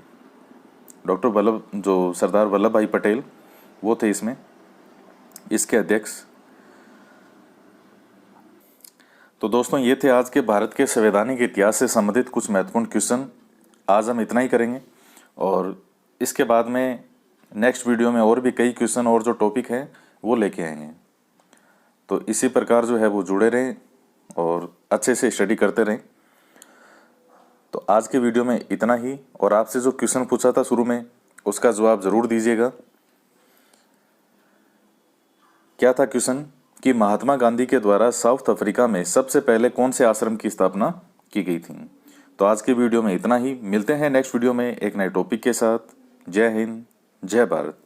सरदार वल्लभ भाई पटेल वो थे इसमें इसके अध्यक्ष। तो दोस्तों ये थे आज के भारत के संवैधानिक इतिहास से संबंधित कुछ महत्वपूर्ण क्वेश्चन। आज हम इतना ही करेंगे और इसके बाद में नेक्स्ट वीडियो में और भी कई क्वेश्चन और जो टॉपिक हैं वो लेके आएंगे। तो इसी प्रकार जो है वो जुड़े रहें और अच्छे से स्टडी करते रहें। तो आज के वीडियो में इतना ही, और आपसे जो क्वेश्चन पूछा था शुरू में उसका जवाब जरूर दीजिएगा। क्या था क्वेश्चन कि महात्मा गांधी के द्वारा साउथ अफ्रीका में सबसे पहले कौन से आश्रम की स्थापना की गई थी? तो आज की वीडियो में इतना ही, मिलते हैं नेक्स्ट वीडियो में एक नए टॉपिक के साथ। जय हिंद, जय भारत।